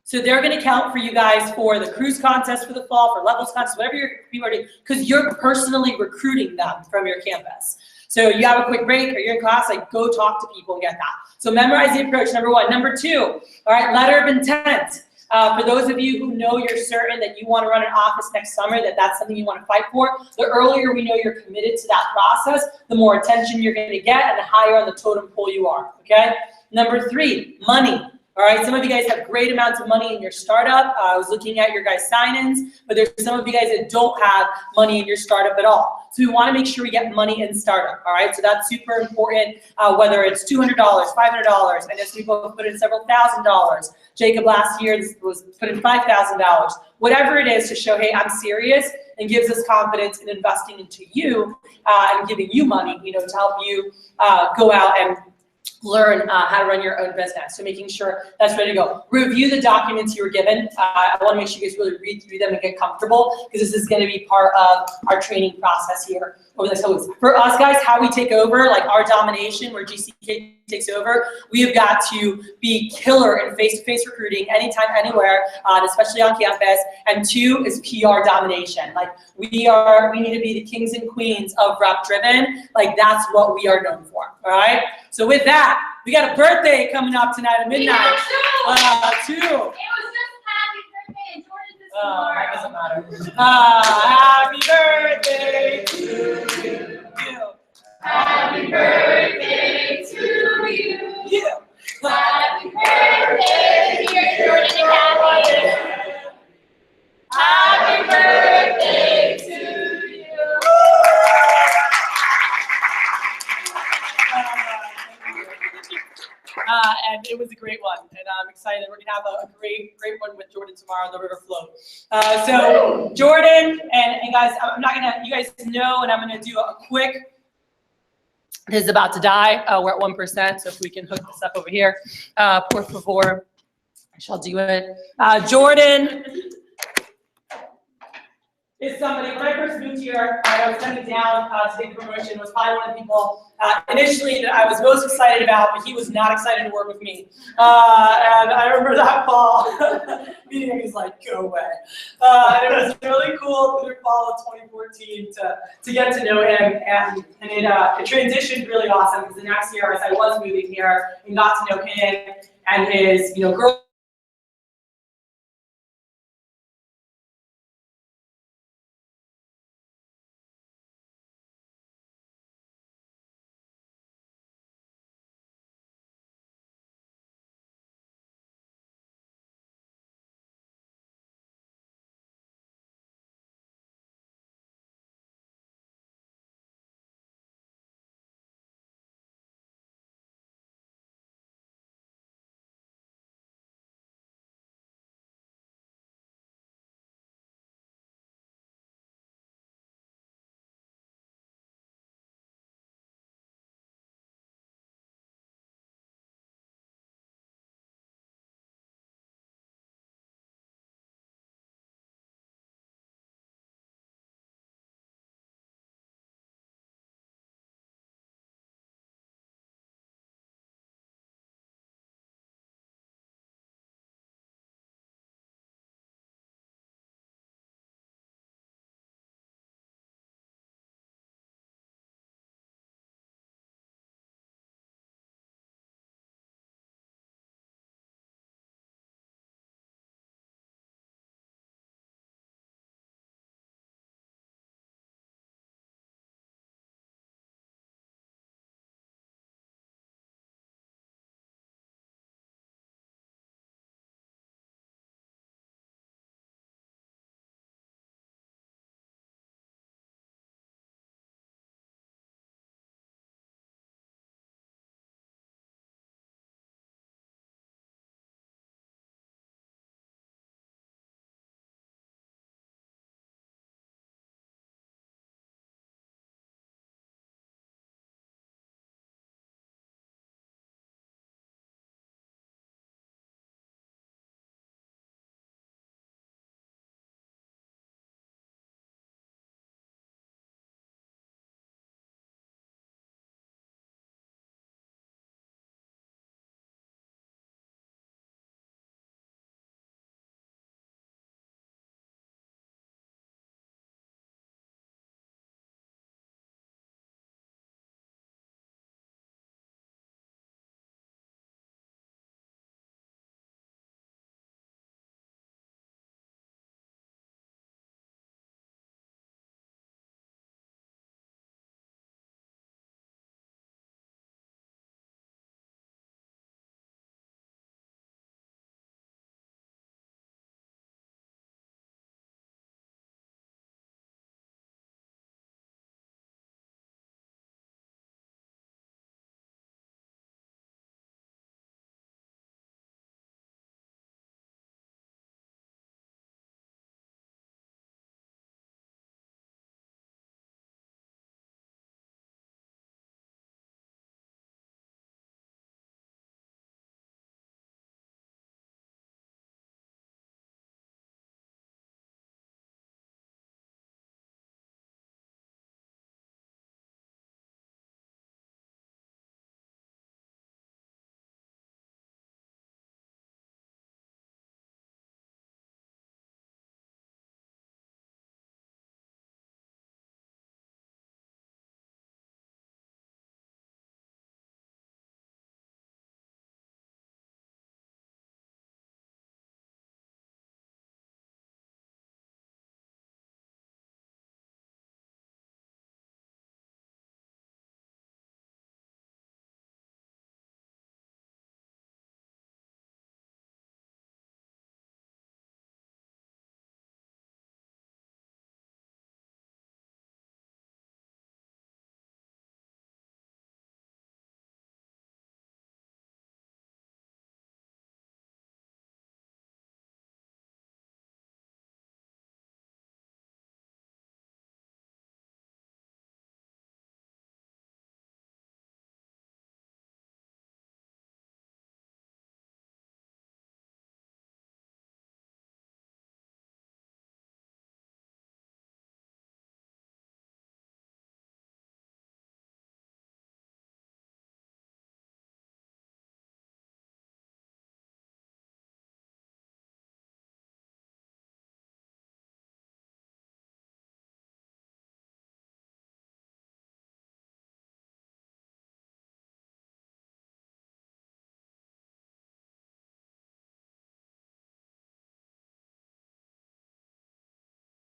So they're gonna count for you guys for the cruise contest for the fall, for levels contest, whatever your people are doing, because you're personally recruiting them from your campus. So you have a quick break or you're in class, like go talk to people and get that. So memorize the approach, number one. Number two, all right, letter of intent. For those of you who know you're certain that you want to run an office next summer, that's something you want to fight for, the earlier we know you're committed to that process, the more attention you're going to get and the higher on the totem pole you are, okay? Number three, money. All right, some of you guys have great amounts of money in your startup. I was looking at your guys' sign-ins, but there's some of you guys that don't have money in your startup at all. So we want to make sure we get money in startup, all right? So that's super important, whether it's $200, $500. I know some people have put in several $1,000s. Jacob last year was put in $5,000. Whatever it is to show, hey, I'm serious, and gives us confidence in investing into you and giving you money, to help you go out and learn how to run your own business. So making sure that's ready to go. Review the documents you were given. I want to make sure you guys really read through them and get comfortable, because this is going to be part of our training process here over this whole week. For us guys, how we take over, like our domination, where GCK takes over, we have got to be killer in face-to-face recruiting anytime, anywhere, especially on campus. And two is PR domination. Like we need to be the kings and queens of rep driven. Like that's what we are known for. All right. So with that, we got a birthday coming up tonight at midnight. Two. It was just happy birthday, and Jordan's is tomorrow. That doesn't matter. Happy birthday to you. Happy birthday to you. You. Happy birthday, dear Jordan and Kathy. Happy birthday to you. And it was a great one, and I'm excited. We're gonna have a great one with Jordan tomorrow on the river float. So Jordan and guys, you guys know, and I'm gonna do a quick. This is about to die. We're at 1%, so if we can hook this up over here, por favor. I shall do it. Jordan is somebody, when I first moved here, I was coming down to take the promotion, was probably one of the people initially that I was most excited about, but he was not excited to work with me. And I remember that fall meeting him, he's like, go away. And it was really cool through the fall of 2014 to get to know him, and it transitioned really awesome, because the next year as I was moving here and got to know him and his girl